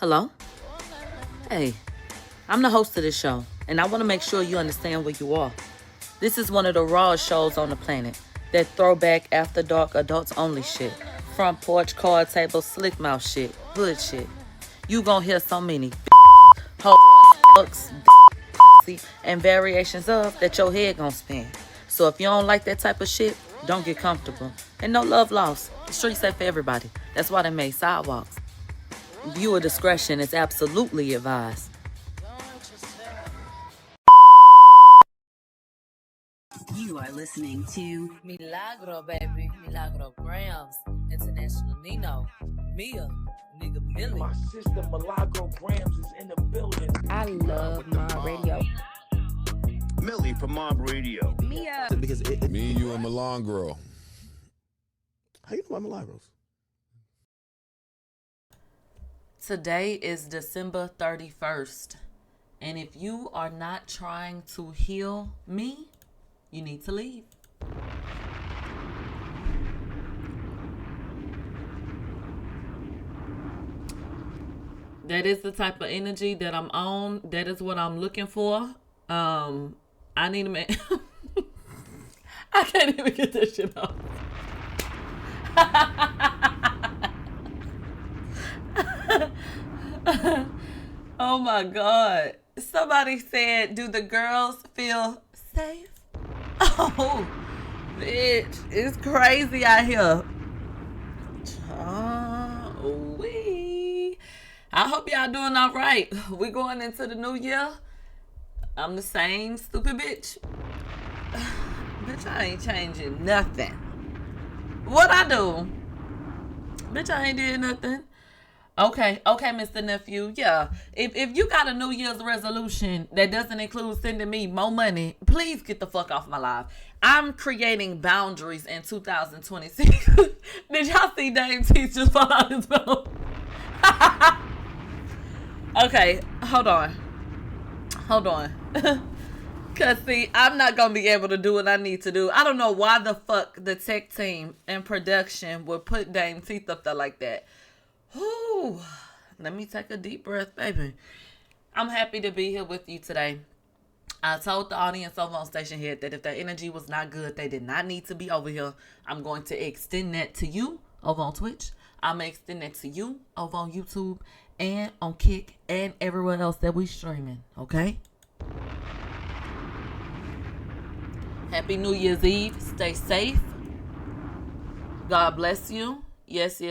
Hello? Hey, I'm the host of this show, and I want to make sure you understand where you are. This is one of the rawest shows on the planet. That throwback after dark adults only shit. Front porch, card table, slick mouth shit. Hood shit. You gonna hear so many hoes, and variations of that your head gonna spin. So if you don't like that type of shit, don't get comfortable. And no love lost. The streets safe for everybody. That's why they made sidewalks. Viewer discretion is absolutely advised. You are listening to Milagro, baby. Milagro Grams. International Nino. Mia. Nigga Billy. My sister Milagro Grams is in the building. I love Mob Radio. Millie from Mob Radio. Mia. Because Me, you, and Milagro. How you know about Milagros? Today is December 31st. And if you are not trying to heal me, you need to leave. That is the type of energy that I'm on. That is what I'm looking for. I need a man. I can't even get this shit off. Oh my God. Somebody said, do the girls feel safe? Oh, bitch. It's crazy out here. Wee. I hope y'all doing all right. We going into the new year. I'm the same stupid bitch. Bitch, I ain't changing nothing. What I do? Bitch, I ain't did nothing. Okay, Mr. Nephew. Yeah. If you got a New Year's resolution that doesn't include sending me more money, please get the fuck off my life. I'm creating boundaries in 2026. Did y'all see Dame Teach just fall out his mouth? Okay, hold on. Cause see, I'm not gonna be able to do what I need to do. I don't know why the fuck the tech team and production would put Dame Teeth up there like that. Whew. Let me take a deep breath, baby. I'm happy to be here with you today. I told the audience over on Station Head that if their energy was not good, they did not need to be over here. I'm going to extend that to you over on Twitch. I'm going to extend that to you over on YouTube and on Kick and everywhere else that we streaming, okay? Happy New Year's Eve. Stay safe. God bless you. Yes.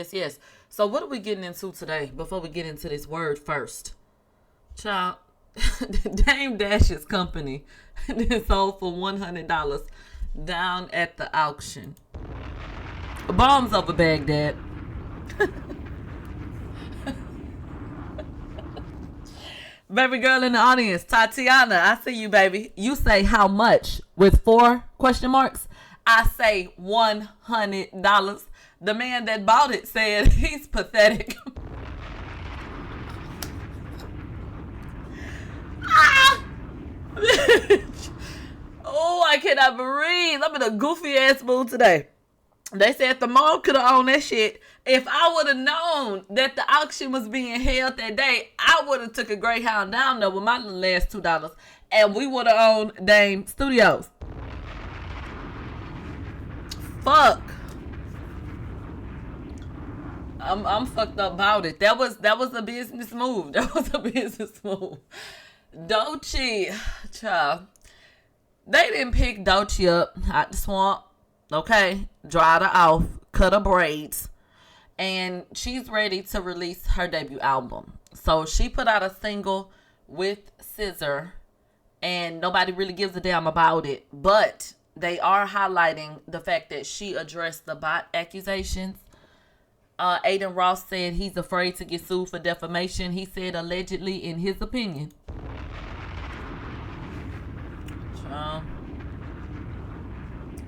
So what are we getting into today before we get into this word first? Child, Dame Dash's company is sold for $100 down at the auction. Bombs over Baghdad. Baby girl in the audience, Teyana, I see you, baby. You say how much with 4 question marks? I say $100. The man that bought it said he's pathetic. Oh, I cannot breathe. I'm in a goofy ass mood today. They said the mall could have owned that shit. If I would have known that the auction was being held that day, I would have took a Greyhound down there with my last $2 and we would have owned Dame Studios. Fuck. I'm fucked up about it. That was a business move. Doechii, child. They didn't pick Doechii up out the swamp. Okay, dried her off, cut her braids, and she's ready to release her debut album. So she put out a single with SZA, and nobody really gives a damn about it. But they are highlighting the fact that she addressed the bot accusations. Aiden Ross said he's afraid to get sued for defamation. He said allegedly in his opinion.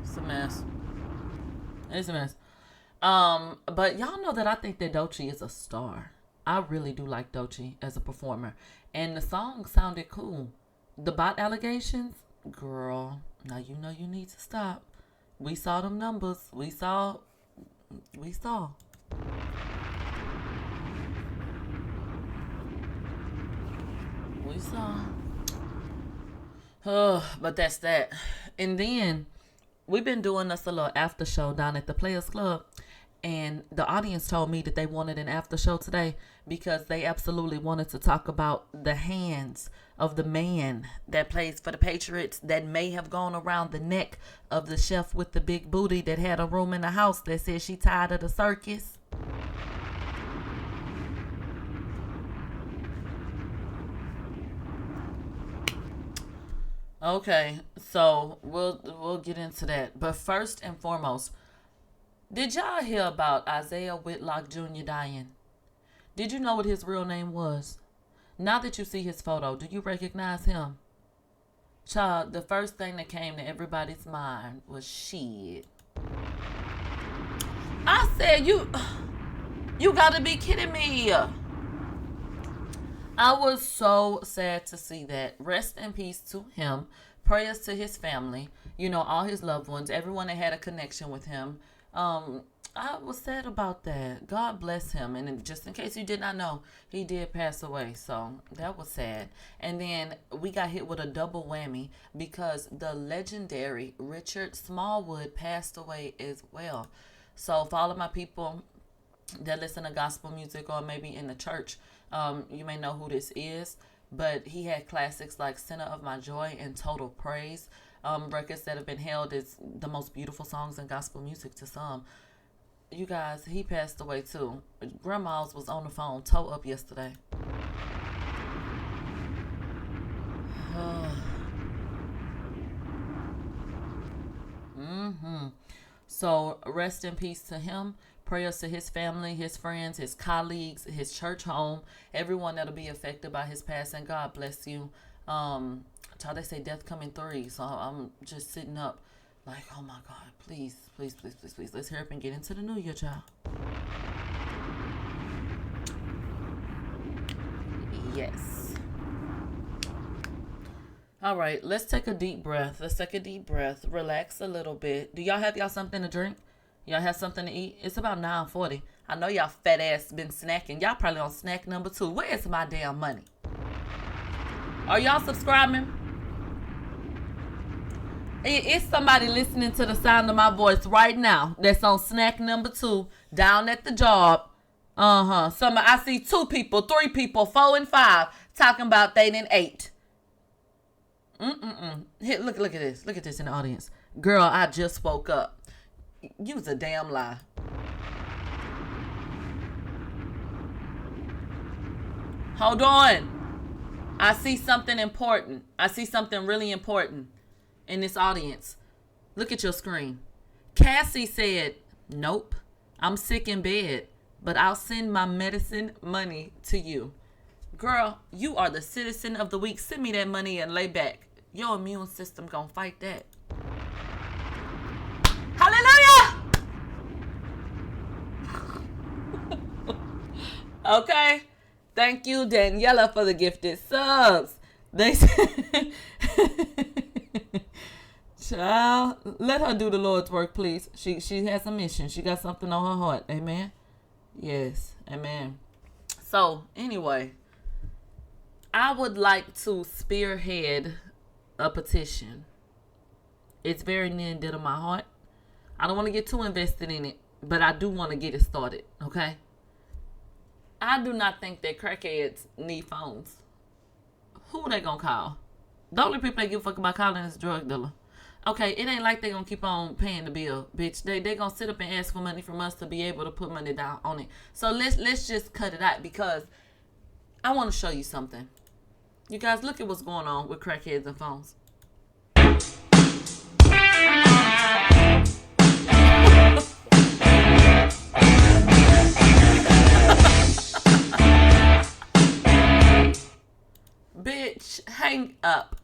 It's a mess. It's a mess. But y'all know that I think that Doechii is a star. I really do like Doechii as a performer. And the song sounded cool. The bot allegations, girl, now you know you need to stop. We saw them numbers. We saw. we saw. But that's that. And then we've been doing us a little after show down at the Players Club. And the audience told me that they wanted an after show today because they absolutely wanted to talk about the hands of the man that plays for the Patriots that may have gone around the neck of the chef with the big booty that had a room in the house that said she tired of the circus. Okay, so we'll get into that. But first and foremost, did y'all hear about Isiah Whitlock Jr. dying? Did you know what his real name was? Now that you see his photo, do you recognize him? Child, the first thing that came to everybody's mind was shit. I said, you gotta be kidding me. I was so sad to see that. Rest in peace to him. Prayers to his family. You know, all his loved ones. Everyone that had a connection with him. I was sad about that. God bless him. And just in case you did not know, he did pass away. So that was sad. And then we got hit with a double whammy because the legendary Richard Smallwood passed away as well. So for all of my people that listen to gospel music or maybe in the church, you may know who this is. But he had classics like Center of My Joy and Total Praise. Records that have been held as the most beautiful songs in gospel music to some. You guys, he passed away too. Grandma's was on the phone, toe up yesterday. So rest in peace to him. Prayers to his family, his friends, his colleagues, his church home, everyone that'll be affected by his passing. God bless you. Child, they say death come in threes. So I'm just sitting up like, oh my God, please, please, please, please, please. Let's hurry up and get into the new year, child. Yes. All right, let's take a deep breath. Relax a little bit. Do y'all have y'all something to drink? Y'all have something to eat? It's about 9:40. I know y'all fat ass been snacking. Y'all probably on snack number 2. Where's my damn money? Are y'all subscribing? It's somebody listening to the sound of my voice right now that's on snack number 2 down at the job. I see 2 people, 3 people, 4 and 5 talking about they didn't ate. Here, look at this. Look at this in the audience. Girl, I just woke up. Use a damn lie. Hold on. I see something important. I see something really important in this audience. Look at your screen. Cassie said, nope, I'm sick in bed, but I'll send my medicine money to you. Girl, you are the citizen of the week. Send me that money and lay back. Your immune system gonna fight that. Hallelujah! Okay. Thank you, Daniela, for the gifted subs. They said, child, let her do the Lord's work, please. She has a mission. She got something on her heart. Amen? Yes. Amen. So, anyway, I would like to spearhead a petition. It's very near and dear to my heart. I don't want to get too invested in it, but I do want to get it started, okay? I do not think that crackheads need phones. Who they gonna call? The only people they give a fuck about calling is drug dealer. Okay, it ain't like they gonna keep on paying the bill, bitch. They gonna sit up and ask for money from us to be able to put money down on it. So let's just cut it out because I want to show you something. You guys, look at what's going on with crackheads and phones. Bitch, hang up.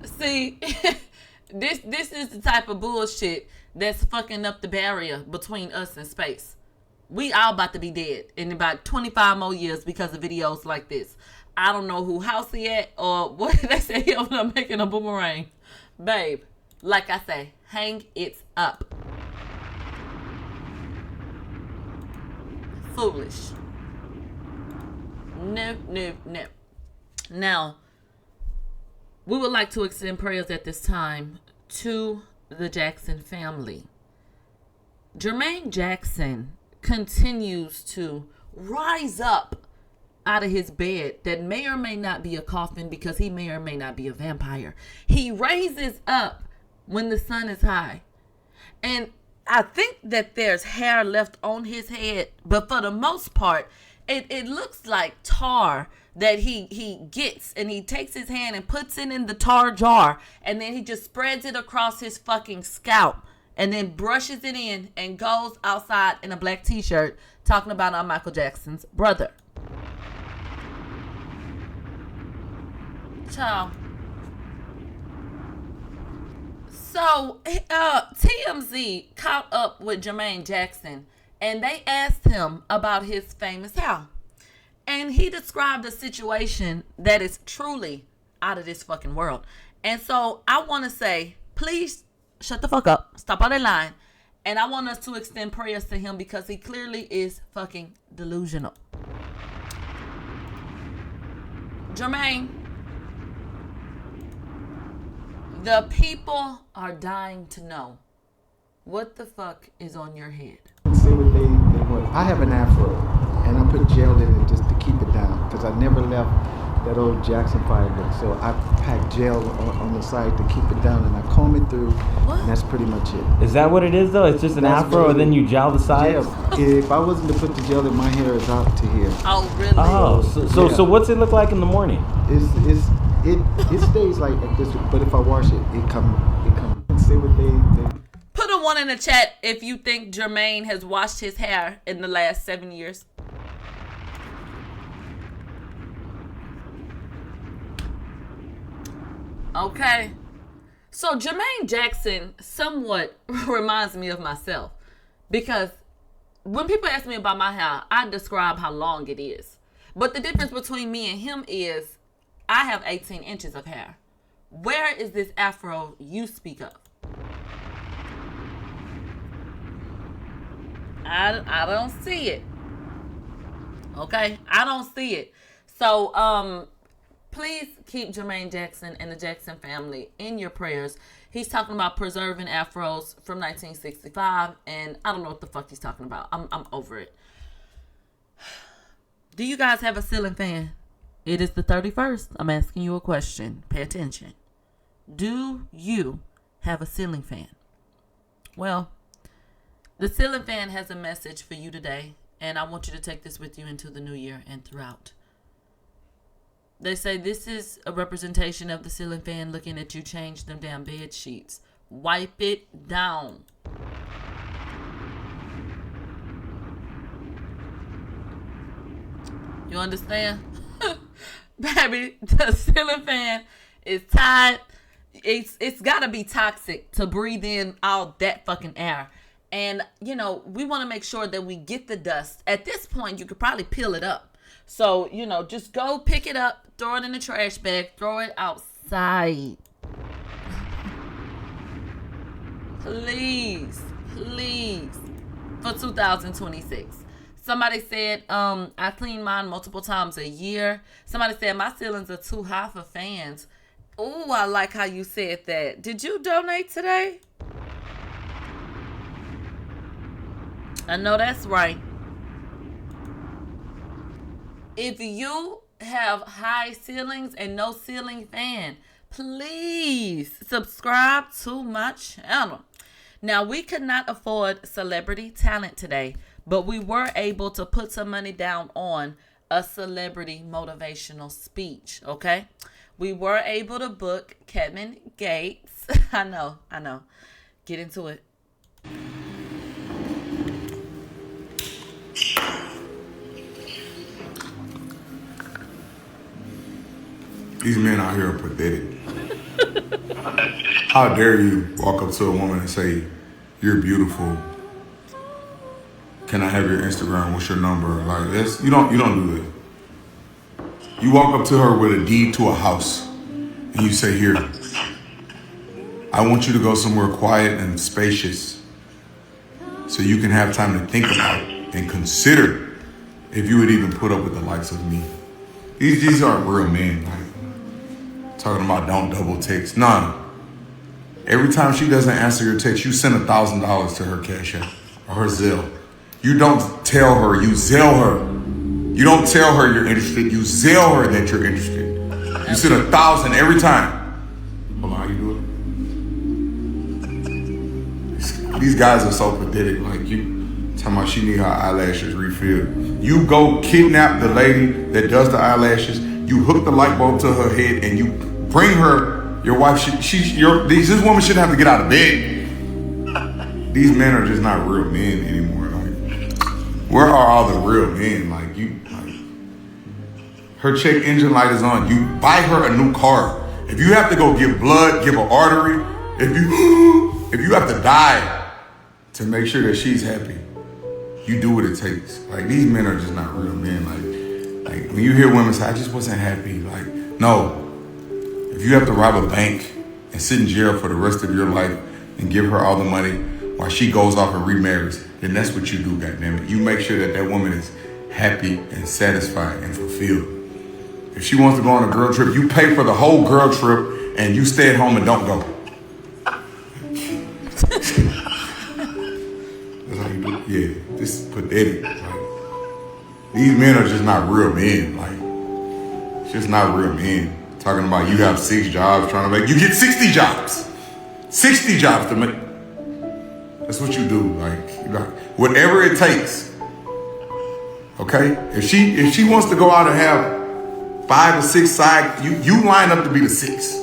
See, this is the type of bullshit that's fucking up the barrier between us and space. We all about to be dead in about 25 more years because of videos like this. I don't know who house he at or what they say he over there making a boomerang. Babe, like I say, hang it up. foolish. Nope. Now, we would like to extend prayers at this time to the Jackson family. Jermaine Jackson continues to rise up out of his bed that may or may not be a coffin because he may or may not be a vampire. He raises up when the sun is high. And I think that there's hair left on his head, but for the most part, it looks like tar that he gets, and he takes his hand and puts it in the tar jar, and then he just spreads it across his fucking scalp, and then brushes it in and goes outside in a black t-shirt talking about I'm Michael Jackson's brother. Child. So, TMZ caught up with Jermaine Jackson, and they asked him about his famous hair. And he described a situation that is truly out of this fucking world. And so, I want to say, please shut the fuck up. Stop all that line. And I want us to extend prayers to him because he clearly is fucking delusional. Jermaine, the people are dying to know what the fuck is on your head. Say what they want. I have an afro, and I put gel in it just to keep it down because I never left that old Jackson 5 look. So I pack gel on the side to keep it down, and I comb it through, and that's pretty much it. Is that what it is, though? It's just an afro, and then you gel the sides? Gel. If I wasn't to put the gel in, my hair is out to here. Oh, really? Oh, so what's it look like in the morning? It stays like this, but if I wash it, it come. Say what they Put a 1 in the chat if you think Jermaine has washed his hair in the last 7 years. Okay. So Jermaine Jackson somewhat reminds me of myself because when people ask me about my hair, I describe how long it is. But the difference between me and him is I have 18 inches of hair. Where is this afro you speak of? I don't see it. Okay? I don't see it. So, please keep Jermaine Jackson and the Jackson family in your prayers. He's talking about preserving afros from 1965, and I don't know what the fuck he's talking about. I'm over it. Do you guys have a ceiling fan? It is the 31st. I'm asking you a question. Pay attention. Do you have a ceiling fan? Well, the ceiling fan has a message for you today, and I want you to take this with you into the new year and throughout. They say this is a representation of the ceiling fan looking at you change them damn bed sheets. Wipe it down. You understand? Baby, the ceiling fan is tied. It's got to be toxic to breathe in all that fucking air. And, you know, we want to make sure that we get the dust. At this point, you could probably peel it up. So, you know, just go pick it up, throw it in the trash bag, throw it outside. Please, for 2026. Somebody said, I clean mine multiple times a year. Somebody said, my ceilings are too high for fans. Ooh, I like how you said that. Did you donate today? I know that's right. If you have high ceilings and no ceiling fan, please subscribe to my channel. Now, we could not afford celebrity talent today, but we were able to put some money down on a celebrity motivational speech, okay? We were able to book Kevin Gates. I know. Get into it. These men out here are pathetic. How dare you walk up to a woman and say, "You're beautiful. Can I have your Instagram? What's your number?" Like this, you don't do that. You walk up to her with a deed to a house, and you say, "Here, I want you to go somewhere quiet and spacious, so you can have time to think about and consider if you would even put up with the likes of me. These aren't real men. Like, talking about don't double text. Nah. Every time she doesn't answer your text, you send $1,000 to her Cash App or her Zelle. You don't tell her, you Zelle her. You don't tell her you're interested, you Zelle her that you're interested. You send 1,000 every time. Hold on, how you do it? These guys are so pathetic. Like, you talking about she need her eyelashes refilled. You go kidnap the lady that does the eyelashes. You hook the light bulb to her head and you bring her, your wife. This woman shouldn't have to get out of bed. These men are just not real men anymore. Like, where are all the real men? Like, her check engine light is on. You buy her a new car. If you have to go give blood, give an artery, if you have to die to make sure that she's happy, you do what it takes. Like, these men are just not real men. Like when you hear women say, I just wasn't happy. Like, no. If you have to rob a bank and sit in jail for the rest of your life and give her all the money while she goes off and remarries, then that's what you do, goddammit. You make sure that woman is happy and satisfied and fulfilled. If she wants to go on a girl trip, you pay for the whole girl trip and you stay at home and don't go. That's how you do it. Yeah, this is pathetic. Like, these men are just not real men. Like, it's just not real men. Talking about you have 6 jobs trying to make, you get 60 jobs. 60 jobs to make. That's what you do. Like, whatever it takes. Okay? If she wants to go out and have 5 or 6 side, you line up to be the 6th.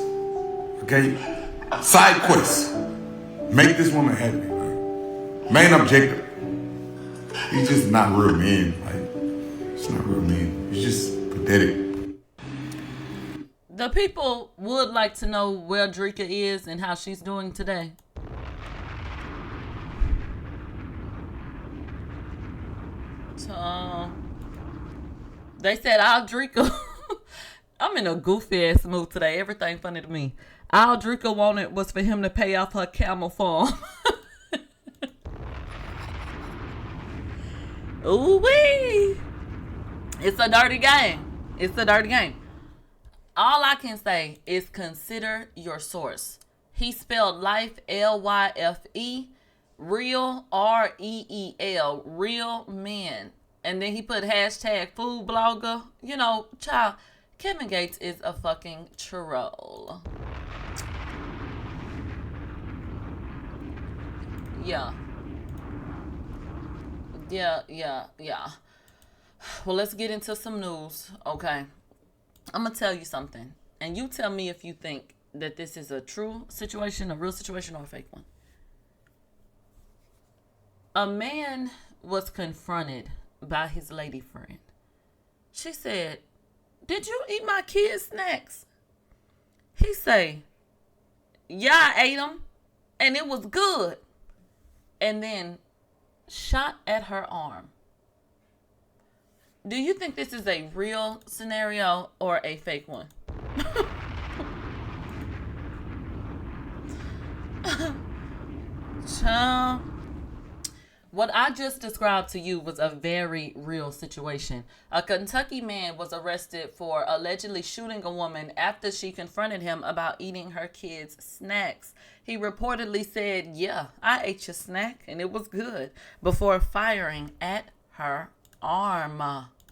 Okay? Side quests. Make this woman happy. Like, main objective. He's just not real men. Like, it's not real men. He's just pathetic. The people would like to know where Doechii is and how she's doing today. So, they said, Doechii. I'm in a goofy ass mood today. Everything funny to me. All Doechii wanted was for him to pay off her camel farm. Ooh-wee. It's a dirty game. It's a dirty game. All I can say is consider your source. He spelled life L-Y-F-E, real R-E-E-L, real men. And then he put hashtag food blogger. You know, child, Kevin Gates is a fucking troll. Yeah. Well, let's get into some news, okay? I'm going to tell you something. And you tell me if you think that this is a true situation, a real situation, or a fake one. A man was confronted by his lady friend. She said, "Did you eat my kids' snacks?" He say, "Yeah, I ate them, and it was good." And then shot at her arm. Do you think this is a real scenario or a fake one? Child, what I just described to you was a very real situation. A Kentucky man was arrested for allegedly shooting a woman after she confronted him about eating her kids' snacks. He reportedly said, "Yeah, I ate your snack and it was good," before firing at her arm.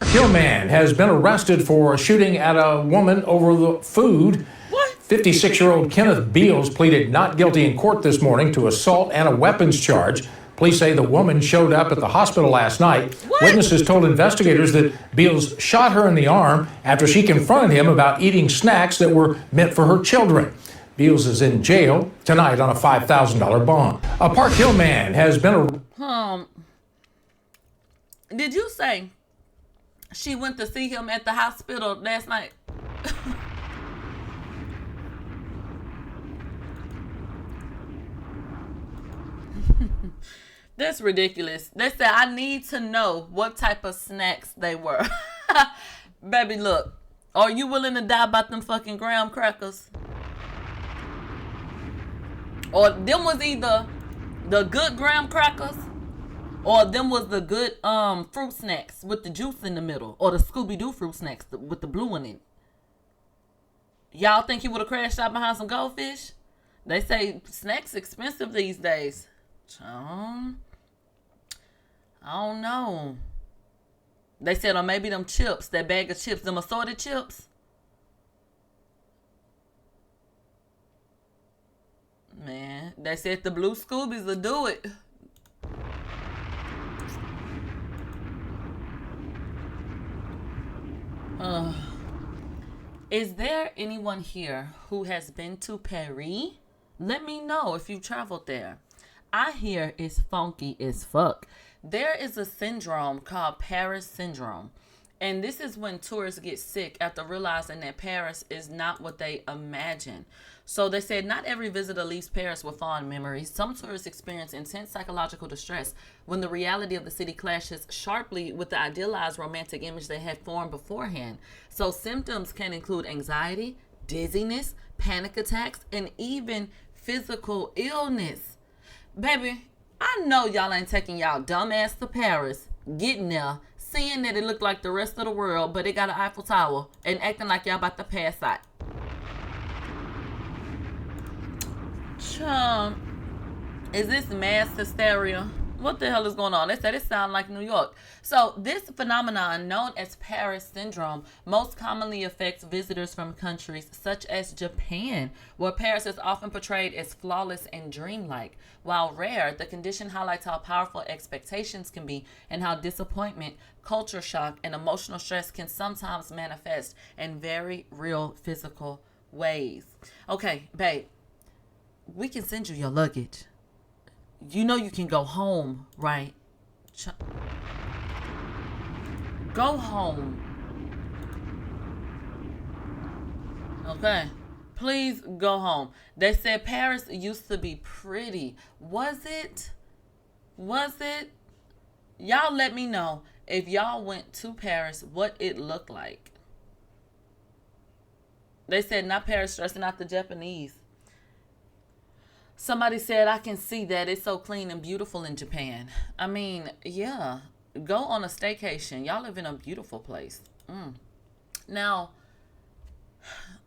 Hillman has been arrested for shooting at a woman over the food. What? 56-year-old Kenneth Beals pleaded not guilty in court this morning to assault and a weapons charge. Police say the woman showed up at the hospital last night. What? Witnesses told investigators that Beals shot her in the arm after she confronted him about eating snacks that were meant for her children. Beals is in jail tonight on a $5,000 bond. A Park Hill man has been Did you say she went to see him at the hospital last night? That's ridiculous. They said, "I need to know what type of snacks they were." Baby, look. Are you willing to die about them fucking graham crackers? Or them was either the good graham crackers Or them was the good fruit snacks with the juice in the middle. Or the Scooby-Doo fruit snacks with the blue in it. Y'all think he would have crashed out behind some goldfish? They say snacks expensive these days. I don't know. They said, or maybe them chips, that bag of chips, them assorted chips. Man, they said the blue Scoobies will do it. Is there anyone here who has been to Paris? Let me know if you traveled there. I hear it's funky as fuck. There is a syndrome called Paris syndrome. And this is when tourists get sick after realizing that Paris is not what they imagine. So they said not every visitor leaves Paris with fond memories. Some tourists experience intense psychological distress when the reality of the city clashes sharply with the idealized romantic image they had formed beforehand. So symptoms can include anxiety, dizziness, panic attacks, and even physical illness. Baby, I know y'all ain't taking y'all dumb ass to Paris, getting there, seeing that it looked like the rest of the world, but it got an Eiffel Tower, and acting like y'all about to pass out. Is this mass hysteria? What the hell is going on? They said it sounds like New York. So this phenomenon known as Paris syndrome most commonly affects visitors from countries such as Japan, where Paris is often portrayed as flawless and dreamlike. While rare, the condition highlights how powerful expectations can be and how disappointment, culture shock, and emotional stress can sometimes manifest in very real physical ways. Okay, babe, we can send you your luggage. You know you can go home, right? Go home. Okay. Please go home. They said Paris used to be pretty. Was it? Was it? Y'all let me know if y'all went to Paris, what it looked like. They said not Paris stressing out the Japanese. Somebody said, I can see that it's so clean and beautiful in Japan. I mean, yeah. Go on a staycation. Y'all live in a beautiful place. Now,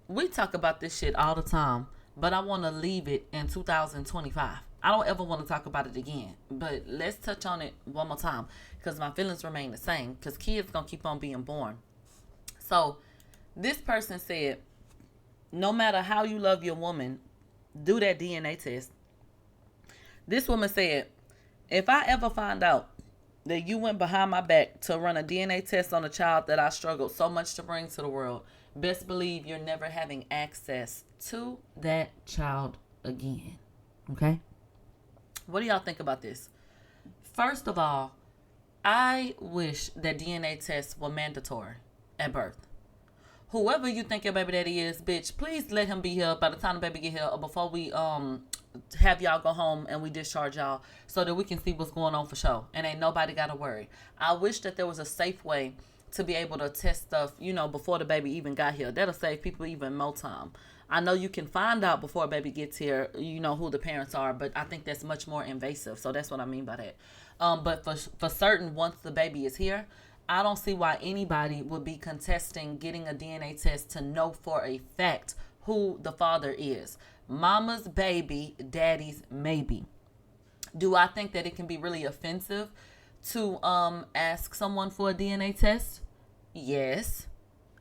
we talk about this shit all the time, but I want to leave it in 2025. I don't ever want to talk about it again. But let's touch on it one more time because my feelings remain the same because kids going to keep on being born. So, this person said, no matter how you love your woman, do that DNA test. This woman said, if I ever find out that you went behind my back to run a DNA test on a child that I struggled so much to bring to the world, best believe you're never having access to that child again. Okay? What do y'all think about this? First of all, I wish that DNA tests were mandatory at birth. Whoever you think your baby daddy is, bitch, please let him be here by the time the baby get here or before we have y'all go home and we discharge y'all so that we can see what's going on for sure. And ain't nobody got to worry. I wish that there was a safe way to be able to test stuff, you know, before the baby even got here. That'll save people even more time. I know you can find out before a baby gets here, you know, who the parents are, but I think that's much more invasive. So that's what I mean by that. But for certain, once the baby is here, I don't see why anybody would be contesting getting a DNA test to know for a fact who the father is. Mama's baby, daddy's maybe. Do I think that it can be really offensive to ask someone for a DNA test? Yes.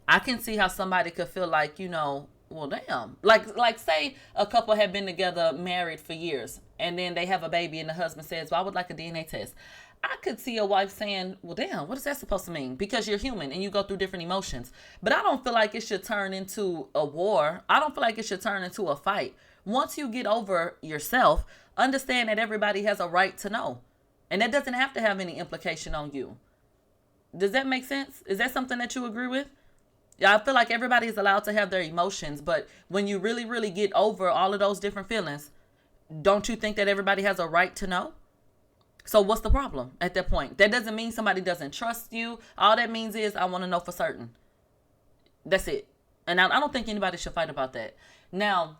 I can see how somebody could feel like, you know, well, damn. Like say a couple have been together, married for years, and then they have a baby and the husband says, well, I would like a DNA test. I could see a wife saying, well, damn, what is that supposed to mean? Because you're human and you go through different emotions. But I don't feel like it should turn into a war. I don't feel like it should turn into a fight. Once you get over yourself, understand that everybody has a right to know. And that doesn't have to have any implication on you. Does that make sense? Is that something that you agree with? Yeah, I feel like everybody is allowed to have their emotions. But when you really, really get over all of those different feelings, don't you think that everybody has a right to know? So what's the problem at that point? That doesn't mean somebody doesn't trust you. All that means is I want to know for certain. That's it. And I don't think anybody should fight about that. Now,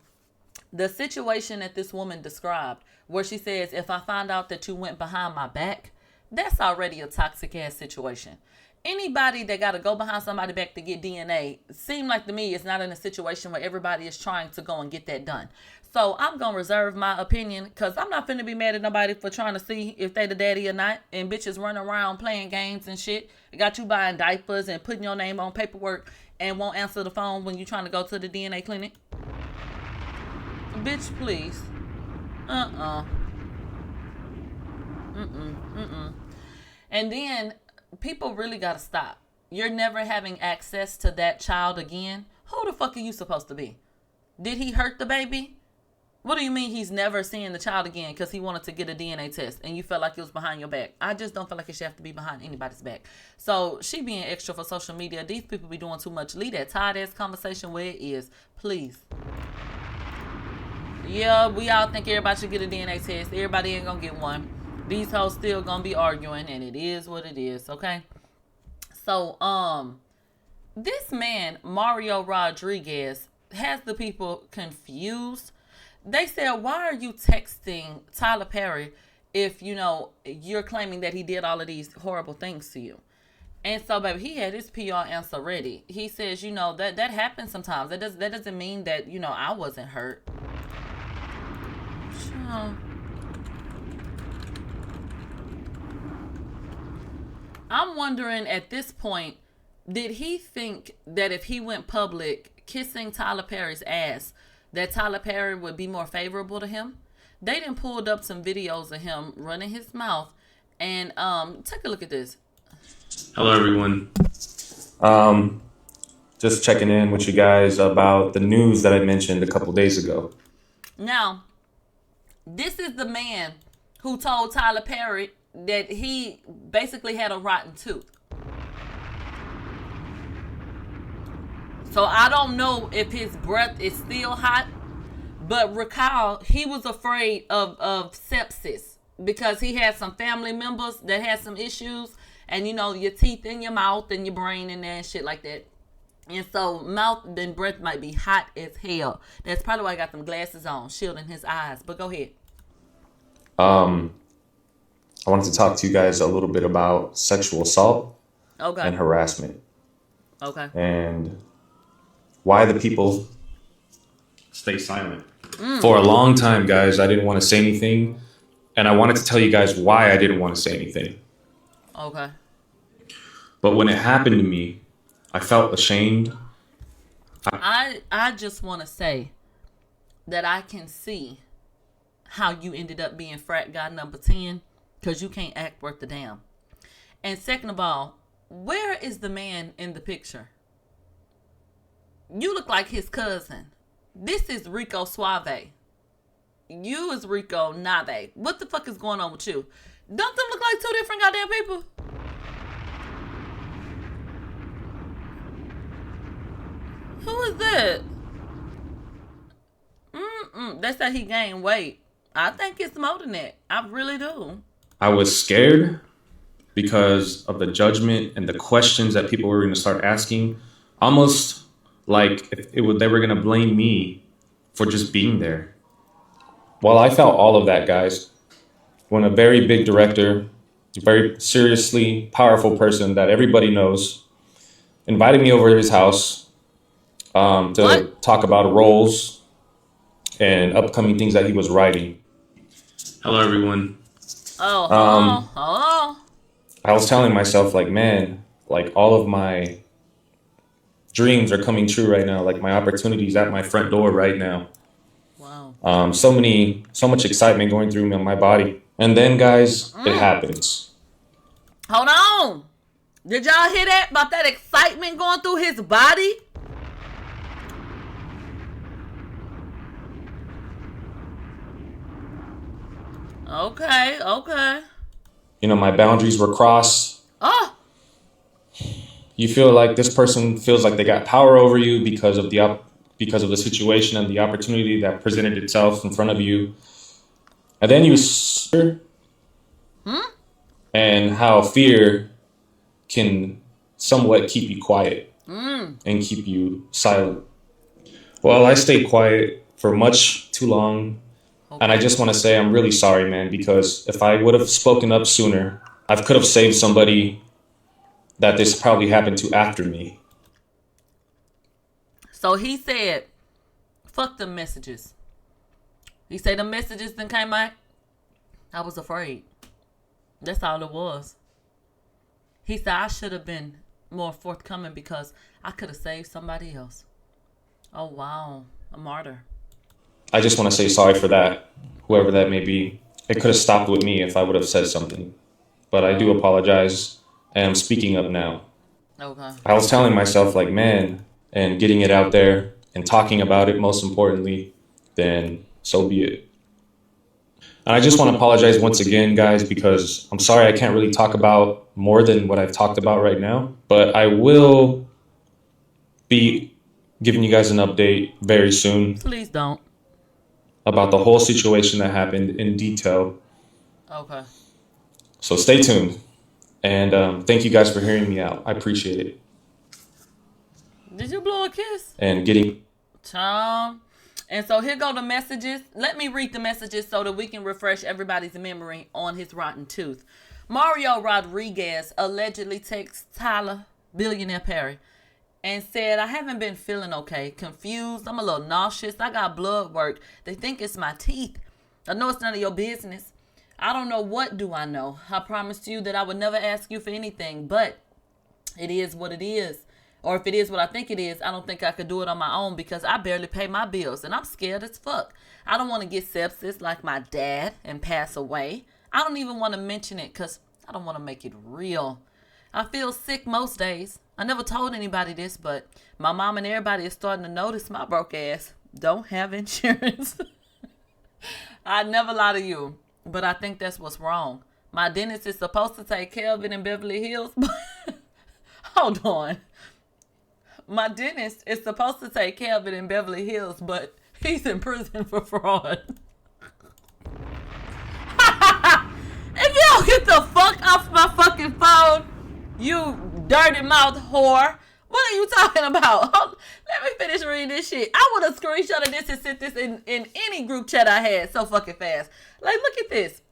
the situation that this woman described where she says, if I find out that you went behind my back, that's already a toxic ass situation. Anybody that got to go behind somebody back to get DNA, seem like to me it's not in a situation where everybody is trying to go and get that done. So I'm going to reserve my opinion because I'm not finna be mad at nobody for trying to see if they the daddy or not. And bitches running around playing games and shit. Got you buying diapers and putting your name on paperwork and won't answer the phone when you trying to go to the DNA clinic. Bitch, please. And then people really got to stop. You're never having access to that child again. Who the fuck are you supposed to be? Did he hurt the baby? What do you mean he's never seeing the child again because he wanted to get a DNA test and you felt like it was behind your back? I just don't feel like it should have to be behind anybody's back. So she being extra for social media. These people be doing too much. Leave that tired ass conversation where it is. Please. Yeah, we all think everybody should get a DNA test. Everybody ain't gonna get one. These hoes still gonna be arguing and it is what it is, okay? So, this man, Mario Rodriguez, has the people confused. They said, why are you texting Tyler Perry if, you know, you're claiming that he did all of these horrible things to you? And so, baby, he had his PR answer ready. He says, you know, that happens sometimes. That doesn't mean that, you know, I wasn't hurt. Sure. I'm wondering at this point, did he think that if he went public kissing Tyler Perry's ass, that Tyler Perry would be more favorable to him? They done pulled up some videos of him running his mouth. And take a look at this. Hello, everyone. Just checking in with you guys about the news that I mentioned a couple days ago. Now, this is the man who told Tyler Perry that he basically had a rotten tooth. So I don't know if his breath is still hot, but recall he was afraid of sepsis because he had some family members that had some issues, and you know, your teeth in your mouth and your brain in there and shit like that. And so mouth and breath might be hot as hell. That's probably why I got them glasses on, shielding his eyes. But go ahead. I wanted to talk to you guys a little bit about sexual assault and harassment. Okay. And why the people stay silent. For a long time, guys, I didn't want to say anything. And I wanted to tell you guys why I didn't want to say anything. Okay. But when it happened to me, I felt ashamed. I just want to say that I can see how you ended up being frat guy number 10 because you can't act worth the damn. And second of all, where is the man in the picture? You look like his cousin. This is Rico Suave. You is Rico Nave. What the fuck is going on with you? Don't them look like two different goddamn people? Who is that? They say he gained weight. I think it's more than that. I really do. I was scared because of the judgment and the questions that people were going to start asking. Almost like they were going to blame me for just being there. Well, I felt all of that, guys. When a very big director, a very seriously powerful person that everybody knows, invited me over to his house to talk about roles and upcoming things that he was writing. Hello, everyone. Hello. I was telling myself, like, man, like all of my dreams are coming true right now. Like my opportunities at my front door right now. Wow. So much excitement going through my body. And then, guys, it happens. Hold on. Did y'all hear that about that excitement going through his body? Okay. You know, my boundaries were crossed. Oh. You feel like this person feels like they got power over you because of the situation and the opportunity that presented itself in front of you. And then you and how fear can somewhat keep you quiet and keep you silent. Well, I stayed quiet for much too long. Okay. And I just want to say I'm really sorry, man, because if I would have spoken up sooner, I could have saved somebody that this probably happened to after me. So he said, fuck them messages. He said the messages then came out. I was afraid. That's all it was. He said I should have been more forthcoming because I could have saved somebody else. Oh, wow. A martyr. I just want to say sorry for that, whoever that may be. It could have stopped with me if I would have said something. But I do apologize, and I'm speaking up now. Okay. I was telling myself, like, man, and getting it out there and talking about it, most importantly, then so be it. And I just want to apologize once again, guys, because I'm sorry I can't really talk about more than what I've talked about right now. But I will be giving you guys an update very soon. Please don't. About the whole situation that happened in detail. Okay. So stay tuned. And thank you guys for hearing me out. I appreciate it. Did you blow a kiss? And getting... Tom. And so here go the messages. Let me read the messages so that we can refresh everybody's memory on his rotten tooth. Mario Rodriguez allegedly texts Tyler, billionaire Perry, and said, I haven't been feeling okay. Confused. I'm a little nauseous. I got blood work. They think it's my teeth. I know it's none of your business. I don't know what do I know. I promised you that I would never ask you for anything, but it is what it is. Or if it is what I think it is, I don't think I could do it on my own because I barely pay my bills and I'm scared as fuck. I don't want to get sepsis like my dad and pass away. I don't even want to mention it because I don't want to make it real. I feel sick most days. I never told anybody this, but my mom and everybody is starting to notice my broke ass don't have insurance. I never lie to you, but I think that's what's wrong. My dentist is supposed to take care of it in Beverly Hills, but hold on. My dentist is supposed to take care of it in Beverly Hills, but he's in prison for fraud. If you don't get the fuck off my fucking phone, you dirty mouth whore. What are you talking about? Let me finish reading this shit. I would have screenshotted this and sent this in any group chat I had so fucking fast. Like, look at this.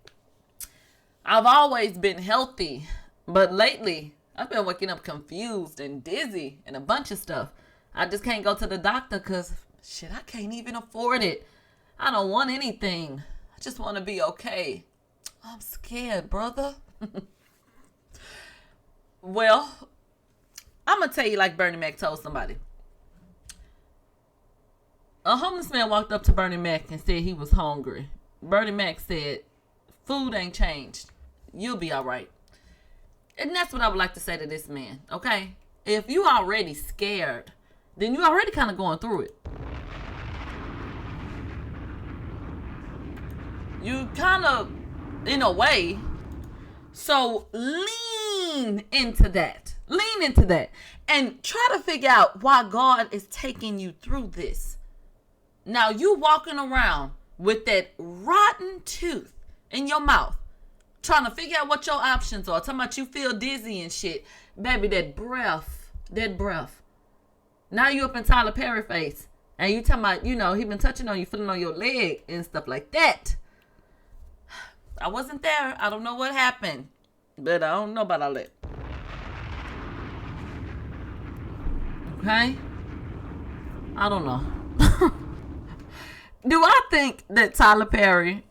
I've always been healthy, but lately I've been waking up confused and dizzy and a bunch of stuff. I just can't go to the doctor because, shit, I can't even afford it. I don't want anything. I just want to be okay. I'm scared, brother. Well, I'm going to tell you like Bernie Mac told somebody. A homeless man walked up to Bernie Mac and said he was hungry. Bernie Mac said, food ain't changed. You'll be all right. And that's what I would like to say to this man, okay? If you already scared, then you already kind of going through it. You kind of, in a way, so lean into that. Lean into that. And try to figure out why God is taking you through this. Now, you walking around with that rotten tooth in your mouth, trying to figure out what your options are. Talking about you feel dizzy and shit. Baby, that breath. Now you up in Tyler Perry face. And you talking about, he been touching on you, feeling on your leg and stuff like that. I wasn't there. I don't know what happened. But I don't know about all that. Okay? I don't know. Do I think that Tyler Perry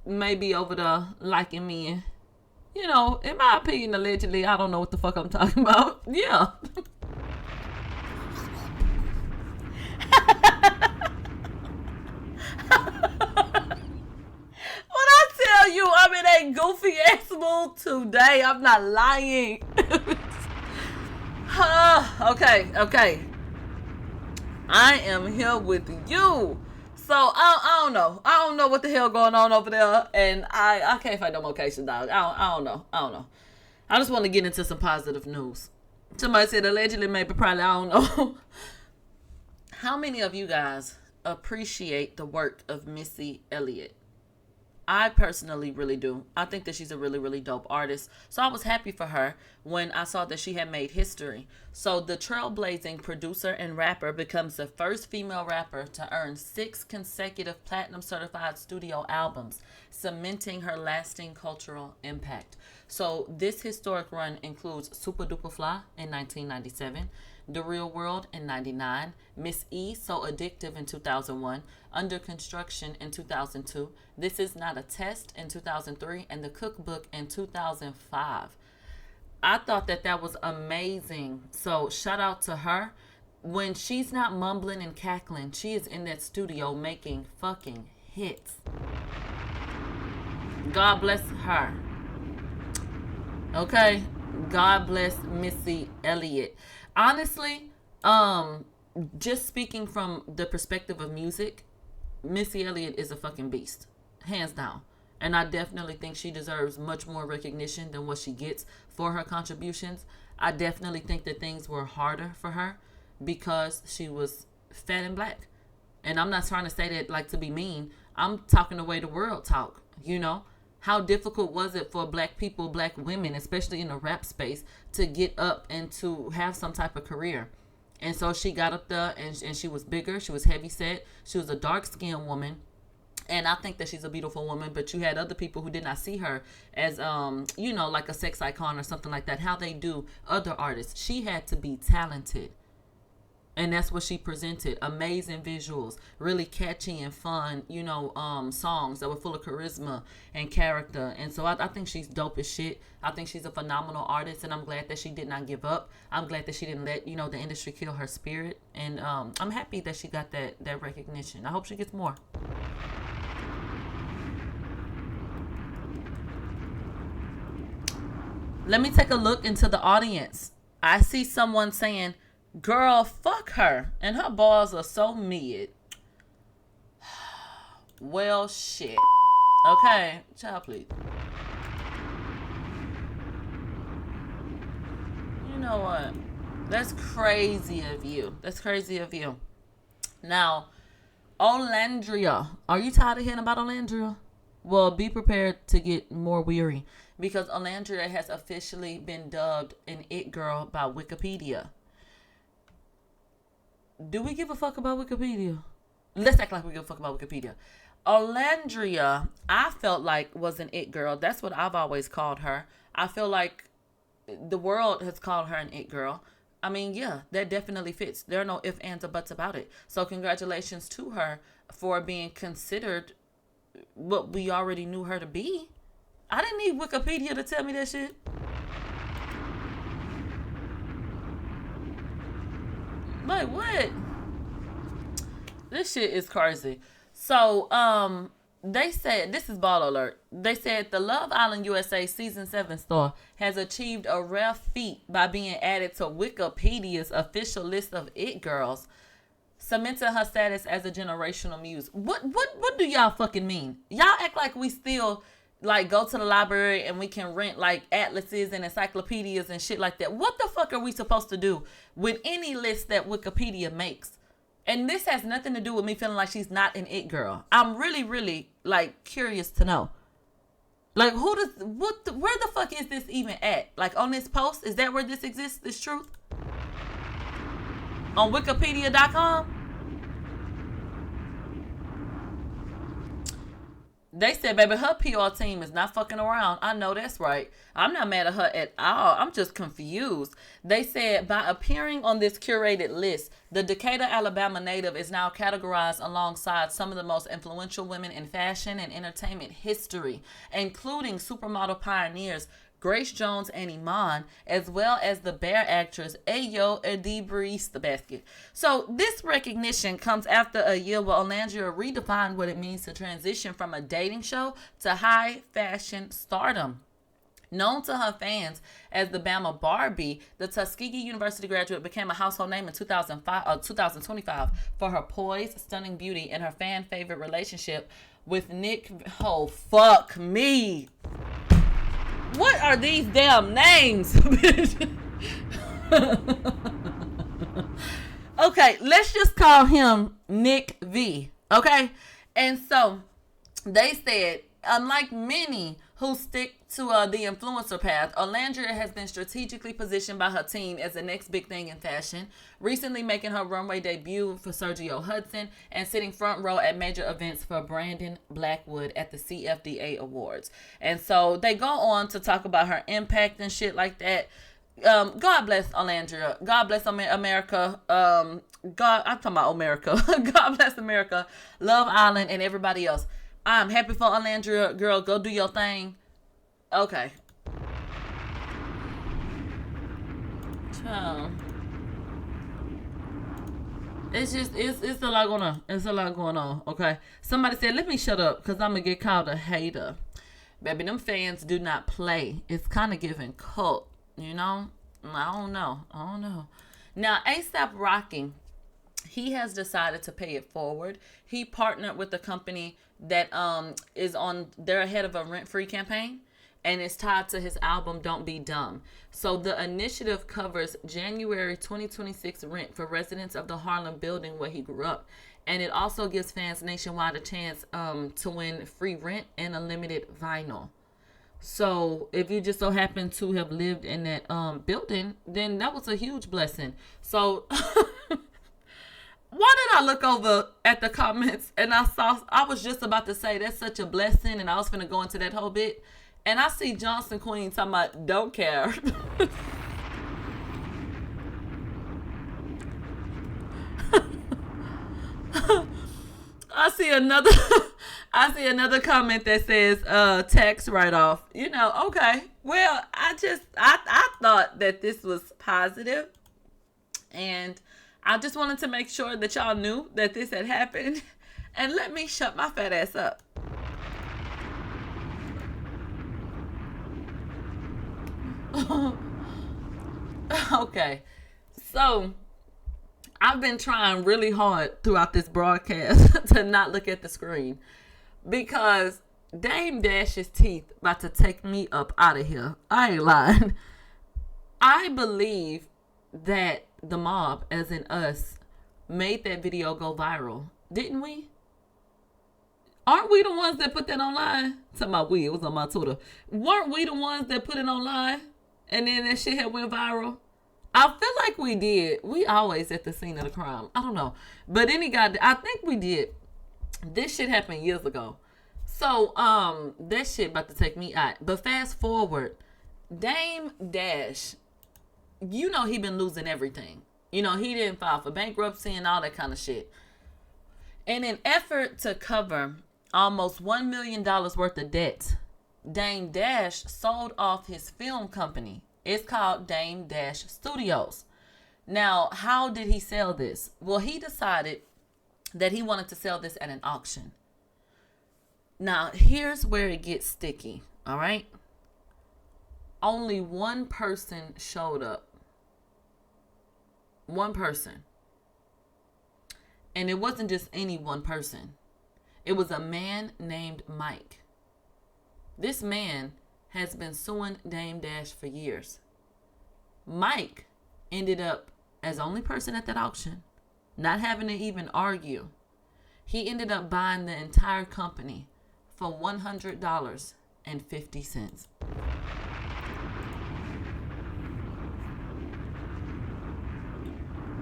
may be over there liking me? In my opinion, allegedly, I don't know what the fuck I'm talking about. Yeah. When I tell you I'm in a goofy ass mood today, I'm not lying. Okay. I am here with you. So I don't know. I don't know what the hell going on over there, and I can't find no location, dog. I don't know. I just want to get into some positive news. Somebody said allegedly, maybe, probably. I don't know. How many of you guys appreciate the work of Missy Elliott? I personally really do. I think that she's a really, really dope artist. So I was happy for her when I saw that she had made history. So the trailblazing producer and rapper becomes the first female rapper to earn 6 consecutive platinum certified studio albums, cementing her lasting cultural impact. So this historic run includes Super Duper Fly in 1997, The Real World in 99, Miss E, So Addictive in 2001, Under Construction in 2002, This Is Not a Test in 2003, and The Cookbook in 2005. I thought that was amazing. So shout out to her. When she's not mumbling and cackling, she is in that studio making fucking hits. God bless her. Okay? God bless Missy Elliott. Honestly, just speaking from the perspective of music, Missy Elliott is a fucking beast. Hands down. And I definitely think she deserves much more recognition than what she gets for her contributions. I definitely think that things were harder for her because she was fat and black. And I'm not trying to say that like to be mean. I'm talking the way the world talk, you know? How difficult was it for black people, black women, especially in the rap space, to get up and to have some type of career? And so she got up there and she was bigger. She was heavy set. She was a dark-skinned woman. And I think that she's a beautiful woman, but you had other people who did not see her as, you know, like a sex icon or something like that. How they do other artists. She had to be talented. And that's what she presented. Amazing visuals, really catchy and fun, you know, songs that were full of charisma and character. And so I think she's dope as shit. I think she's a phenomenal artist, and I'm glad that she did not give up. I'm glad that she didn't let, you know, the industry kill her spirit. And I'm happy that she got that recognition. I hope she gets more. Let me take a look into the audience. I see someone saying, girl, fuck her. And her balls are so mid. Well, shit. Okay. Child, please. You know what? That's crazy of you. That's crazy of you. Now, Olandria. Are you tired of hearing about Olandria? Well, be prepared to get more weary. Because Olandria has officially been dubbed an it girl by Wikipedia. Do we give a fuck about Wikipedia? Let's act like we give a fuck about Wikipedia. Olandria, I felt like was an it girl. That's what I've always called her. I feel like the world has called her an it girl. I mean, yeah, that definitely fits. There are no ifs, ands, or buts about it. So congratulations to her for being considered what we already knew her to be. I didn't need Wikipedia to tell me that shit. Like, what? This shit is crazy. So, they said, this is ball alert. They said the Love Island USA Season 7 star has achieved a rare feat by being added to Wikipedia's official list of it girls, cementing her status as a generational muse. What do y'all fucking mean? Y'all act like we still like go to the library and we can rent like atlases and encyclopedias and shit like that. What the fuck are we supposed to do with any list that Wikipedia makes? And this has nothing to do with me feeling like she's not an it girl. I'm really, really like curious to know. Like where the fuck is this even at? Like on this post? Is that where this exists? This truth? On Wikipedia.com? They said, baby, her PR team is not fucking around. I know that's right. I'm not mad at her at all. I'm just confused. They said, by appearing on this curated list, the Decatur, Alabama native is now categorized alongside some of the most influential women in fashion and entertainment history, including supermodel pioneers Grace Jones and Iman, as well as the Bear actress Ayo Edebreeze the Basket. So this recognition comes after a year where Olandria redefined what it means to transition from a dating show to high fashion stardom. Known to her fans as the Bama Barbie, the Tuskegee University graduate became a household name in 2025 for her poise, stunning beauty, and her fan favorite relationship with Nick. Oh, fuck me. What are these damn names? Okay, let's just call him Nick V. Okay? And so they said Unlike many who stick to the influencer path, Olandria has been strategically positioned by her team as the next big thing in fashion, recently making her runway debut for Sergio Hudson and sitting front row at major events for Brandon Blackwood at the CFDA Awards. And so they go on to talk about her impact and shit like that. God bless Olandria. God bless America. I'm talking about America. God bless America, Love Island, and everybody else. I'm happy for Olandria. Girl, go do your thing. Okay. Child. It's a lot going on. It's a lot going on. Okay. Somebody said, let me shut up because I'm going to get called a hater. Baby, them fans do not play. It's kind of giving cult. You know? I don't know. Now, A$AP Rocky, he has decided to pay it forward. He partnered with a company that they're ahead of a rent-free campaign, and it's tied to his album Don't Be Dumb. So the initiative covers January 2026 rent for residents of the Harlem building where he grew up. And it also gives fans nationwide a chance to win free rent and unlimited vinyl. So if you just so happen to have lived in that building, then that was a huge blessing. So why did I look over at the comments and I was just about to say that's such a blessing, and I was finna go into that whole bit, and I see Johnson Queen talking about don't care. I see another comment that says tax write-off. You know, okay. Well, I thought that this was positive, and I just wanted to make sure that y'all knew that this had happened, and let me shut my fat ass up. Okay, so I've been trying really hard throughout this broadcast to not look at the screen because Dame Dash's teeth about to take me up out of here. I ain't lying. I believe that the mob, as in us, made that video go viral. Didn't we? Aren't we the ones that put that online? Talking about we, it was on my Twitter. Weren't we the ones that put it online and then that shit had went viral? I feel like we did. We always at the scene of the crime. I don't know. But I think we did. This shit happened years ago. So, that shit about to take me out. But fast forward, Dame Dash, you know he been losing everything. You know, he didn't file for bankruptcy and all that kind of shit. In an effort to cover almost $1 million worth of debt, Dame Dash sold off his film company. It's called Dame Dash Studios. Now, how did he sell this? Well, he decided that he wanted to sell this at an auction. Now, here's where it gets sticky, all right? Only one person showed up. One person. And it wasn't just any one person. It was a man named Mike. This man has been suing Dame Dash for years. Mike ended up as only person at that auction, not having to even argue. He ended up buying the entire company for $100.50.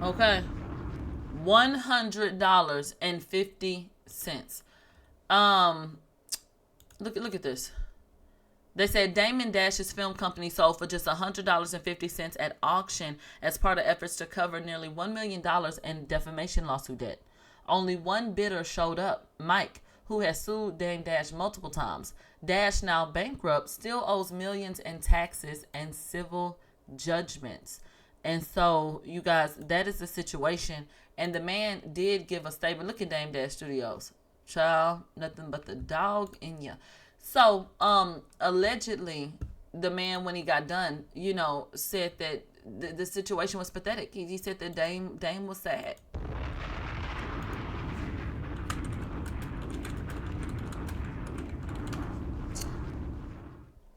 Okay. $100.50. Look at this. They said Damon Dash's film company sold for just $100.50 at auction as part of efforts to cover nearly $1 million in defamation lawsuit debt. Only one bidder showed up, Mike, who has sued Dame Dash multiple times. Dash, now bankrupt, still owes millions in taxes and civil judgments. And so, you guys, that is the situation. And the man did give a statement. Look at Dame Dash Studios. Child, nothing but the dog in ya. So, allegedly, the man, when he got done, you know, said that the situation was pathetic. He said that Dame was sad.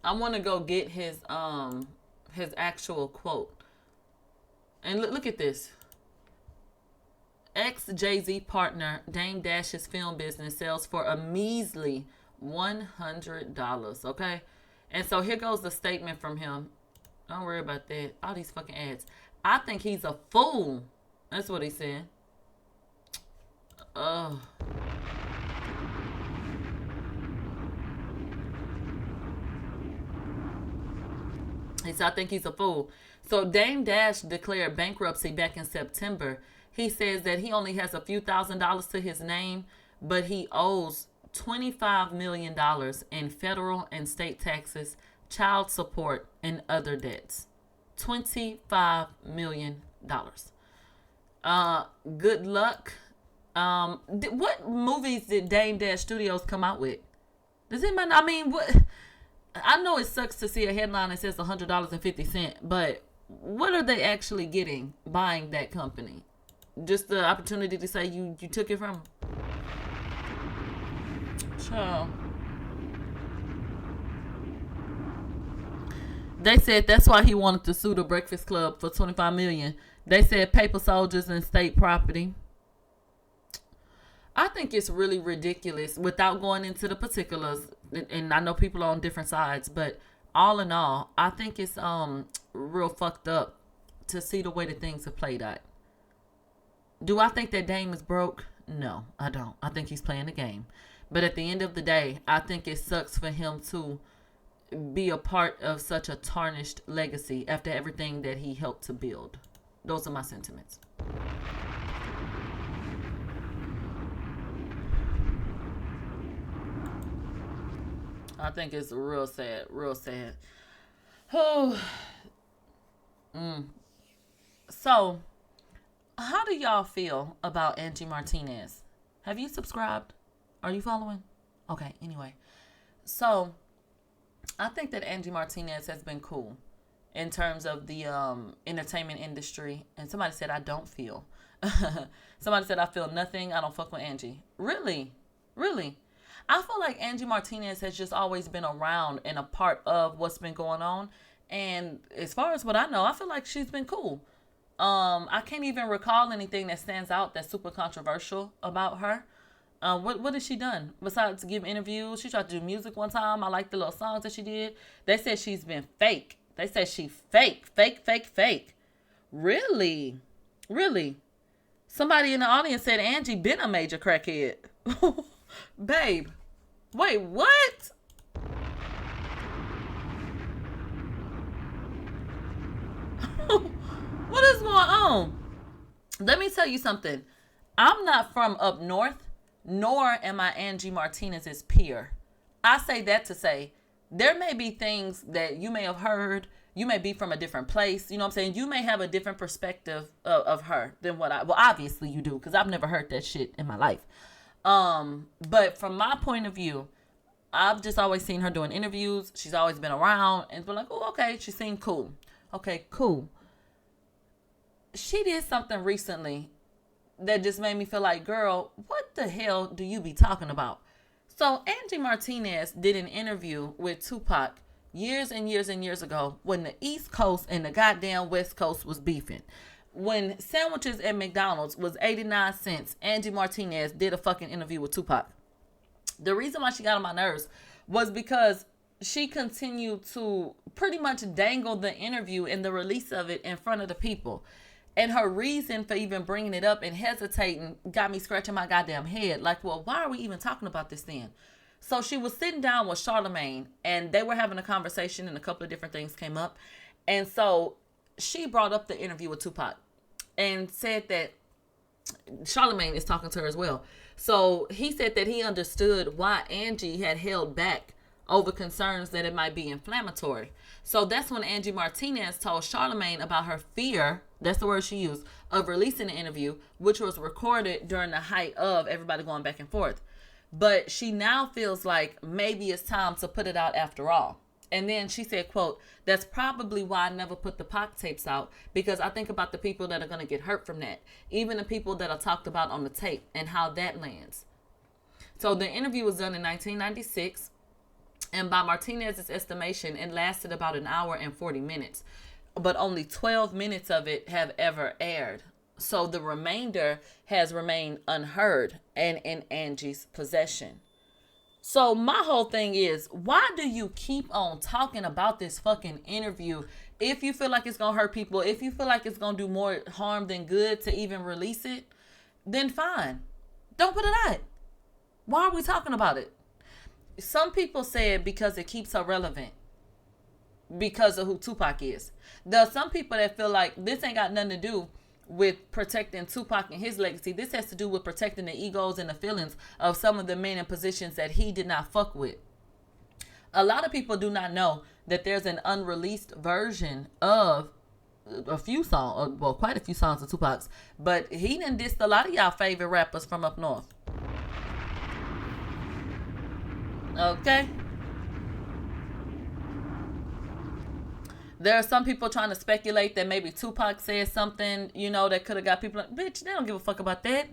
I want to go get his actual quote. And look at this. Ex-Jay-Z partner Dame Dash's film business sells for a measly $100, okay? And so here goes the statement from him. Don't worry about that. All these fucking ads. I think he's a fool. That's what he said. He said, I think he's a fool. So Dame Dash declared bankruptcy back in September. He says that he only has a few $1,000s to his name, but he owes $25 million in federal and state taxes, child support, and other debts. $25 million. Good luck. What movies did Dame Dash Studios come out with? Does anybody? I mean, what? I know it sucks to see a headline that says $100.50, but what are they actually getting buying that company? Just the opportunity to say you took it from them. So they said that's why he wanted to sue the Breakfast Club for $25 million. They said paper soldiers and state property. I think it's really ridiculous without going into the particulars. And I know people are on different sides, but all in all, I think it's real fucked up to see the way that things have played out. Do I think that Dame is broke? No, I don't. I think he's playing the game. But at the end of the day, I think it sucks for him to be a part of such a tarnished legacy after everything that he helped to build. Those are my sentiments. I think it's real sad, real sad. Oh. So, how do y'all feel about Angie Martinez? Have you subscribed? Are you following? Okay, anyway. So, I think that Angie Martinez has been cool in terms of the entertainment industry. And somebody said, I don't feel. Somebody said, I feel nothing. I don't fuck with Angie. Really? Really? I feel like Angie Martinez has just always been around and a part of what's been going on. And as far as what I know, I feel like she's been cool. I can't even recall anything that stands out that's super controversial about her. What has she done besides give interviews? She tried to do music one time. I like the little songs that she did. They said she's been fake. They said she fake. Really? Really? Somebody in the audience said Angie been a major crackhead. Babe, wait, what? What is going on? Let me tell you something. I'm not from up north, nor am I Angie Martinez's peer. I say that to say there may be things that you may have heard. You may be from a different place. You know what I'm saying? You may have a different perspective of her than what well, obviously you do, because I've never heard that shit in my life. But from my point of view, I've just always seen her doing interviews. She's always been around and been like, oh, okay, she seemed cool. Okay, cool. She did something recently that just made me feel like, girl, what the hell do you be talking about? So Angie Martinez did an interview with Tupac years and years and years ago when the East Coast and the goddamn West Coast was beefing. When sandwiches at McDonald's was 89 cents, Angie Martinez did a fucking interview with Tupac. The reason why she got on my nerves was because she continued to pretty much dangle the interview and the release of it in front of the people. And her reason for even bringing it up and hesitating got me scratching my goddamn head. Like, well, why are we even talking about this then? So she was sitting down with Charlemagne and they were having a conversation and a couple of different things came up. And so she brought up the interview with Tupac and said that Charlemagne is talking to her as well. So he said that he understood why Angie had held back over concerns that it might be inflammatory. So that's when Angie Martinez told Charlemagne about her fear, that's the word she used, of releasing the interview, which was recorded during the height of everybody going back and forth. But she now feels like maybe it's time to put it out after all. And then she said, quote, that's probably why I never put the Pac tapes out, because I think about the people that are going to get hurt from that. Even the people that are talked about on the tape and how that lands. So the interview was done in 1996. And by Martinez's estimation, it lasted about an hour and 40 minutes. But only 12 minutes of it have ever aired. So the remainder has remained unheard and in Angie's possession. So my whole thing is, why do you keep on talking about this fucking interview? If you feel like it's going to hurt people, if you feel like it's going to do more harm than good to even release it, then fine. Don't put it out. Why are we talking about it? Some people said because it keeps her relevant. Because of who Tupac is. There's some people that feel like this ain't got nothing to do with protecting Tupac and his legacy. This has to do with protecting the egos and the feelings of some of the men in positions that he did not fuck with. A lot of people do not know that there's an unreleased version of a few songs, well, quite a few songs of Tupac's, but he done dissed a lot of y'all favorite rappers from up north. Okay? There are some people trying to speculate that maybe Tupac said something, you know, that could have got people like, bitch, they don't give a fuck about that.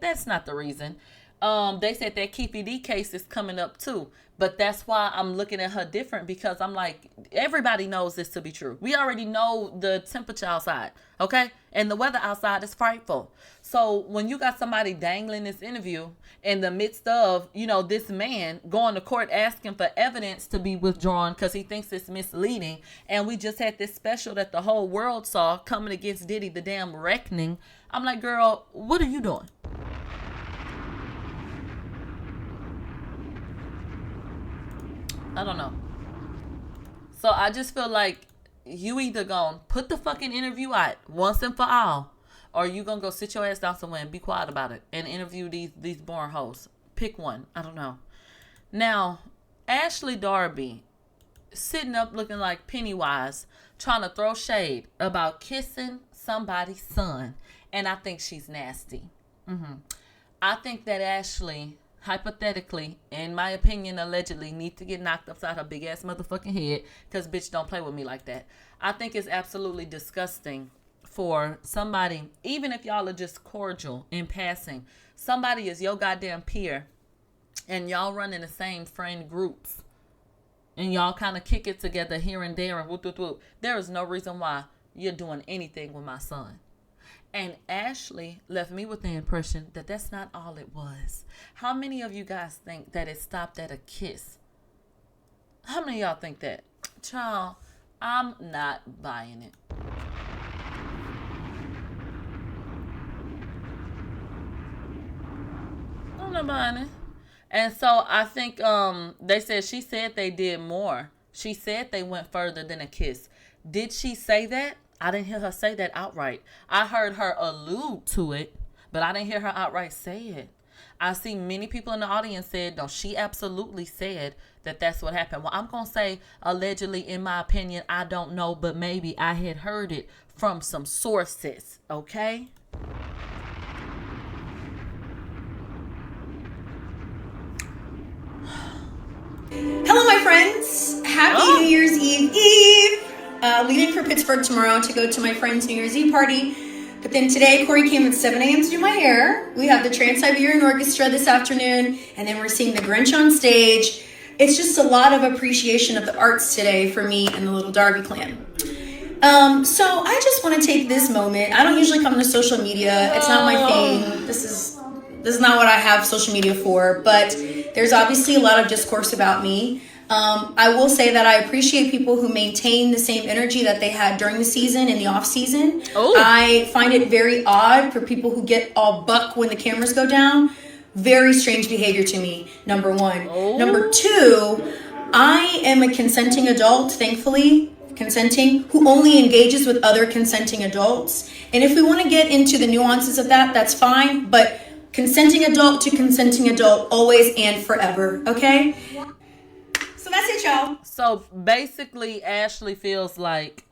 That's not the reason. They said that Keefy D case is coming up too. But that's why I'm looking at her different, because I'm like, everybody knows this to be true. We already know the temperature outside, okay? And the weather outside is frightful. So when you got somebody dangling this interview in the midst of, you know, this man going to court asking for evidence to be withdrawn because he thinks it's misleading, and we just had this special that the whole world saw coming against Diddy, the damn reckoning, I'm like, girl, what are you doing? I don't know. So I just feel like you either gonna put the fucking interview out once and for all, or you gonna go sit your ass down somewhere and be quiet about it and interview these boring hoes. Pick one. I don't know. Now, Ashley Darby sitting up looking like Pennywise, trying to throw shade about kissing somebody's son, and I think she's nasty. I think that Ashley, hypothetically, in my opinion, allegedly, need to get knocked upside her big ass motherfucking head, because bitch, don't play with me like that. I think it's absolutely disgusting for somebody, even if y'all are just cordial in passing, somebody is your goddamn peer and y'all run in the same friend groups and y'all kind of kick it together here and there and whoop whoop whoop. There is no reason why you're doing anything with my son. And Ashley left me with the impression that that's not all it was. How many of you guys think that it stopped at a kiss? How many of y'all think that? Child, I'm not buying it. I'm not buying it. And so I think they said, she said they did more. She said they went further than a kiss. Did she say that? I didn't hear her say that outright. I heard her allude to it, but I didn't hear her outright say it. I see many people in the audience said, no, she absolutely said that that's what happened. Well, I'm going to say allegedly, in my opinion, I don't know, but maybe I had heard it from some sources, okay? Hello, my friends. Happy New Year's Eve. Leaving for Pittsburgh tomorrow to go to my friend's New Year's Eve party. But then today, Corey came at 7 a.m. to do my hair. We have the Trans-Siberian Orchestra this afternoon, and then we're seeing the Grinch on stage. It's just a lot of appreciation of the arts today for me and the little Darby clan. So I just want to take this moment. I don't usually come to social media. It's not my thing. This is not what I have social media for, but there's obviously a lot of discourse about me. I will say that I appreciate people who maintain the same energy that they had during the season and the off season. Ooh. I find it very odd for people who get all buck when the cameras go down. Very strange behavior to me, number one. Ooh. Number two, I am a consenting adult, thankfully, who only engages with other consenting adults. And if we want to get into the nuances of that, that's fine. But consenting adult to consenting adult, always and forever, okay? So that's it, y'all. So basically, Ashley feels like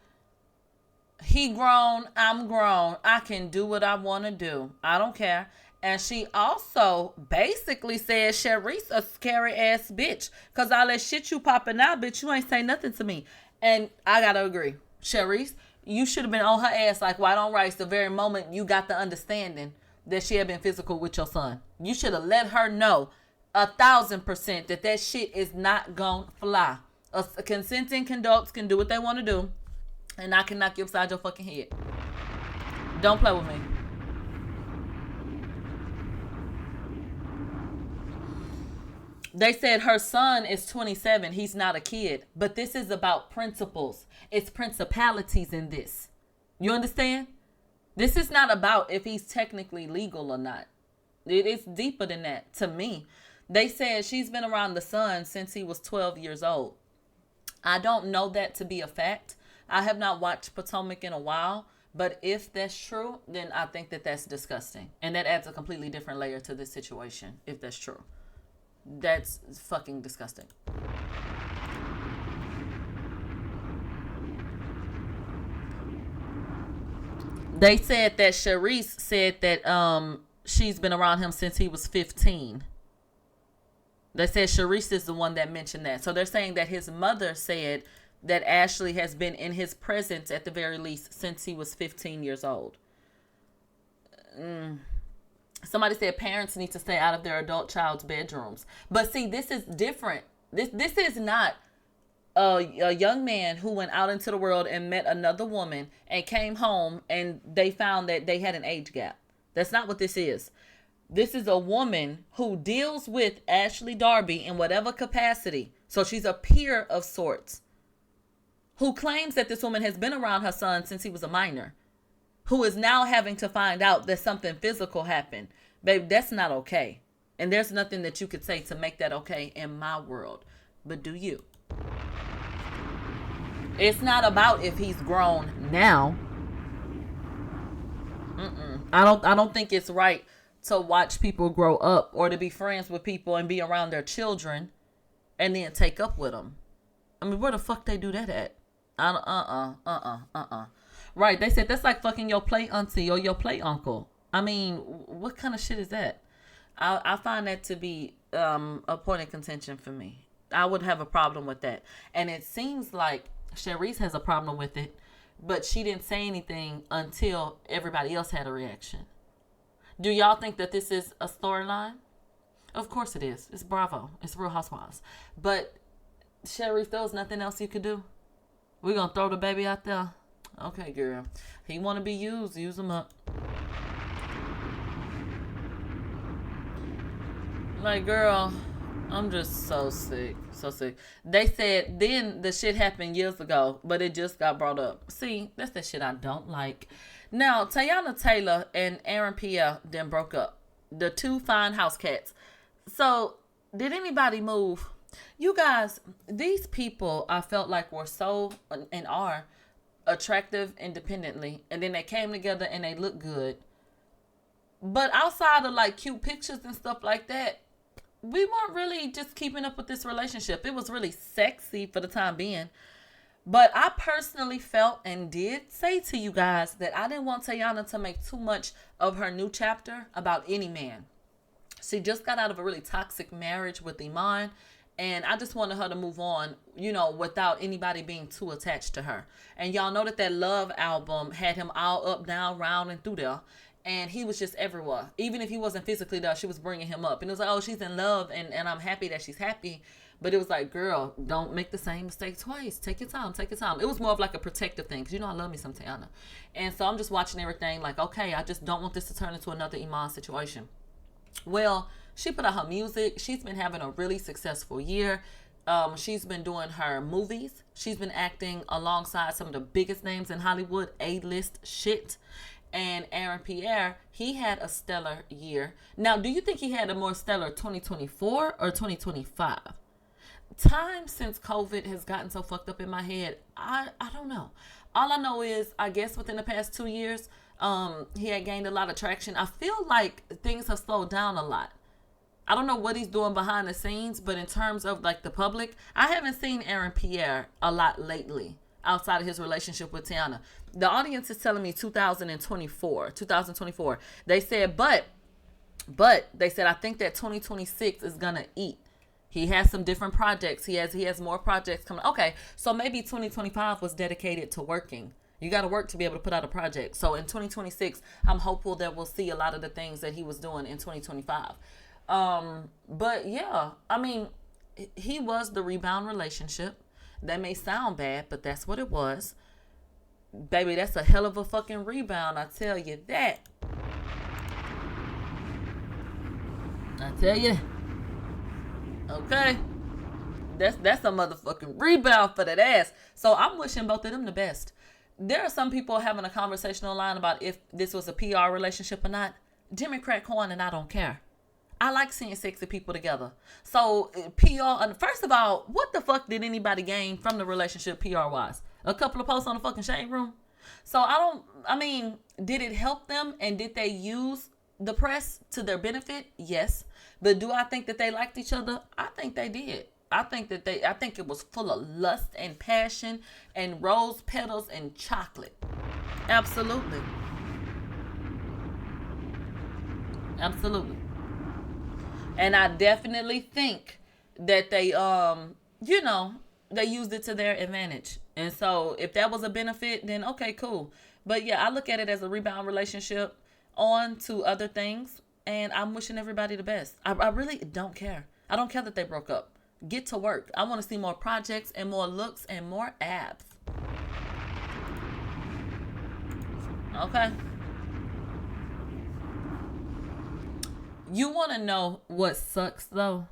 he grown, I'm grown. I can do what I want to do. I don't care. And she also basically said Charisse a scary ass bitch. Because all that shit you popping out, bitch, you ain't say nothing to me. And I got to agree. Charisse, you should have been on her ass like white on rice the very moment you got the understanding that she had been physical with your son. You should have let her know 1,000% that shit is not gonna fly. A consenting adults can do what they want to do, and I can knock you upside your fucking head. Don't play with me. They said her son is 27. He's not a kid. But this is about principles. It's principalities in this. You understand? This is not about if he's technically legal or not. It's deeper than that to me. They said she's been around the son since he was 12 years old. I don't know that to be a fact. I have not watched Potomac in a while. But if that's true, then I think that that's disgusting. And that adds a completely different layer to this situation, if that's true. That's fucking disgusting. They said that Charisse said that she's been around him since he was 15. They said Charisse is the one that mentioned that. So they're saying that his mother said that Ashley has been in his presence at the very least since he was 15 years old. Somebody said parents need to stay out of their adult child's bedrooms. But see, this is different. This is not a young man who went out into the world and met another woman and came home and they found that they had an age gap. That's not what this is. This is a woman who deals with Ashley Darby in whatever capacity. So she's a peer of sorts, who claims that this woman has been around her son since he was a minor, who is now having to find out that something physical happened. Babe, that's not okay. And there's nothing that you could say to make that okay in my world. But do you? It's not about if he's grown now. I don't think it's right to watch people grow up or to be friends with people and be around their children and then take up with them. I mean, where the fuck they do that at? Right, they said that's like fucking your play auntie or your play uncle. I mean, what kind of shit is that? I find that to be a point of contention for me. I would have a problem with that. And it seems like Charisse has a problem with it, but she didn't say anything until everybody else had a reaction. Do y'all think that this is a storyline? Of course it is. It's Bravo. It's Real Housewives. But Charisse, there was nothing else you could do. We're going to throw the baby out there. Okay, girl. He want to be used. Use him up. Like, girl, I'm just so sick. So sick. They said then the shit happened years ago, but it just got brought up. See, that's the shit I don't like. Now, Teyana Taylor and Aaron Pierre then broke up. The two fine house cats. So, did anybody move? You guys, these people I felt like were so and are attractive independently, and then they came together and they look good. But outside of like cute pictures and stuff like that, we weren't really just keeping up with this relationship. It was really sexy for the time being. But I personally felt and did say to you guys that I didn't want Teyana to make too much of her new chapter about any man. She just got out of a really toxic marriage with Iman, and I just wanted her to move on, you know, without anybody being too attached to her. And y'all know that that Love album had him all up, down, round, and through there. And he was just everywhere. Even if he wasn't physically there, she was bringing him up. And it was like, oh, she's in love, and I'm happy that she's happy. But it was like, girl, don't make the same mistake twice. Take your time. Take your time. It was more of like a protective thing. Because, you know, I love me some Teyana. And so I'm just watching everything like, okay, I just don't want this to turn into another Iman situation. Well, she put out her music. She's been having a really successful year. She's been doing her movies. She's been acting alongside some of the biggest names in Hollywood, A-list shit. And Aaron Pierre, he had a stellar year. Now, do you think he had a more stellar 2024 or 2025? Time since COVID has gotten so fucked up in my head, I don't know. All I know is, I guess within the past 2 years, he had gained a lot of traction. I feel like things have slowed down a lot. I don't know what he's doing behind the scenes, but in terms of like the public, I haven't seen Aaron Pierre a lot lately outside of his relationship with Teyana. The audience is telling me 2024. They said, but they said, I think that 2026 is gonna eat. He has some different projects. He has more projects coming. Okay, so maybe 2025 was dedicated to working. You got to work to be able to put out a project. So in 2026, I'm hopeful that we'll see a lot of the things that he was doing in 2025. But yeah, I mean, he was the rebound relationship. That may sound bad, but that's what it was. Baby, that's a hell of a fucking rebound. I tell you that. Okay? That's a motherfucking rebound for that ass. So I'm wishing both of them the best. There are some people having a conversation online about if this was a PR relationship or not. Democrat coin, and I don't care. I like seeing sexy people together. So PR, first of all, what the fuck did anybody gain from the relationship PR-wise? A couple of posts on the fucking shade room? So did it help them, and did they use the press to their benefit? Yes. But do I think that they liked each other? I think they did. I think it was full of lust and passion and rose petals and chocolate. Absolutely. Absolutely. And I definitely think that they they used it to their advantage. And so if that was a benefit, then okay, cool. But yeah, I look at it as a rebound relationship on to other things, and I'm wishing everybody the best. I really don't care. I don't care that they broke up. Get to work. I want to see more projects and more looks and more abs. Okay. You want to know what sucks though?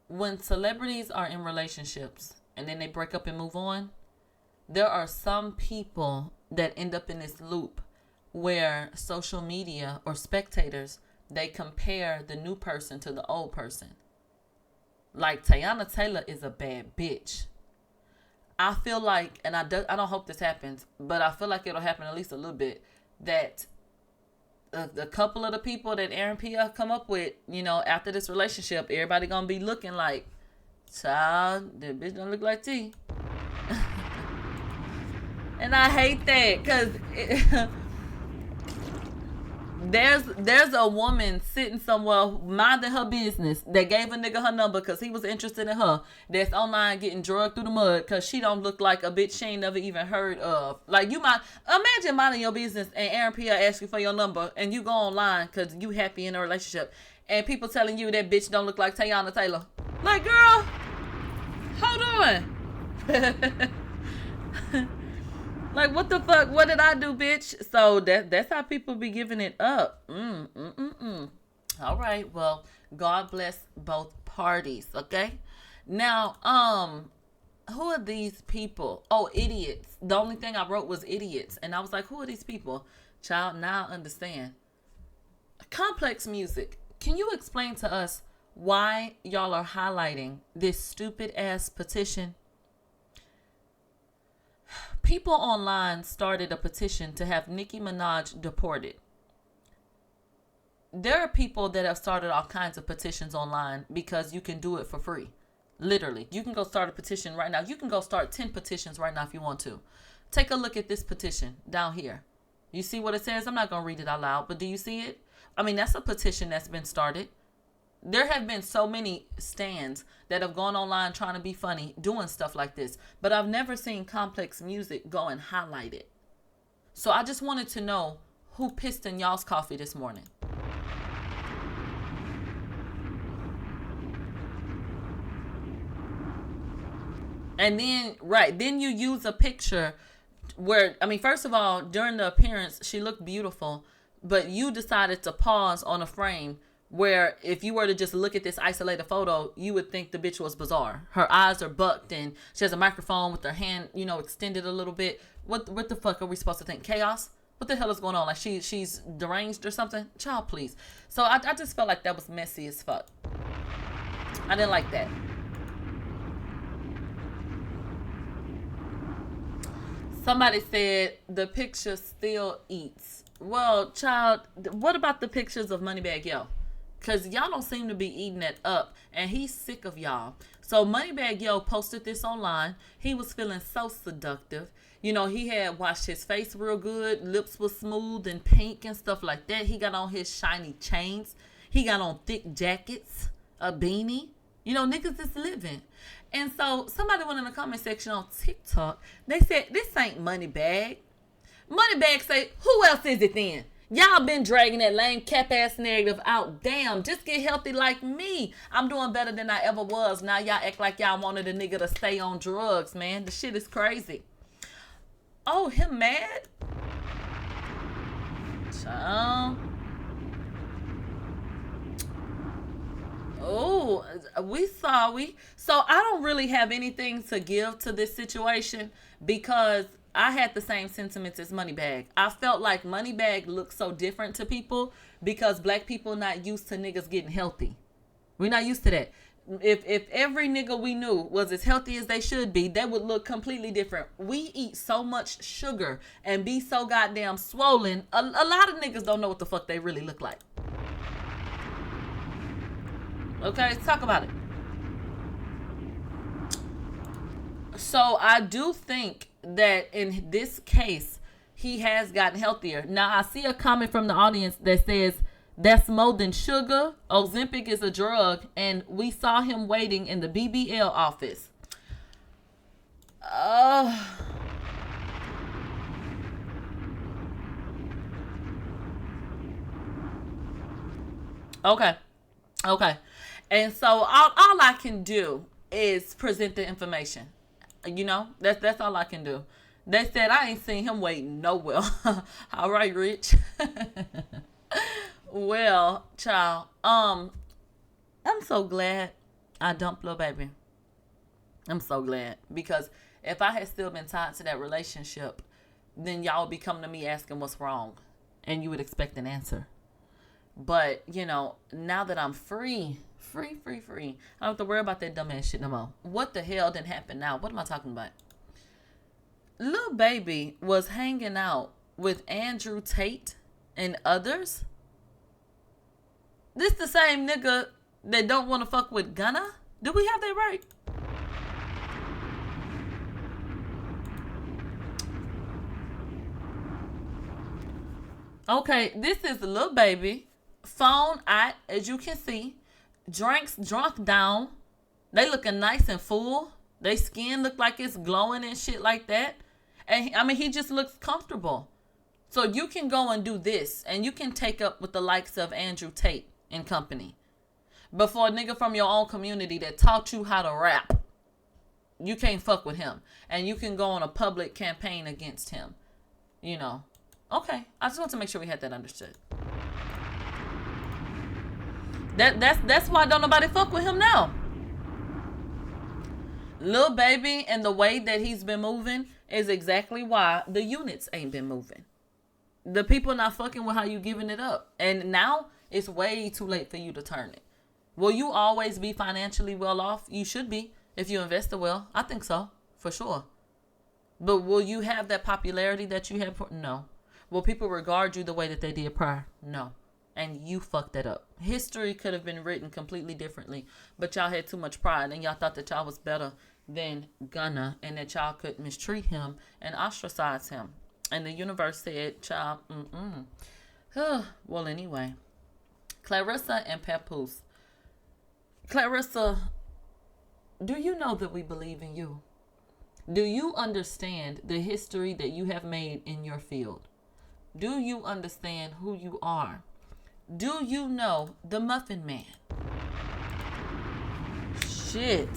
When celebrities are in relationships and then they break up and move on, there are some people that end up in this loop where social media or spectators, they compare the new person to the old person. Like Teyana Taylor is a bad bitch. I feel like, and I don't hope this happens, but I feel like it'll happen at least a little bit, that the couple of the people that R.I.P come up with, after this relationship, everybody gonna be looking like, child, that bitch don't look like T. And I hate that, because there's a woman sitting somewhere minding her business that gave a nigga her number because he was interested in her, that's online getting drugged through the mud because she don't look like a bitch she ain't never even heard of. Like, you might imagine minding your business and R&P ask you for your number and you go online because you happy in a relationship and people telling you that bitch don't look like Teyana Taylor. Like, girl, hold on. Like, what the fuck? What did I do, bitch? So that's how people be giving it up. All right. Well, God bless both parties. Okay. Now, who are these people? Oh, idiots. The only thing I wrote was idiots, and I was like, who are these people? Child, now I understand. Complex music. Can you explain to us why y'all are highlighting this stupid ass petition? People online started a petition to have Nicki Minaj deported. There are people that have started all kinds of petitions online because you can do it for free. Literally. You can go start a petition right now. You can go start 10 petitions right now if you want to. Take a look at this petition down here. You see what it says? I'm not going to read it out loud, but do you see it? I mean, that's a petition that's been started. There have been so many stands that have gone online trying to be funny, doing stuff like this. But I've never seen complex music go and highlight it. So I just wanted to know who pissed in y'all's coffee this morning. And then you use a picture where, first of all, during the appearance, she looked beautiful. But you decided to pause on a frame where if you were to just look at this isolated photo, you would think the bitch was bizarre. Her eyes are bucked and she has a microphone with her hand, extended a little bit. What the fuck are we supposed to think? Chaos? What the hell is going on? Like she's deranged or something? Child, please. So I just felt like that was messy as fuck. I didn't like that. Somebody said the picture still eats. Well, child, what about the pictures of MoneyBagg Yo? Because y'all don't seem to be eating that up. And he's sick of y'all. So MoneyBagg Yo posted this online. He was feeling so seductive. He had washed his face real good. Lips was smooth and pink and stuff like that. He got on his shiny chains. He got on thick jackets. A beanie. Niggas is living. And so somebody went in the comment section on TikTok. They said, this ain't MoneyBagg. MoneyBagg say, who else is it then? Y'all been dragging that lame cap-ass narrative out. Damn, just get healthy like me. I'm doing better than I ever was. Now y'all act like y'all wanted a nigga to stay on drugs, man. The shit is crazy. Oh, him mad? Oh. No, so I don't really have anything to give to this situation because I had the same sentiments as MoneyBagg. I felt like MoneyBagg looked so different to people because black people not used to niggas getting healthy. We're not used to that. If every nigga we knew was as healthy as they should be, they would look completely different. We eat so much sugar and be so goddamn swollen. A lot of niggas don't know what the fuck they really look like. Okay, let's talk about it. So I do think that in this case, he has gotten healthier. Now, I see a comment from the audience that says, that's more than sugar. Ozempic is a drug, and we saw him waiting in the BBL office. Okay. And so all I can do is present the information. You know, that's all I can do. They said I ain't seen him waiting nowhere. All right, Rich. Well, child, I'm so glad I dumped Lil Baby. I'm so glad because if I had still been tied to that relationship, then y'all would be coming to me asking what's wrong, and you would expect an answer. But you know, now that I'm free, I don't have to worry about that dumbass shit no more. What the hell didn't happen now? What am I talking about? Lil Baby was hanging out with Andrew Tate and others. This the same nigga that don't want to fuck with Gunna? Do we have that right? Okay, this is Lil Baby. Phone out, as you can see. Drinks drunk down. They looking nice and full. They skin look like it's glowing and shit like that. And I mean, he just looks comfortable. So you can go and do this, and you can take up with the likes of Andrew Tate and company. But for a nigga from your own community that taught you how to rap, you can't fuck with him. And you can go on a public campaign against him. You know. Okay. I just want to make sure we had that understood. That's why don't nobody fuck with him now. Lil Baby and the way that he's been moving is exactly why the units ain't been moving. The people not fucking with how you giving it up. And now it's way too late for you to turn it. Will you always be financially well off? You should be if you invested well. I think so, for sure. But will you have that popularity that you had? No. Will people regard you the way that they did prior? No. And you fucked that up. History could have been written completely differently, but y'all had too much pride and y'all thought that y'all was better than Gunna and that y'all could mistreat him and ostracize him. And the universe said, child, Well, anyway. Clarissa and Papoose. Clarissa, do you know that we believe in you? Do you understand the history that you have made in your field? Do you understand who you are? Do you know the Muffin Man? Shit.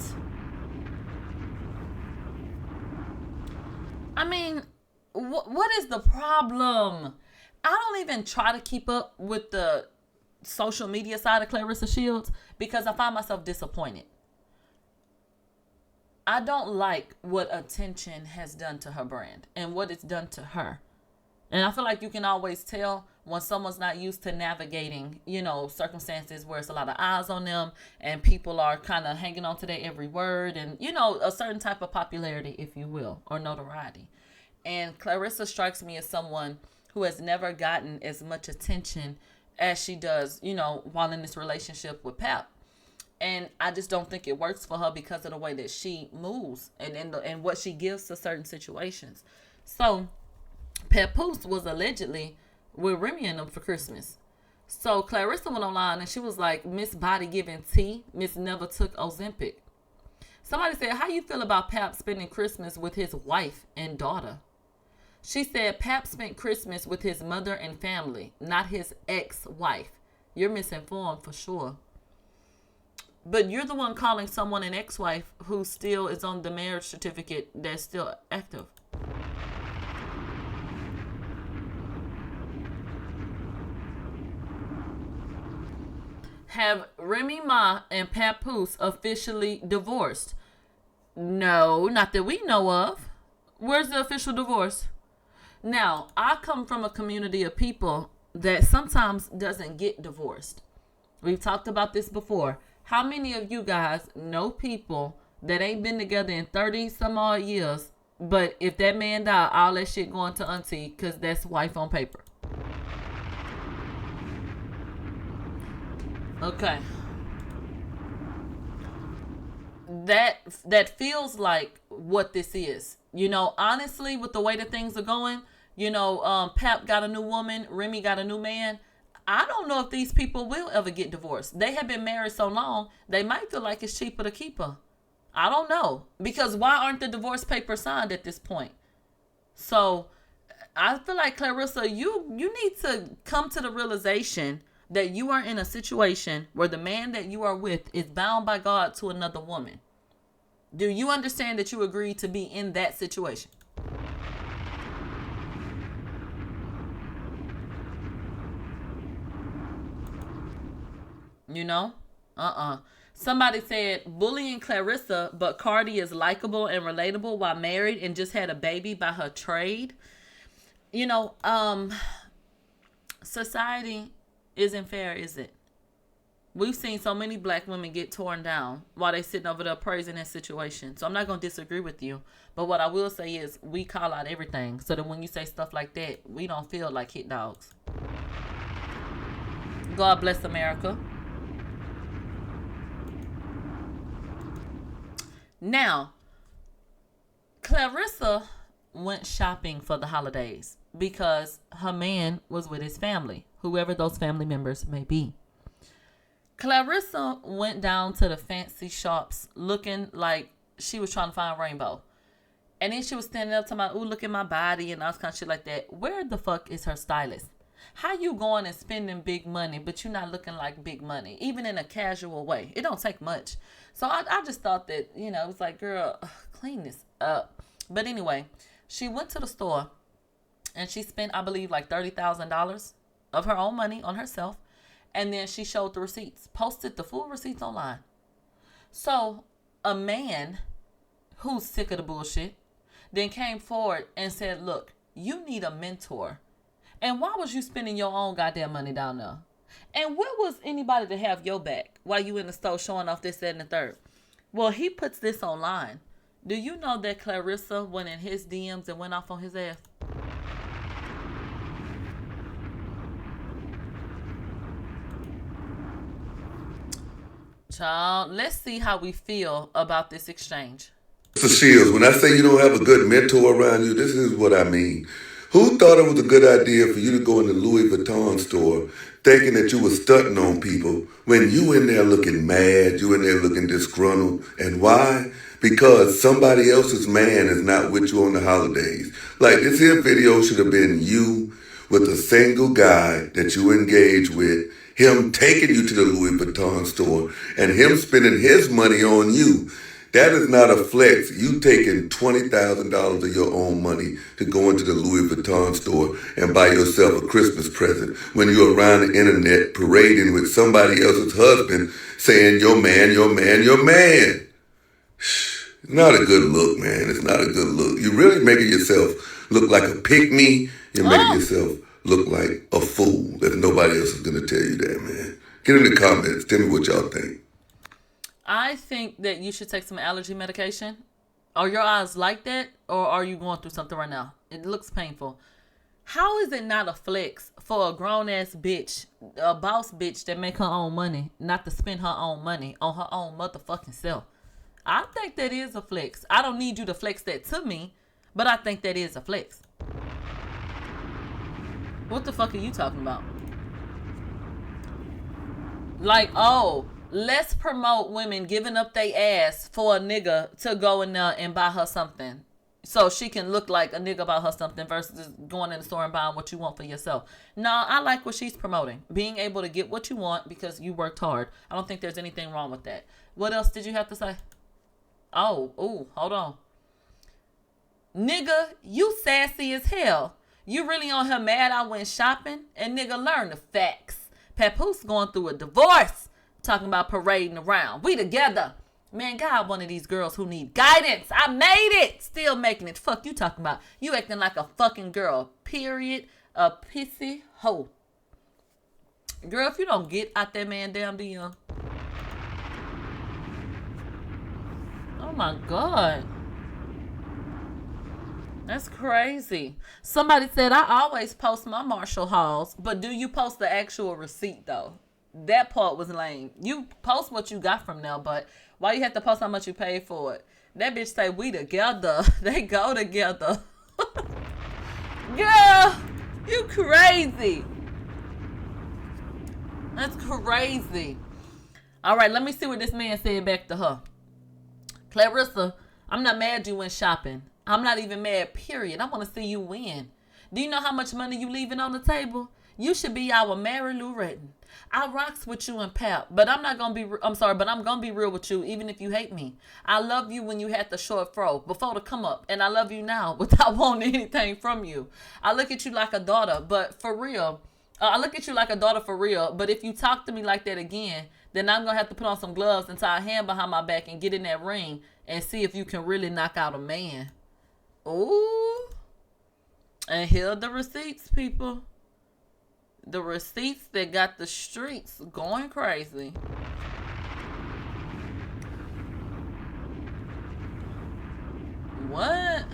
I mean, what is the problem? I don't even try to keep up with the social media side of Clarissa Shields because I find myself disappointed. I don't like what attention has done to her brand and what it's done to her. And I feel like you can always tell when someone's not used to navigating, you know, circumstances where it's a lot of eyes on them and people are kind of hanging on to their every word and, you know, a certain type of popularity, if you will, or notoriety. And Clarissa strikes me as someone who has never gotten as much attention as she does, you know, while in this relationship with Pap. And I just don't think it works for her because of the way that she moves and what she gives to certain situations. So Papoose was allegedly with Remy and them for Christmas. So Clarissa went online and she was like, Miss Body giving tea, Miss never took Ozempic. Somebody said, how you feel about Pap spending Christmas with his wife and daughter? She said Pap spent Christmas with his mother and family, not his ex-wife. You're misinformed for sure. But you're the one calling someone an ex-wife who still is on the marriage certificate that's still active. Have Remy Ma and Papoose officially divorced? No, not that we know of. Where's the official divorce? Now, I come from a community of people that sometimes doesn't get divorced. We've talked about this before. How many of you guys know people that ain't been together in 30 some odd years, but if that man died, all that shit going to auntie because that's wife on paper? Okay. That feels like what this is. You know, honestly, with the way that things are going, you know, Pap got a new woman, Remy got a new man. I don't know if these people will ever get divorced. They have been married so long, they might feel like it's cheaper to keep her. I don't know. Because why aren't the divorce papers signed at this point? So, I feel like, Clarissa, you need to come to the realization that you are in a situation where the man that you are with is bound by God to another woman. Do you understand that you agreed to be in that situation? You know? Somebody said, bullying Clarissa, but Cardi is likable and relatable while married and just had a baby by her trade. You know, society isn't fair, is it? We've seen so many black women get torn down while they sitting over there praising that situation. So I'm not going to disagree with you. But what I will say is we call out everything so that when you say stuff like that, we don't feel like hit dogs. God bless America. Now, Clarissa went shopping for the holidays because her man was with his family, whoever those family members may be. Clarissa went down to the fancy shops looking like she was trying to find a rainbow. And then she was standing up talking about, ooh, look at my body and all this kind of shit like that. Where the fuck is her stylist? How you going and spending big money, but you're not looking like big money, even in a casual way? It don't take much. So I just thought that, you know, it was like, girl, clean this up. But anyway, she went to the store and she spent, I believe, like $30,000 of her own money on herself. And then she showed the receipts, posted the full receipts online. So a man who's sick of the bullshit then came forward and said, look, you need a mentor. And why was you spending your own goddamn money down there? And where was anybody to have your back while you in the store showing off this, that, and the third? Well, he puts this online. Do you know that Clarissa went in his DMs and went off on his ass? Child, let's see how we feel about this exchange. Mr. Shields, when I say you don't have a good mentor around you, this is what I mean. Who thought it was a good idea for you to go in the Louis Vuitton store thinking that you were stunting on people when you in there looking mad, you in there looking disgruntled? And why? Because somebody else's man is not with you on the holidays. Like, this here video should have been you with a single guy that you engage with, him taking you to the Louis Vuitton store, and him spending his money on you. That is not a flex. You taking $20,000 of your own money to go into the Louis Vuitton store and buy yourself a Christmas present when you're around the internet parading with somebody else's husband saying, your man, your man, your man. It's not a good look, man. It's not a good look. You're really making yourself look like a pick-me. You're making yourself look like a fool that nobody else is going to tell you that, man. Get in the comments. Tell me what y'all think. I think that you should take some allergy medication. Are your eyes like that? Or are you going through something right now? It looks painful. How is it not a flex for a grown-ass bitch, a boss bitch that make her own money, not to spend her own money on her own motherfucking self? I think that is a flex. I don't need you to flex that to me, but I think that is a flex. What the fuck are you talking about? Like, oh, let's promote women giving up their ass for a nigga to go in there and buy her something so she can look like a nigga buy her something versus going in the store and buying what you want for yourself. No, I like what she's promoting. Being able to get what you want because you worked hard. I don't think there's anything wrong with that. What else did you have to say? Oh, ooh, hold on. Nigga, you sassy as hell. You really on her mad I went shopping? And nigga, learn the facts. Papoose going through a divorce. talking about parading around. We together. Man, God, one of these girls who need guidance. I made it. Still making it. Fuck you talking about. You acting like a fucking girl. Period. A pissy hoe. Girl, if you don't get out that man damn DM. Oh my God. That's crazy. Somebody said, I always post my Marshall hauls, but do you post the actual receipt though? That part was lame. You post what you got from there, but why you have to post how much you paid for it? That bitch say, we together. They go together. Girl, you crazy. That's crazy. All right, let me see what this man said back to her. Clarissa, I'm not mad you went shopping. I'm not even mad, period. I want to see you win. Do you know how much money you leaving on the table? You should be our Mary Lou Retton. I rocks with you and Pap, but I'm going to be real with you, even if you hate me. I love you when you had the short fro, before the come up, and I love you now without wanting anything from you. I look at you like a daughter, but for real. But if you talk to me like that again, then I'm going to have to put on some gloves and tie a hand behind my back and get in that ring and see if you can really knock out a man. Ooh. And here are the receipts, people. The receipts that got the streets going crazy. What?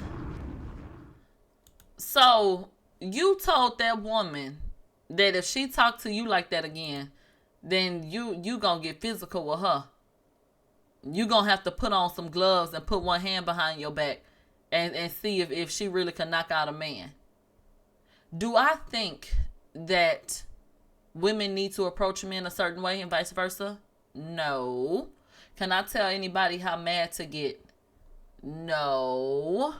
So, you told that woman that if she talked to you like that again, then you gonna get physical with her. You gonna have to put on some gloves and put one hand behind your back and see if she really can knock out a man. Do I think that women need to approach men a certain way and vice versa? No. Can I tell anybody how mad to get? No.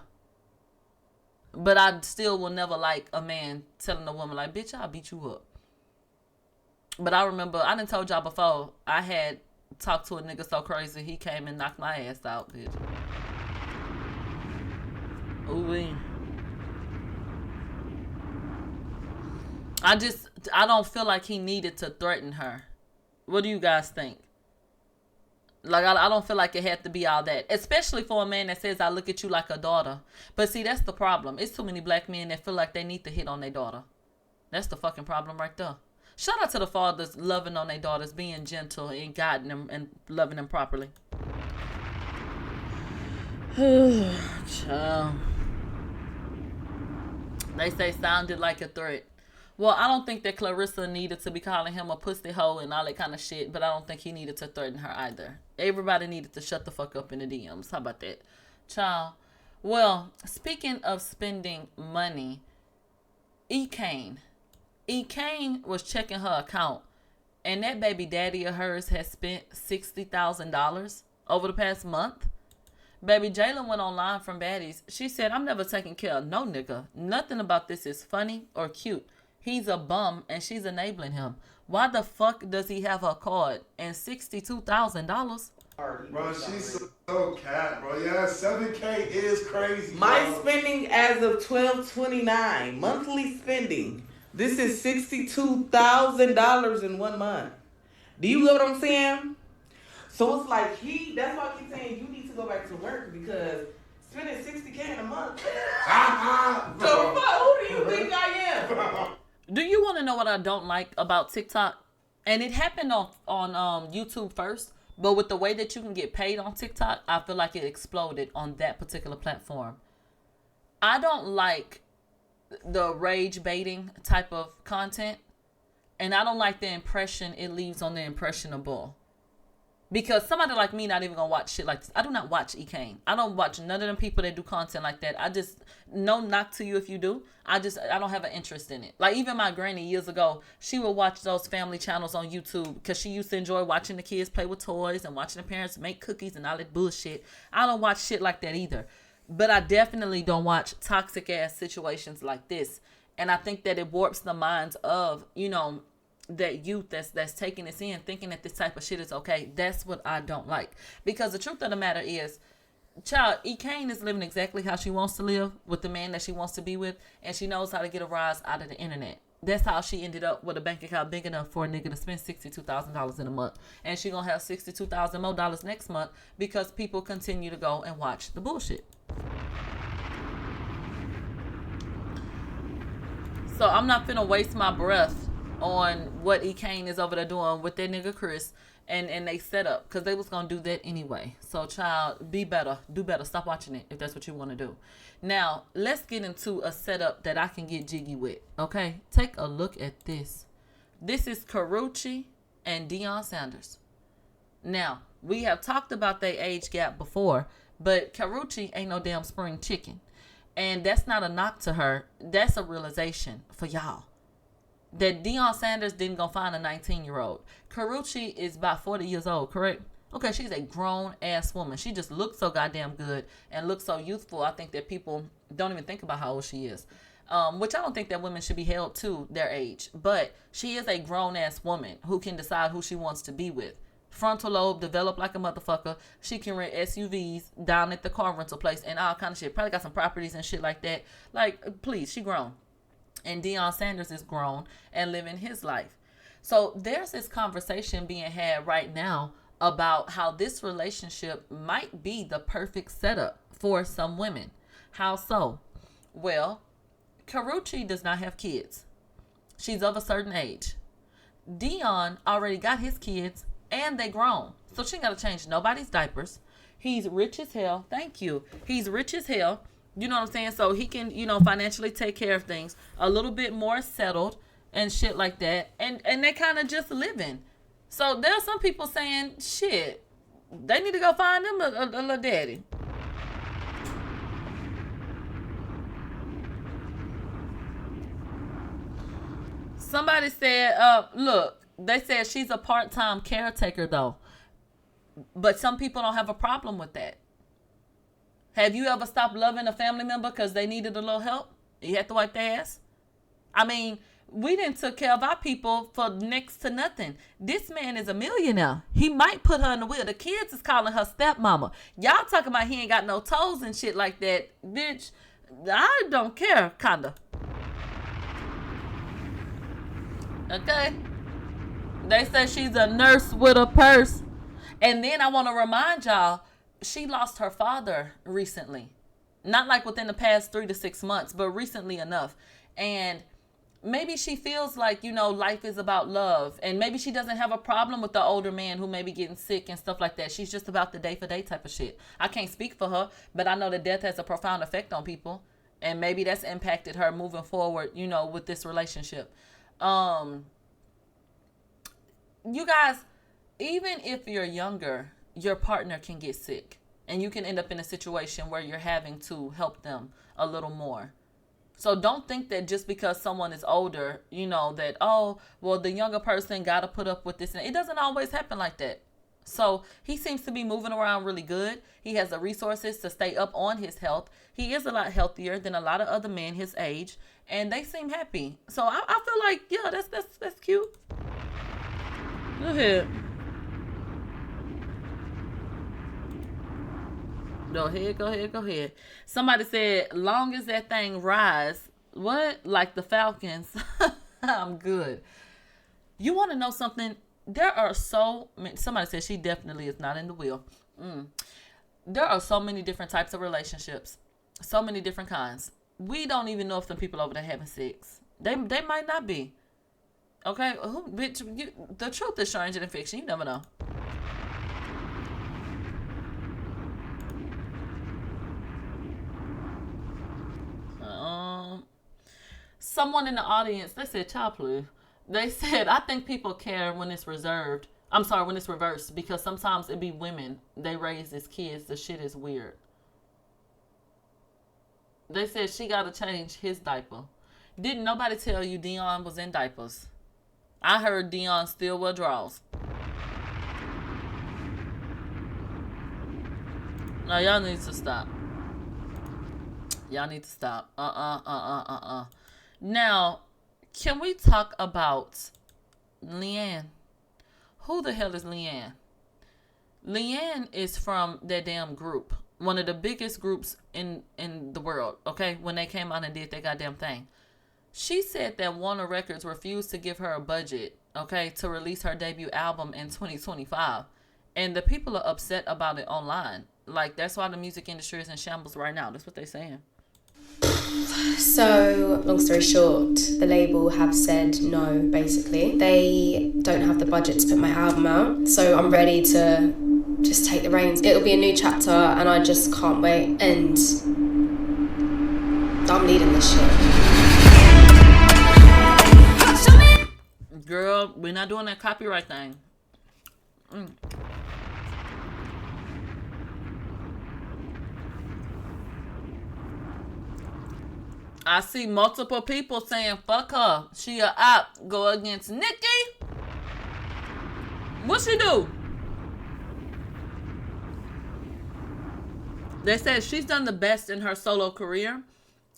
But I still will never like a man telling a woman like, bitch, I'll beat you up. But I remember, I done told y'all before, I had talked to a nigga so crazy, he came and knocked my ass out, bitch. Ooh-wee. I don't feel like he needed to threaten her. What do you guys think? Like, I don't feel like it had to be all that. Especially for a man that says, I look at you like a daughter. But see, that's the problem. It's too many black men that feel like they need to hit on their daughter. That's the fucking problem right there. Shout out to the fathers loving on their daughters, being gentle and guiding them and loving them properly. Child. They say sounded like a threat. Well, I don't think that Clarissa needed to be calling him a pussy hoe and all that kind of shit, but I don't think he needed to threaten her either. Everybody needed to shut the fuck up in the DMs. How about that? Child. Well, speaking of spending money, E-Kane was checking her account, and that baby daddy of hers has spent $60,000 over the past month. Baby Jayla went online from Baddies. She said, I'm never taking care of no nigga. Nothing about this is funny or cute. He's a bum, and she's enabling him. Why the fuck does he have her card? And $62,000? Bro, she's so cat, bro. Yeah, 7K is crazy. My bro. spending as of 12/29, monthly spending. This is $62,000 in 1 month. Do you get what I'm saying? So it's like that's why I keep saying you need to go back to work, because spending $60K in a month. So fuck, who do you think I am? Do you want to know what I don't like about TikTok? And it happened on YouTube first, but with the way that you can get paid on TikTok, I feel like it exploded on that particular platform. I don't like the rage baiting type of content, and I don't like the impression it leaves on the impressionable. Because somebody like me not even gonna watch shit like this. I do not watch E-Kane. I don't watch none of them people that do content like that. I just, no knock to you if you do. I don't have an interest in it. Like even my granny years ago, she would watch those family channels on YouTube because she used to enjoy watching the kids play with toys and watching the parents make cookies and all that bullshit. I don't watch shit like that either. But I definitely don't watch toxic ass situations like this. And I think that it warps the minds of, that youth that's taking this in, thinking that this type of shit is okay. That's what I don't like. Because the truth of the matter is, child, E-Kane is living exactly how she wants to live with the man that she wants to be with, and she knows how to get a rise out of the internet. That's how she ended up with a bank account big enough for a nigga to spend $62,000 in a month. And she gonna have $62,000 more next month because people continue to go and watch the bullshit. So I'm not finna waste my breath on what E. Kane is over there doing with that nigga Chris and they set up, because they was gonna do that anyway. So child, be better, do better, stop watching it if that's what you want to do. Now let's get into a setup that I can get jiggy with. Okay, take a look at this. This is Karrueche and Deion Sanders. Now we have talked about their age gap before, but Karrueche ain't no damn spring chicken, and that's not a knock to her. That's a realization for y'all. That Deion Sanders didn't go find a 19-year-old. Karrueche is about 40 years old, correct? Okay, she's a grown-ass woman. She just looks so goddamn good and looks so youthful. I think that people don't even think about how old she is. Which I don't think that women should be held to their age. But she is a grown-ass woman who can decide who she wants to be with. Frontal lobe developed like a motherfucker. She can rent SUVs down at the car rental place and all kind of shit. Probably got some properties and shit like that. Like, please, she grown. And Deion Sanders is grown and living his life. So there's this conversation being had right now about how this relationship might be the perfect setup for some women. How so? Well, Karrueche does not have kids. She's of a certain age. Deion already got his kids and they grown. So she ain't got to change nobody's diapers. He's rich as hell. Thank you. He's rich as hell. You know what I'm saying? So he can, financially take care of things, a little bit more settled and shit like that. And they kind of just living. So there are some people saying, shit, they need to go find them a little daddy. Somebody said, look, they said she's a part-time caretaker though. But some people don't have a problem with that. Have you ever stopped loving a family member because they needed a little help? You had to wipe their ass? I mean, we didn't took care of our people for next to nothing. This man is a millionaire. He might put her in the wheel. The kids is calling her stepmama. Y'all talking about he ain't got no toes and shit like that. Bitch, I don't care, kinda. Okay? They say she's a nurse with a purse. And then I want to remind y'all, she lost her father recently. Not like within the past 3 to 6 months, but recently enough. And maybe she feels like, life is about love. And maybe she doesn't have a problem with the older man who may be getting sick and stuff like that. She's just about the day-for-day type of shit. I can't speak for her, but I know that death has a profound effect on people. And maybe that's impacted her moving forward, with this relationship. You guys, even if you're younger, your partner can get sick and you can end up in a situation where you're having to help them a little more. So don't think that just because someone is older, that, oh, well, the younger person got to put up with this. And it doesn't always happen like that. So he seems to be moving around really good. He has the resources to stay up on his health. He is a lot healthier than a lot of other men his age, and they seem happy. So I feel like, yeah, that's cute. Go ahead. Go ahead. Somebody said, long as that thing rise, what? Like the Falcons. I'm good. You want to know something? There are so many. Somebody said she definitely is not in the wheel. There are so many different types of relationships. So many different kinds. We don't even know if some people over there having sex. They might not be. Okay? Bitch, the truth is stranger than fiction. You never know. Someone in the audience, they said, child please. They said, I think people care when it's reserved. I'm sorry, when it's reversed, because sometimes it be women. They raise as kids. The shit is weird. They said she got to change his diaper. Didn't nobody tell you Deion was in diapers? I heard Deion still wear drawers. No, y'all need to stop. Y'all need to stop. Now, can we talk about Leigh-Anne? Who the hell is Leigh-Anne? Leigh-Anne is from that damn group. One of the biggest groups in the world, okay? When they came out and did their goddamn thing. She said that Warner Records refused to give her a budget, okay, to release her debut album in 2025. And the people are upset about it online. Like, that's why the music industry is in shambles right now. That's what they're saying. So, long story short, the label have said no, basically. They don't have the budget to put my album out. So I'm ready to just take the reins. It'll be a new chapter and I just can't wait. And I'm leading this shit. Girl, we're not doing that copyright thing. I see multiple people saying, fuck her. She a op. Go against Nicki. What she do? They said she's done the best in her solo career.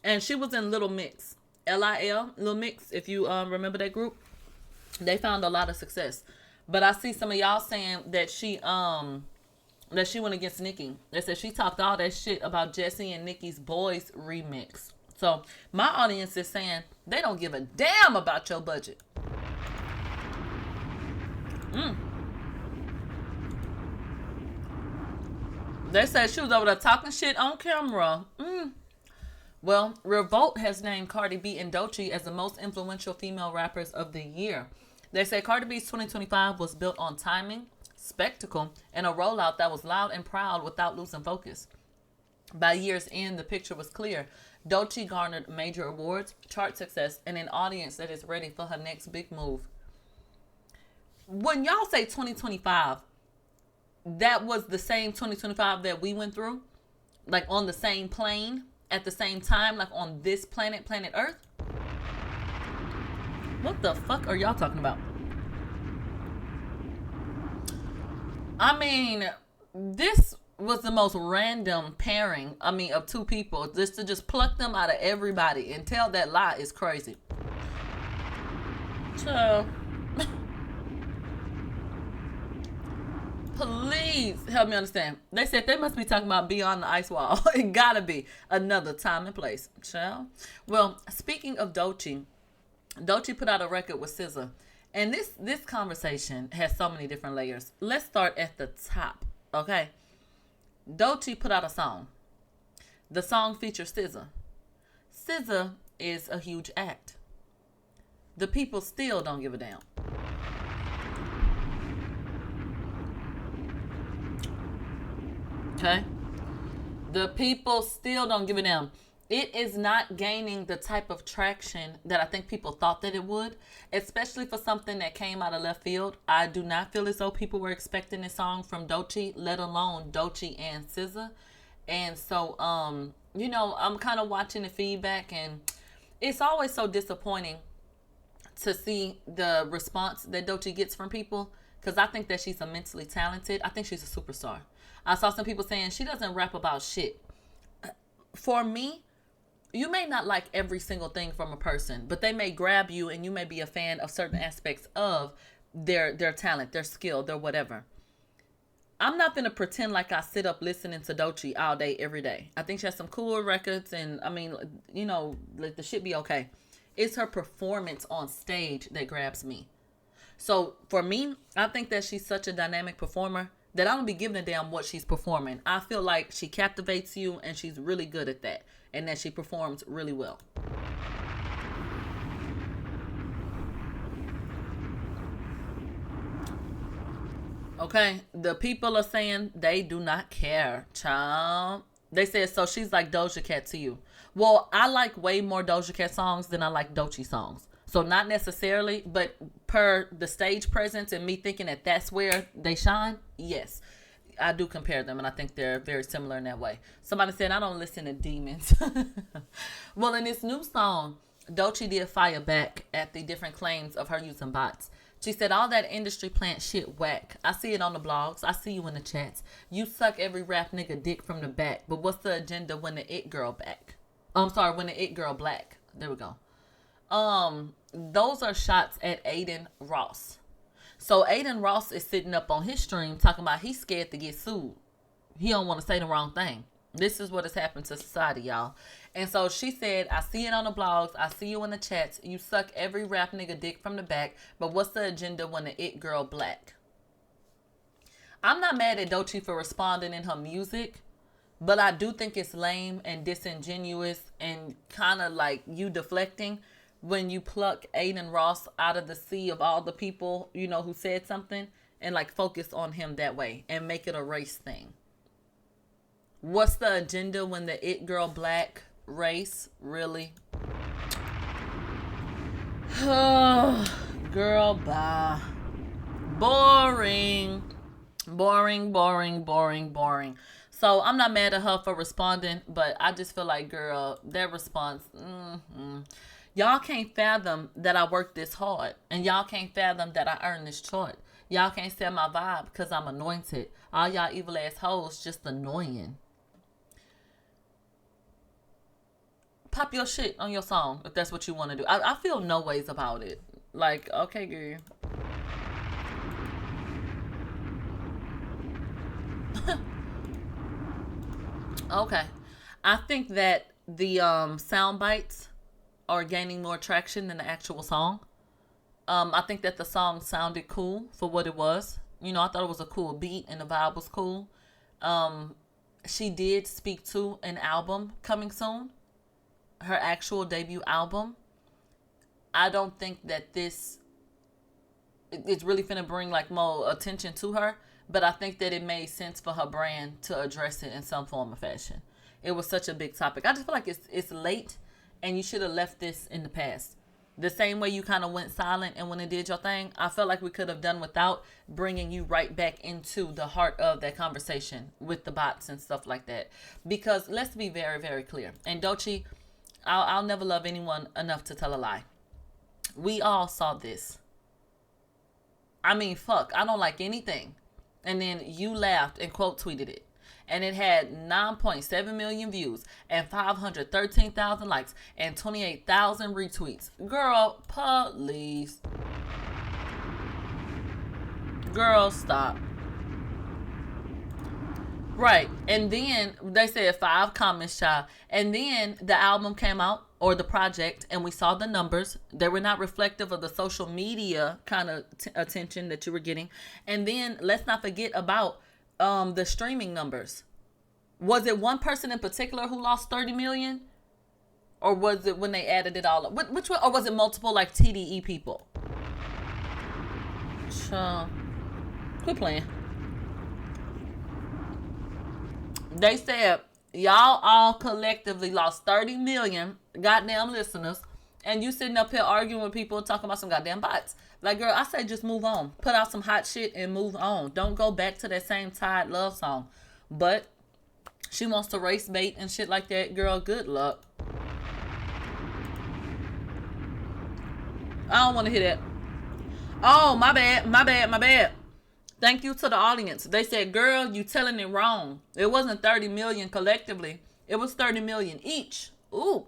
And she was in Little Mix. L-I-L, Little Mix, if you remember that group. They found a lot of success. But I see some of y'all saying that she went against Nicki. They said she talked all that shit about Jesse and Nicki's Boys remix. So my audience is saying they don't give a damn about your budget. They said she was over there talking shit on camera. Well, Revolt has named Cardi B and Doechii as the most influential female rappers of the year. They say Cardi B's 2025 was built on timing, spectacle, and a rollout that was loud and proud without losing focus. By year's end, the picture was clear. Doechii garnered major awards, chart success, and an audience that is ready for her next big move. When y'all say 2025, that was the same 2025 that we went through? Like on the same plane, at the same time, like on this planet Earth? What the fuck are y'all talking about? I mean, this was the most random pairing, of two people. Just to pluck them out of everybody and tell that lie is crazy. So, please help me understand. They said they must be talking about Beyond the Ice Wall. It gotta be another time and place. Child. Well, speaking of Doechii put out a record with SZA. And this conversation has so many different layers. Let's start at the top, okay? Doechii put out a song. The song features SZA. SZA is a huge act. The people still don't give a damn. Okay? The people still don't give a damn. It is not gaining the type of traction that I think people thought that it would, especially for something that came out of left field. I do not feel as though people were expecting this song from Doechii, let alone Doechii and SZA. And so, I'm kind of watching the feedback, and it's always so disappointing to see the response that Doechii gets from people, because I think that she's immensely talented. I think she's a superstar. I saw some people saying she doesn't rap about shit. For me, you may not like every single thing from a person, but they may grab you and you may be a fan of certain aspects of their talent, their skill, their whatever. I'm not going to pretend like I sit up listening to Doechii all day, every day. I think she has some cool records and, the shit be okay. It's her performance on stage that grabs me. So for me, I think that she's such a dynamic performer that I don't be giving a damn what she's performing. I feel like she captivates you and she's really good at that. And that she performs really well. Okay, the people are saying they do not care, child. They said, so she's like Doja Cat to you. Well, I like way more Doja Cat songs than I like Doechii songs. So not necessarily, but per the stage presence and me thinking that that's where they shine, yes. I do compare them, and I think they're very similar in that way. Somebody said, I don't listen to demons. Well, in this new song, Doechii did fire back at the different claims of her using bots. She said, all that industry plant shit whack. I see it on the blogs. I see you in the chats. You suck every rap nigga dick from the back. But what's the agenda when the it girl back? When the it girl black. There we go. Those are shots at Aiden Ross. So Aiden Ross is sitting up on his stream talking about he's scared to get sued. He don't want to say the wrong thing. This is what has happened to society, y'all. And so she said, I see it on the blogs. I see you in the chats. You suck every rap nigga dick from the back. But what's the agenda when the it girl black? I'm not mad at Doechii for responding in her music. But I do think it's lame and disingenuous and kind of like you deflecting when you pluck Aiden Ross out of the sea of all the people, you know, who said something and like focus on him that way and make it a race thing. What's the agenda when the it girl black race? Really? Girl, bye. Boring. Boring, boring, boring, boring. So I'm not mad at her for responding, but I just feel like, girl, that response, y'all can't fathom that I worked this hard. And y'all can't fathom that I earned this chart. Y'all can't sell my vibe because I'm anointed. All y'all evil ass hoes just annoying. Pop your shit on your song if that's what you want to do. I feel no ways about it. Like, okay, girl. Okay. I think that the sound bites are gaining more traction than the actual song. I think that the song sounded cool for what it was. You know, I thought it was a cool beat and the vibe was cool. She did speak to an album coming soon. Her actual debut album. I don't think that it's really finna bring like more attention to her, but I think that it made sense for her brand to address it in some form or fashion. It was such a big topic. I just feel like it's late and you should have left this in the past. The same way you kind of went silent and when it did your thing, I felt like we could have done without bringing you right back into the heart of that conversation with the bots and stuff like that. Because let's be very, very clear. And Doechii, I'll never love anyone enough to tell a lie. We all saw this. I mean, fuck, I don't like anything. And then you laughed and quote tweeted it. And it had 9.7 million views and 513,000 likes and 28,000 retweets. Girl, please. Girl, stop. Right. And then they said 5 comments, child. And then the album came out, or the project, and we saw the numbers. They were not reflective of the social media kind of attention that you were getting. And then let's not forget about the streaming numbers. Was it one person in particular who lost 30 million? Or was it when they added it all up? Which one? Or was it multiple like TDE people? Quit playing. They said y'all all collectively lost 30 million goddamn listeners, and you sitting up here arguing with people talking about some goddamn bots. Like, girl, I say just move on. Put out some hot shit and move on. Don't go back to that same tired love song. But she wants to race bait and shit like that. Girl, good luck. I don't want to hear that. Oh, my bad. Thank you to the audience. They said, girl, you telling it wrong. It wasn't 30 million collectively. It was 30 million each. Ooh.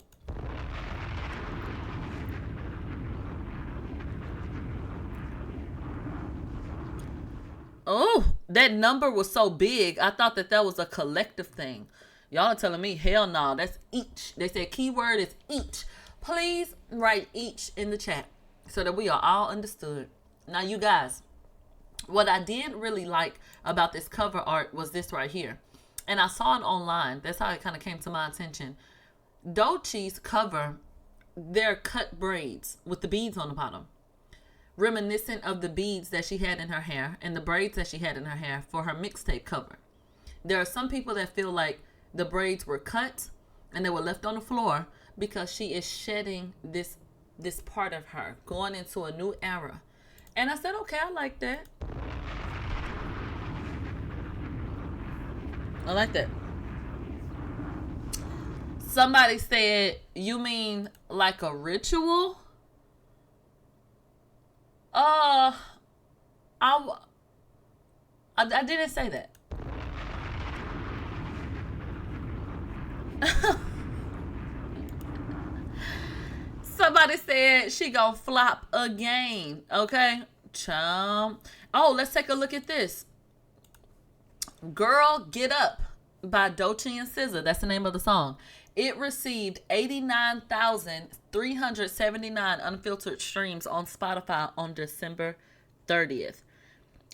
Oh, that number was so big. I thought that was a collective thing. Y'all are telling me, hell no, that's each. They said keyword is each. Please write each in the chat so that we are all understood. Now, you guys, what I did really like about this cover art was this right here. And I saw it online. That's how it kind of came to my attention. Doechii's cover, they're cut braids with the beads on the bottom, reminiscent of the beads that she had in her hair and the braids that she had in her hair for her mixtape cover. There are some people that feel like the braids were cut and they were left on the floor because she is shedding this part of her, going into a new era. And I said, okay, I like that. I like that. Somebody said, you mean like a ritual? I didn't say that. Somebody said she gonna flop again. Okay, chum. Oh, let's take a look at this. Girl, get up. by Doechii and SZA. That's the name of the song. It received 89,379 unfiltered streams on Spotify on December 30th.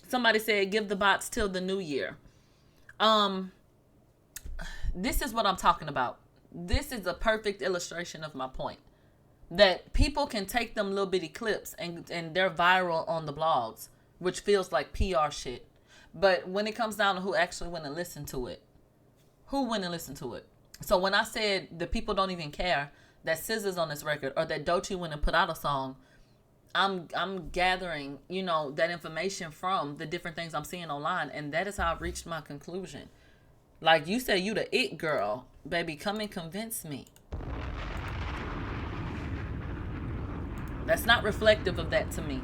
Somebody said, give the bots till the new year. This is what I'm talking about. This is a perfect illustration of my point. That people can take them little bitty clips and they're viral on the blogs, which feels like PR shit. But when it comes down to who actually went and listened to it, who went and listened to it? So when I said the people don't even care that SZA's on this record or that Doechii went and put out a song, I'm gathering, that information from the different things I'm seeing online, and that is how I've reached my conclusion. Like you said, you the it girl, baby, come and convince me. That's not reflective of that to me.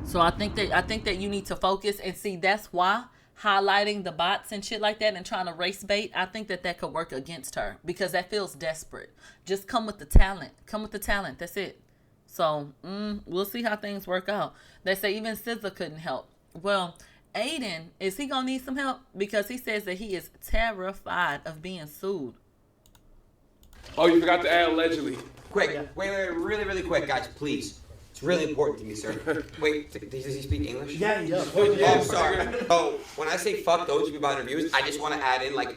So I think that you need to focus and see. That's why highlighting the bots and shit like that and trying to race bait, I think that could work against her because that feels desperate. Just come with the talent. That's it. So we'll see how things work out. They say even SZA couldn't help. Well, Aiden, is he gonna need some help? Because he says that he is terrified of being sued. Oh, you forgot to add allegedly. Quick, wait, really, really quick, guys, please. It's really important to me, sir. Wait, does he speak English? Yeah, he does. Oh, I'm sorry. Oh, when I say fuck those people about interviews, I just want to add in, you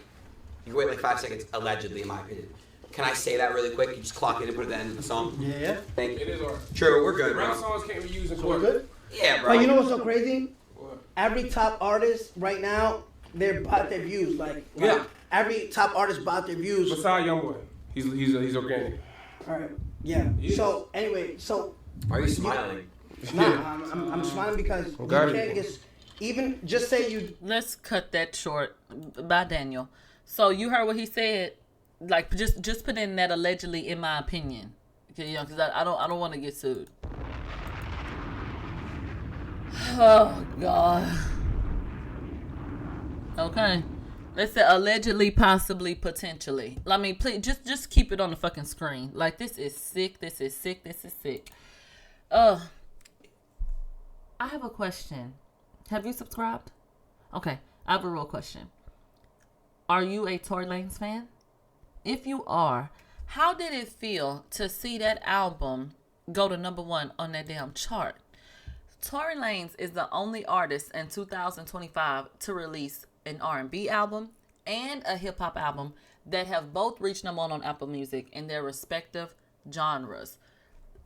can wait 5 seconds, allegedly, in my opinion. Can I say that really quick? You just clock it and put it at the end of the song? Yeah. Thank you. It is hard. True, we're good, bro. Rap songs can't be used in So court. we're good? Yeah, bro. But you know what's so crazy? What? Every top artist right now, they're bought their views. Yeah. Every top artist bought their views. Besides Youngboy, he's organic. All right. Yeah. Yes. So anyway, Are you smiling? Nah, I'm smiling because you can't just even just say you. Let's cut that short. By Daniel. So you heard what he said. Just put in that allegedly, in my opinion. Okay, because I don't want to get sued. Oh God. Okay. Let's say allegedly, possibly, potentially. I mean, please just keep it on the fucking screen. This is sick. This is sick. This is sick. I have a question. Have you subscribed? Okay, I have a real question. Are you a Tory Lanez fan? If you are, how did it feel to see that album go to #1 on that damn chart? Tory Lanez is the only artist in 2025 to release an R&B album and a hip-hop album that have both reached #1 on Apple Music in their respective genres.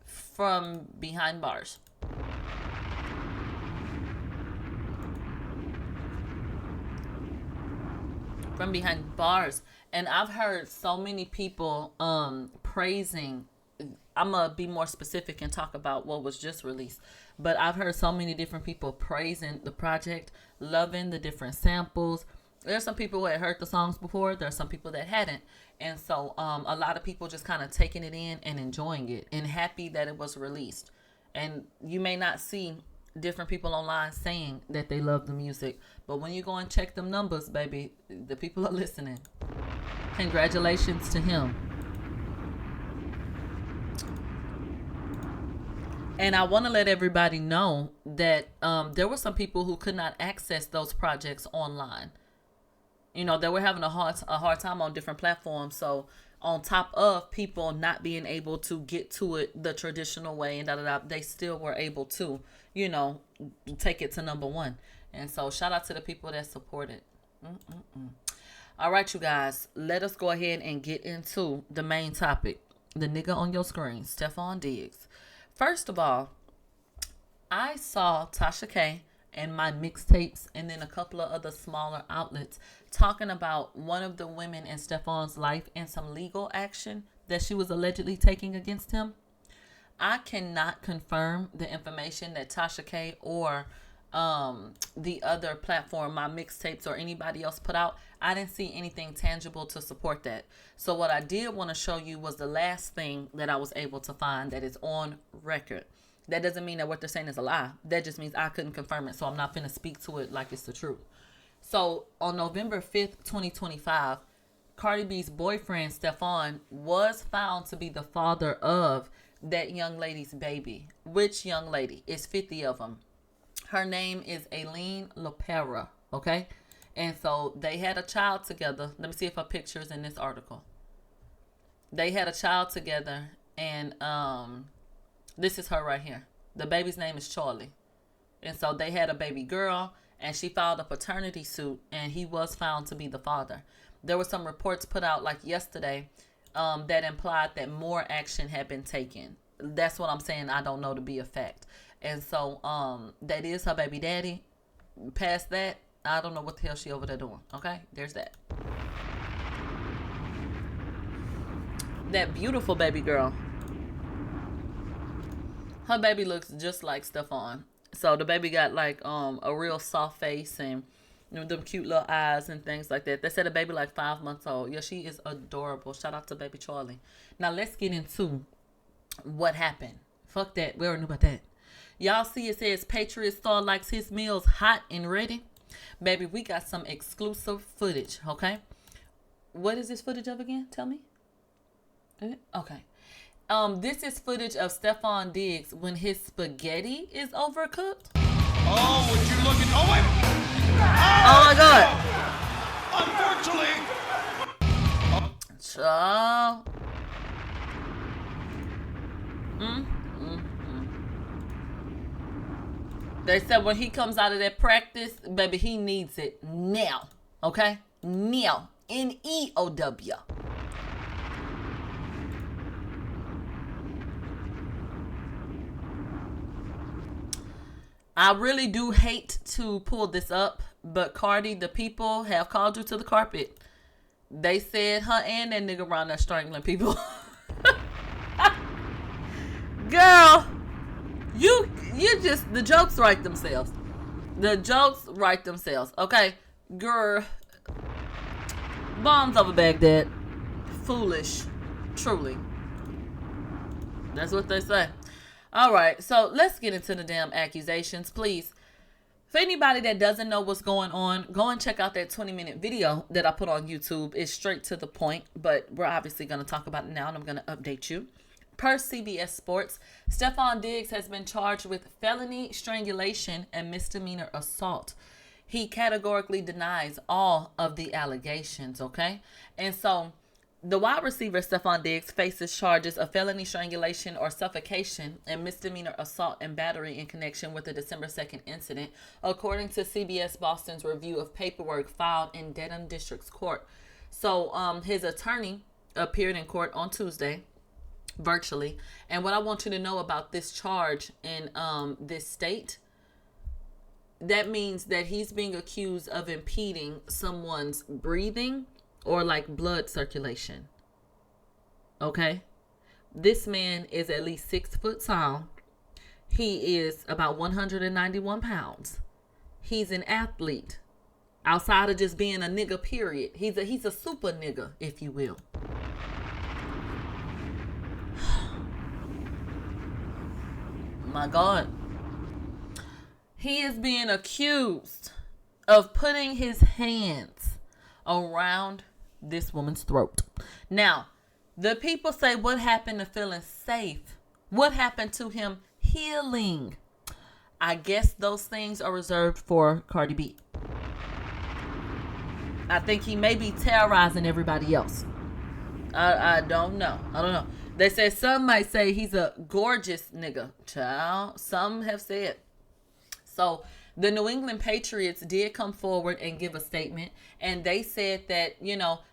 From Behind Bars. From Behind Bars. And I've heard so many people praising. I'm going to be more specific and talk about what was just released. But I've heard so many different people praising the project, loving the different samples. There's some people who had heard the songs before. There's some people that hadn't. And so a lot of people just kind of taking it in and enjoying it and happy that it was released. And you may not see different people online saying that they love the music. But when you go and check them numbers, baby, the people are listening. Congratulations to him. And I want to let everybody know that there were some people who could not access those projects online. They were having a hard time on different platforms. So on top of people not being able to get to it the traditional way and they still were able to, take it to #1. And so shout out to the people that supported. All right, you guys, let us go ahead and get into the main topic. The nigga on your screen, Stefon Diggs. First of all, I saw Tasha K and my mixtapes and then a couple of other smaller outlets talking about one of the women in Stefon's life and some legal action that she was allegedly taking against him. I cannot confirm the information that Tasha K or the other platform, my mixtapes or anybody else put out. I didn't see anything tangible to support that. So what I did want to show you was the last thing that I was able to find that is on record. That doesn't mean that what they're saying is a lie. That just means I couldn't confirm it. So I'm not going to speak to it like it's the truth. So on November 5th, 2025, Cardi B's boyfriend, Stefon, was found to be the father of that young lady's baby. Which young lady? It's 50 of them. Her name is Aileen Lopera, okay? And so they had a child together. Let me see if her picture is in this article. They had a child together, and this is her right here. The baby's name is Charlie. And so they had a baby girl, and she filed a paternity suit, and he was found to be the father. There were some reports put out like yesterday that implied that more action had been taken. That's what I'm saying. I don't know to be a fact. And so that is her baby daddy. Past that, I don't know what the hell she over there doing. Okay, there's that. That beautiful baby girl. Her baby looks just like Stefon. So the baby got like a real soft face and them cute little eyes and things like that. They said a baby like 5 months old. Yeah, she is adorable. Shout out to baby Charlie. Now let's get into what happened. Fuck that. We already knew about that. Y'all see it says Patriots star likes his meals hot and ready. Baby, we got some exclusive footage, okay? What is this footage of again? Tell me. Okay. This is footage of Stefon Diggs when his spaghetti is overcooked. Oh, would you look at... Oh, wait! Oh, my God. Unfortunately... Child. They said when he comes out of that practice, baby, he needs it now. Okay? Now. N-E-O-W. I really do hate to pull this up, but Cardi, the people have called you to the carpet. They said her and that nigga around there strangling people. Girl, you just, the jokes write themselves. The jokes write themselves. Okay, girl. Bombs over Baghdad. Foolish. Truly. That's what they say. All right, so let's get into the damn accusations, please. For anybody that doesn't know what's going on, go and check out that 20-minute video that I put on YouTube. It's straight to the point, but we're obviously going to talk about it now, and I'm going to update you. Per CBS Sports, Stefon Diggs has been charged with felony strangulation and misdemeanor assault. He categorically denies all of the allegations, okay? And so the wide receiver, Stefon Diggs, faces charges of felony strangulation or suffocation and misdemeanor assault and battery in connection with the December 2nd incident, according to CBS Boston's review of paperwork filed in Dedham District's court. So his attorney appeared in court on Tuesday, virtually. And what I want you to know about this charge in this state, that means that he's being accused of impeding someone's breathing or like blood circulation. Okay? This man is at least 6 foot tall. He is about 191 pounds. He's an athlete. Outside of just being a nigga, period. He's a super nigga, if you will. My God. He is being accused of putting his hands around this woman's throat. Now, the people say, what happened to feeling safe? What happened to him healing? I guess those things are reserved for Cardi B. I think he may be terrorizing everybody else. I don't know. They say some might say he's a gorgeous nigga. Child, some have said. So the New England Patriots did come forward and give a statement, and they said that,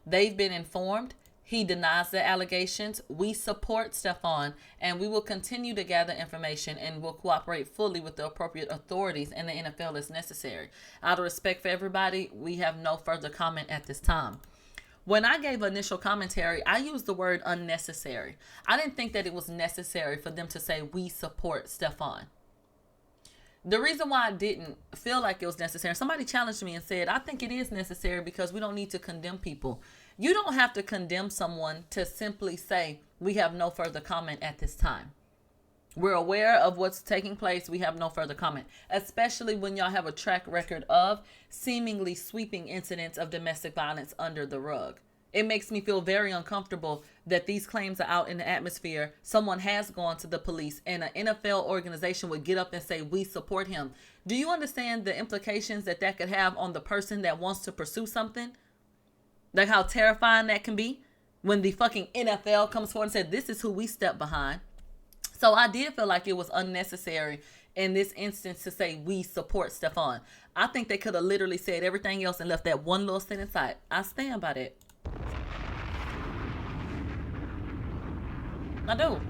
they've been informed. He denies the allegations. We support Stefon, and we will continue to gather information and will cooperate fully with the appropriate authorities and the NFL as necessary. Out of respect for everybody, we have no further comment at this time. When I gave initial commentary, I used the word unnecessary. I didn't think that it was necessary for them to say we support Stefon. The reason why I didn't feel like it was necessary, somebody challenged me and said, I think it is necessary because we don't need to condemn people. You don't have to condemn someone to simply say, we have no further comment at this time. We're aware of what's taking place. We have no further comment, especially when y'all have a track record of seemingly sweeping incidents of domestic violence under the rug. It makes me feel very uncomfortable that these claims are out in the atmosphere. Someone has gone to the police and an NFL organization would get up and say, we support him. Do you understand the implications that could have on the person that wants to pursue something? Like how terrifying that can be when the fucking NFL comes forward and said, this is who we step behind. So I did feel like it was unnecessary in this instance to say we support Stefon. I think they could have literally said everything else and left that one little sentence out. I stand by that. I do.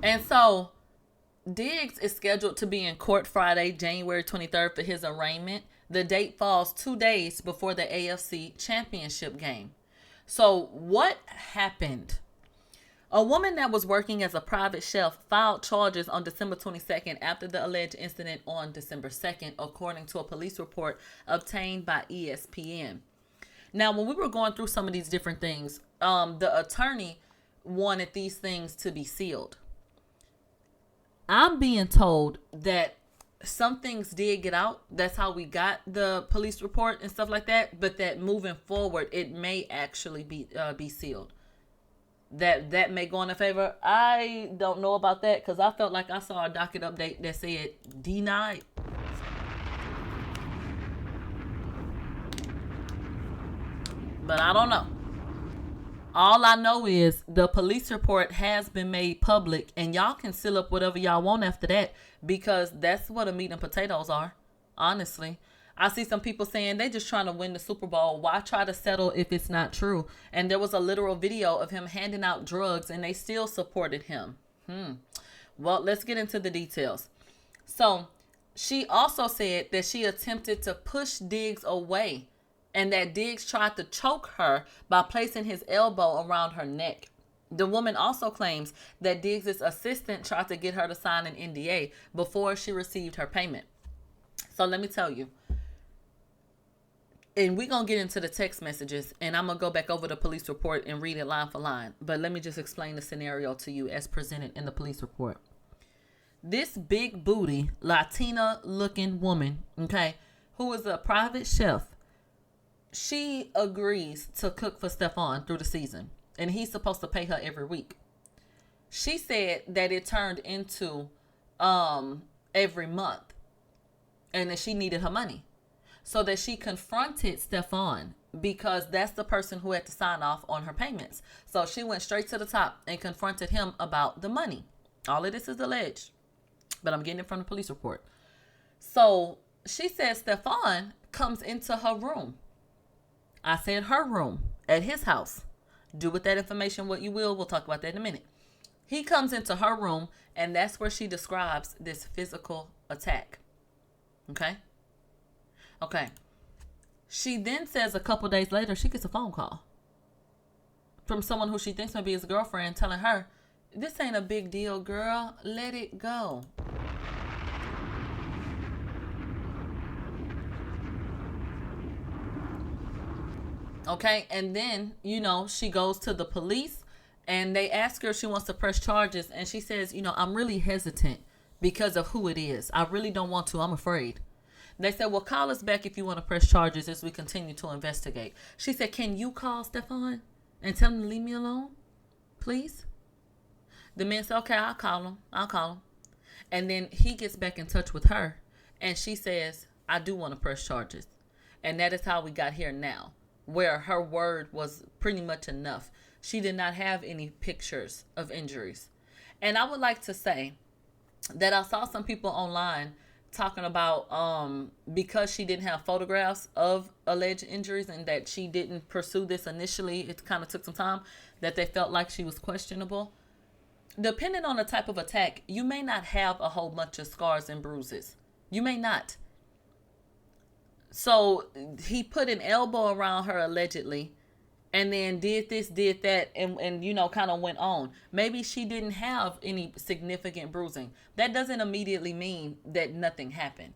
And so Diggs is scheduled to be in court Friday, January 23rd for his arraignment. The date falls 2 days before the AFC Championship game. So what happened? A woman that was working as a private chef filed charges on December 22nd after the alleged incident on December 2nd, according to a police report obtained by ESPN. Now, when we were going through some of these different things, the attorney wanted these things to be sealed. I'm being told that some things did get out. That's how we got the police report and stuff like that. But that moving forward, it may actually be sealed. That may go in favor. I don't know about that because I felt like I saw a docket update that said denied. But I don't know. All I know is the police report has been made public, and y'all can seal up whatever y'all want after that because that's what a meat and potatoes are, honestly. I see some people saying they just trying to win the Super Bowl. Why try to settle if it's not true? And there was a literal video of him handing out drugs, and they still supported him. Well, let's get into the details. So she also said that she attempted to push Diggs away, and that Diggs tried to choke her by placing his elbow around her neck. The woman also claims that Diggs' assistant tried to get her to sign an NDA before she received her payment. So let me tell you, and we're going to get into the text messages, and I'm going to go back over the police report and read it line for line. But let me just explain the scenario to you as presented in the police report. This big booty, Latina-looking woman, okay, who is a private chef, she agrees to cook for Stefon through the season, and he's supposed to pay her every week. She said that it turned into every month, and that she needed her money. So that she confronted Stefon because that's the person who had to sign off on her payments. So she went straight to the top and confronted him about the money. All of this is alleged, but I'm getting it from the police report. So she said Stefon comes into her room. I said her room at his house. Do with that information what you will. We'll talk about that in a minute. He comes into her room, and that's where she describes this physical attack. Okay. She then says a couple days later, she gets a phone call from someone who she thinks may be his girlfriend telling her, this ain't a big deal, girl. Let it go. Okay, and then, she goes to the police, and they ask her if she wants to press charges, and she says, I'm really hesitant because of who it is. I really don't want to. I'm afraid. They said, well, call us back if you want to press charges as we continue to investigate. She said, can you call Stefon and tell him to leave me alone, please? The man said, okay, I'll call him. And then he gets back in touch with her, and she says, I do want to press charges. And that is how we got here now, where her word was pretty much enough. She did not have any pictures of injuries. And I would like to say that I saw some people online talking about because she didn't have photographs of alleged injuries and that she didn't pursue this initially, it kind of took some time, that they felt like she was questionable. Depending on the type of attack, you may not have a whole bunch of scars and bruises. You may not. So he put an elbow around her allegedly, and then did this, did that, and kind of went on. Maybe she didn't have any significant bruising. That doesn't immediately mean that nothing happened.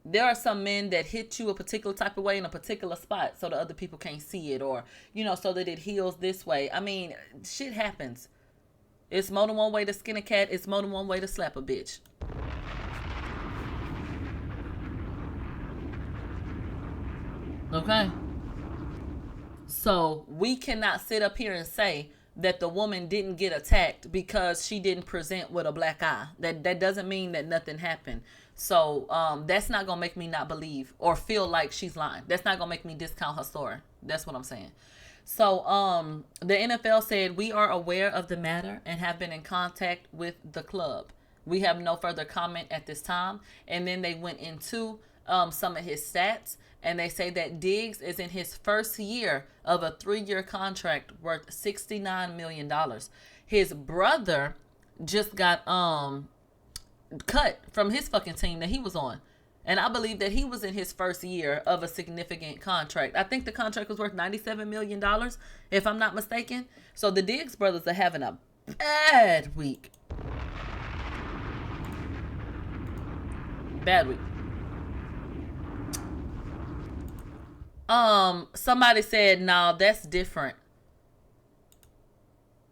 There are some men that hit you a particular type of way in a particular spot so the other people can't see it, or, so that it heals this way. I mean, shit happens. It's more than one way to skin a cat. It's more than one way to slap a bitch. Okay? So we cannot sit up here and say that the woman didn't get attacked because she didn't present with a black eye. That doesn't mean that nothing happened. So that's not gonna make me not believe or feel like she's lying. That's not gonna make me discount her story. That's what I'm saying. So the NFL said, we are aware of the matter and have been in contact with the club. We have no further comment at this time. And then they went into some of his stats, and they say that Diggs is in his first year of a 3-year contract worth $69 million. His brother just got cut from his fucking team that he was on. And I believe that he was in his first year of a significant contract. I think the contract was worth $97 million, if I'm not mistaken. So the Diggs brothers are having a bad week. Bad week. Somebody said, "No, that's different."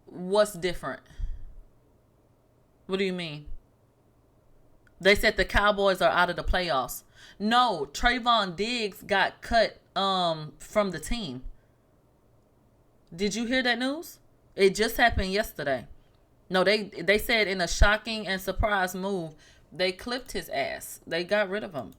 What's different? What do you mean? They said the Cowboys are out of the playoffs. No, Trayvon Diggs got cut from the team. Did you hear that news? It just happened yesterday. No, they said in a shocking and surprise move, they clipped his ass. They got rid of him.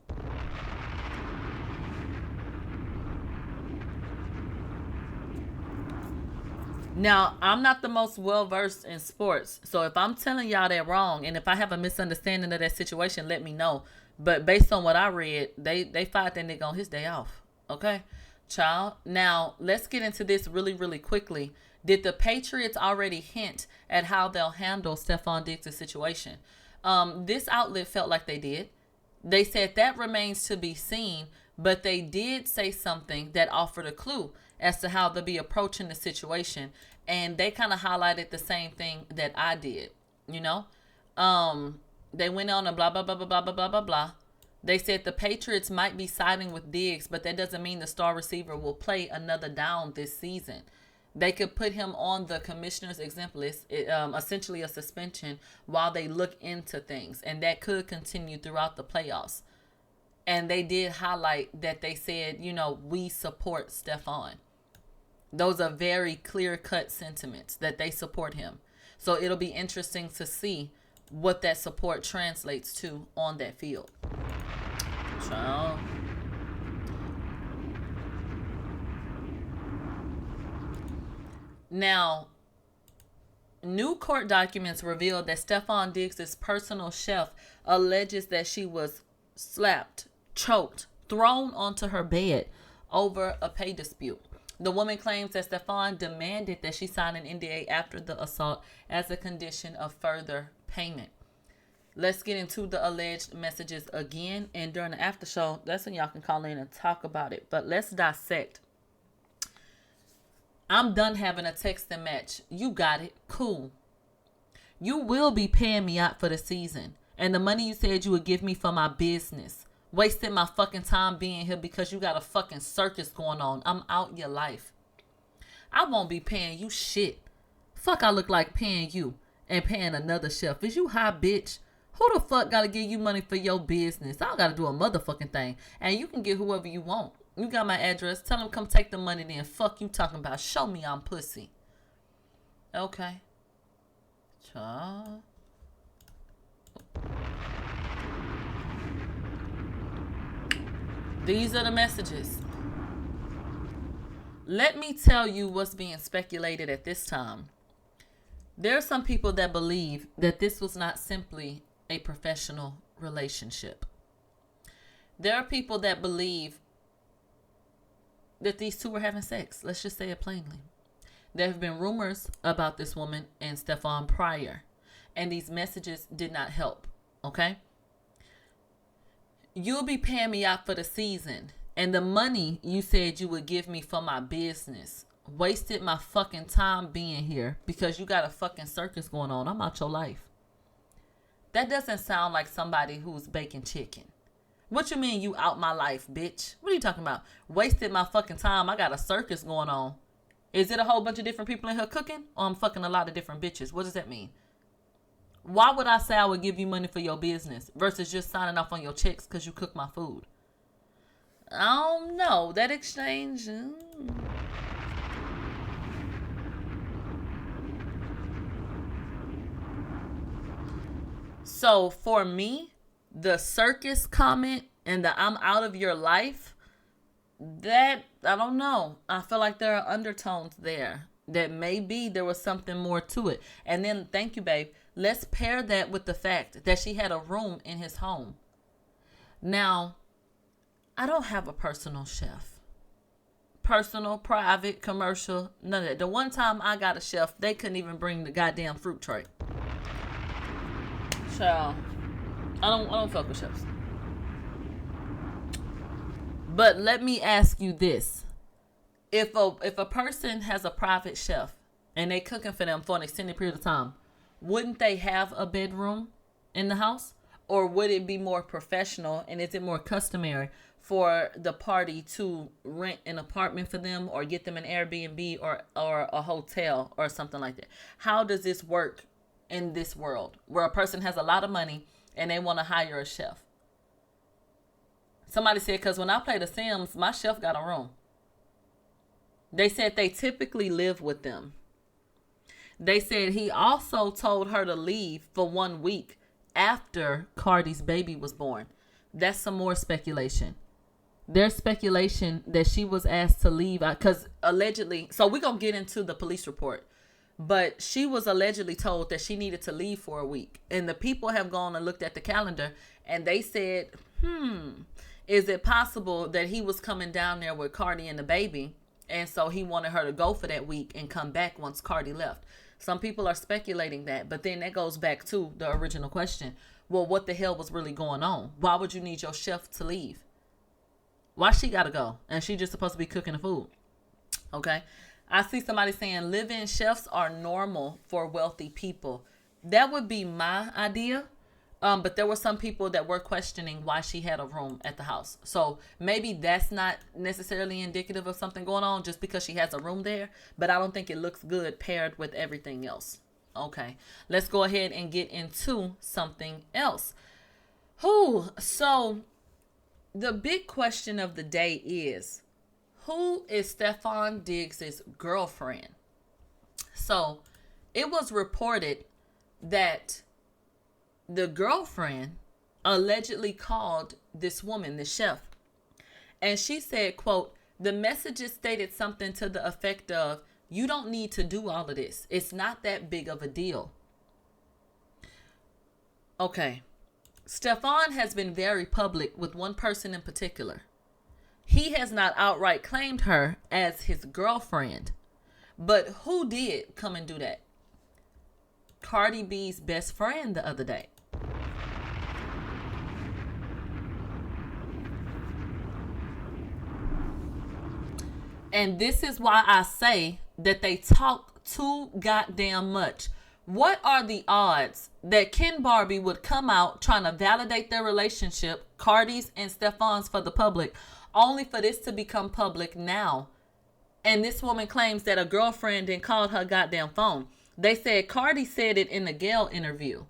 Now, I'm not the most well-versed in sports, so if I'm telling y'all that wrong, and if I have a misunderstanding of that situation, let me know. But based on what I read, they fired that nigga on his day off. Okay, child. Now, let's get into this really, really quickly. Did the Patriots already hint at how they'll handle Stefon Diggs' situation? This outlet felt like they did. They said that remains to be seen, but they did say something that offered a clue as to how they'll be approaching the situation. And they kind of highlighted the same thing that I did, you know. They went on and blah, blah, blah, blah, blah, blah, blah, blah, blah. They said the Patriots might be siding with Diggs, but that doesn't mean the star receiver will play another down this season. They could put him on the commissioner's exempt list, essentially a suspension, while they look into things. And that could continue throughout the playoffs. And they did highlight that they said, you know, we support Stefon. Those are very clear-cut sentiments that they support him. So it'll be interesting to see what that support translates to on that field. So, now, new court documents revealed that Stefon Diggs' personal chef alleges that she was slapped, choked, thrown onto her bed over a pay dispute. The woman claims that Stefon demanded that she sign an NDA after the assault as a condition of further payment. Let's get into the alleged messages again, and during the after show, that's when y'all can call in and talk about it. But let's dissect. I'm done having a texting match. You got it. Cool. You will be paying me out for the season. And the money you said you would give me for my business. Wasted my fucking time being here because you got a fucking circus going on. I'm out your life. I won't be paying you shit. Fuck, I look like paying you and paying another chef. Is you high, bitch? Who the fuck gotta give you money for your business? I don't gotta do a motherfucking thing. And you can get whoever you want. You got my address. Tell them come take the money then. Fuck you talking about. Show me I'm pussy. Okay. Child. These are the messages. Let me tell you what's being speculated at this time. There are some people that believe that this was not simply a professional relationship. There are people that believe that these two were having sex. Let's just say it plainly. There have been rumors about this woman and Stefon prior, and these messages did not help. Okay? You'll be paying me out for the season, and the money you said you would give me for my business. Wasted my fucking time being here because you got a fucking circus going on. I'm out your life. That doesn't sound like somebody who's baking chicken. What you mean you out my life, bitch? What are you talking about? Wasted my fucking time. I got a circus going on. Is it a whole bunch of different people in here cooking? Or I'm fucking a lot of different bitches? What does that mean? Why would I say I would give you money for your business versus just signing off on your checks because you cook my food? I don't know. That exchange... So for me, the circus comment and the I'm out of your life, that, I don't know. I feel like there are undertones there that maybe there was something more to it. And then, thank you, babe. Let's pair that with the fact that she had a room in his home. Now, I don't have a personal chef. Personal, private, commercial, none of that. The one time I got a chef, they couldn't even bring the goddamn fruit tray. So, I don't fuck with chefs. But let me ask you this. If a person has a private chef and they cooking for them for an extended period of time, wouldn't they have a bedroom in the house? Or would it be more professional, and is it more customary for the party to rent an apartment for them or get them an Airbnb or a hotel or something like that? How does this work in this world where a person has a lot of money and they want to hire a chef? Somebody said, because when I play The Sims, my chef got a room. They said they typically live with them. They said he also told her to leave for 1 week after Cardi's baby was born. That's some more speculation. There's speculation that she was asked to leave because allegedly, so we're going to get into the police report, but she was allegedly told that she needed to leave for a week. And the people have gone and looked at the calendar and they said, is it possible that he was coming down there with Cardi and the baby? And so he wanted her to go for that week and come back once Cardi left. Some people are speculating that, but then that goes back to the original question. Well, what the hell was really going on? Why would you need your chef to leave? Why she gotta go? And she just supposed to be cooking the food. Okay. I see somebody saying live-in chefs are normal for wealthy people. That would be my idea. But there were some people that were questioning why she had a room at the house. So maybe that's not necessarily indicative of something going on just because she has a room there. But I don't think it looks good paired with everything else. Okay, let's go ahead and get into something else. So the big question of the day is, who is Stefon Diggs' girlfriend? So it was reported that the girlfriend allegedly called this woman, the chef, and she said, quote, the messages stated something to the effect of, you don't need to do all of this. It's not that big of a deal. Okay. Stefon has been very public with one person in particular. He has not outright claimed her as his girlfriend. But who did come and do that? Cardi B's best friend the other day. And this is why I say that they talk too goddamn much. What are the odds that Ken Barbie would come out trying to validate their relationship, Cardi's and Stefon's, for the public, only for this to become public now? And this woman claims that a girlfriend didn't call her goddamn phone. They said Cardi said it in the Gayle interview.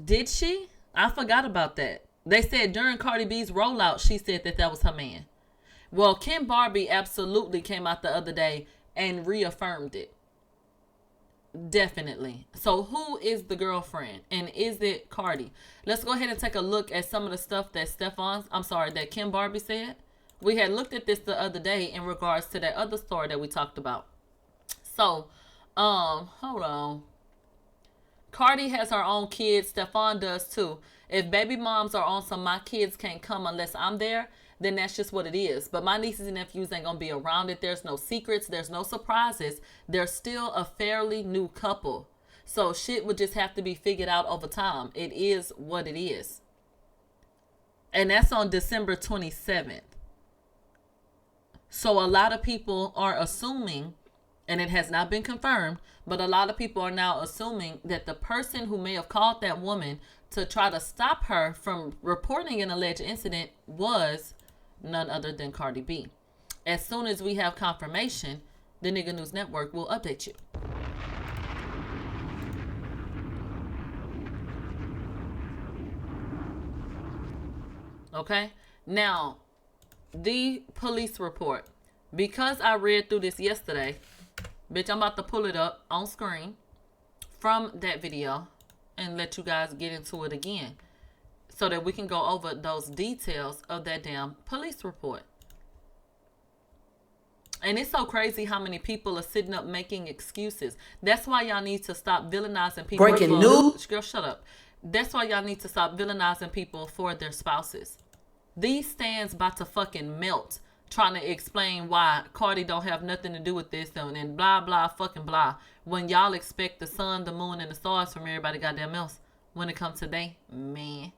Did she? I forgot about that. They said during Cardi B's rollout, she said that that was her man. Well, Ken Barbie absolutely came out the other day and reaffirmed it. Definitely. So who is the girlfriend? And is it Cardi? Let's go ahead and take a look at some of the stuff that that Ken Barbie said. We had looked at this the other day in regards to that other story that we talked about. So, hold on. Cardi has her own kids. Stefon does too. If baby moms are on some my kids can't come unless I'm there, then that's just what it is. But my nieces and nephews ain't gonna be around it. There's no secrets. There's no surprises. They're still a fairly new couple. So shit would just have to be figured out over time. It is what it is. And that's on December 27th. So a lot of people are assuming, and it has not been confirmed, but a lot of people are now assuming that the person who may have called that woman to try to stop her from reporting an alleged incident was none other than Cardi B. As soon as we have confirmation, the Nigga News Network will update you. Okay? Now, the police report. Because I read through this yesterday, bitch, I'm about to pull it up on screen from that video. and let you guys get into it again so that we can go over those details of that damn police report. And it's so crazy how many people are sitting up making excuses. That's why y'all need to stop villainizing people. Breaking news. Girl, shut up. That's why y'all need to stop villainizing people for their spouses. These stands about to fucking melt trying to explain why Cardi don't have nothing to do with this and blah, blah, fucking blah. When y'all expect the sun, the moon, and the stars from everybody goddamn else when it comes to they man.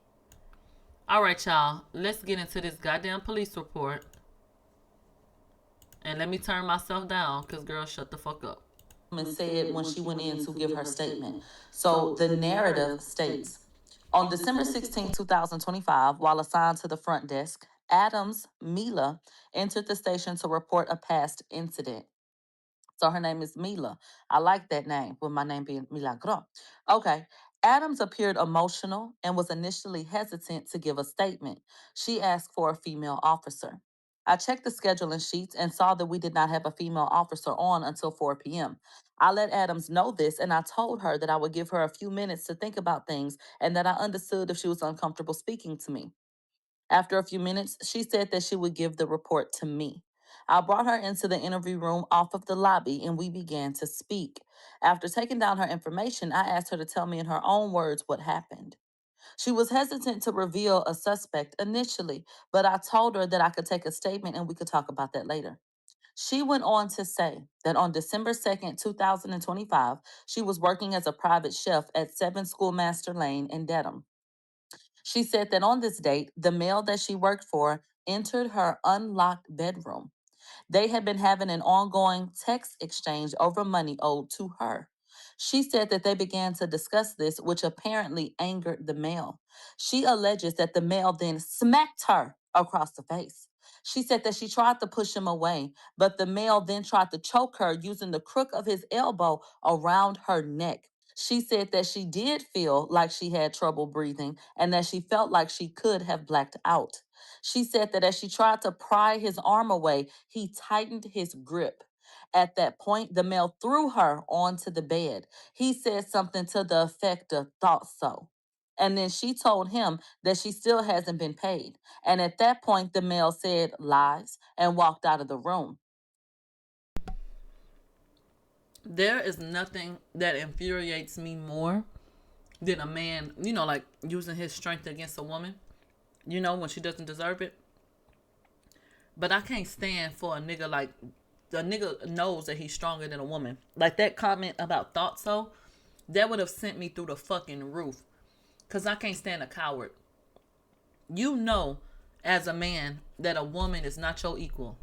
All right, y'all. Let's get into this goddamn police report. And let me turn myself down, because girl, shut the fuck up. Said when she went in to give her statement. So the narrative states, on December 16, 2025, while assigned to the front desk, Adams Mila entered the station to report a past incident. So her name is Mila. I like that name, with my name being Milagro. Okay. Adams appeared emotional and was initially hesitant to give a statement. She asked for a female officer. I checked the scheduling sheets and saw that we did not have a female officer on until 4 p.m. I let Adams know this, and I told her that I would give her a few minutes to think about things and that I understood if she was uncomfortable speaking to me. After a few minutes, she said that she would give the report to me. I brought her into the interview room off of the lobby and we began to speak. After taking down her information, I asked her to tell me in her own words what happened. She was hesitant to reveal a suspect initially, but I told her that I could take a statement and we could talk about that later. She went on to say that on December 2nd, 2025, she was working as a private chef at 7 Schoolmaster Lane in Dedham. She said that on this date, the male that she worked for entered her unlocked bedroom. They had been having an ongoing text exchange over money owed to her. She said that they began to discuss this, which apparently angered the male. She alleges that the male then smacked her across the face. She said that she tried to push him away, but the male then tried to choke her using the crook of his elbow around her neck. She said that she did feel like she had trouble breathing and that she felt like she could have blacked out. She said that as she tried to pry his arm away, he tightened his grip. At that point, the male threw her onto the bed. He said something to the effect of "thought so." And then she told him that she still hasn't been paid. And at that point, the male said lies and walked out of the room. There is nothing that infuriates me more than a man, like using his strength against a woman, when she doesn't deserve it. But I can't stand for a nigga like, the nigga knows that he's stronger than a woman. Like that comment about "thought so," that would have sent me through the fucking roof. Because I can't stand a coward. As a man, that a woman is not your equal.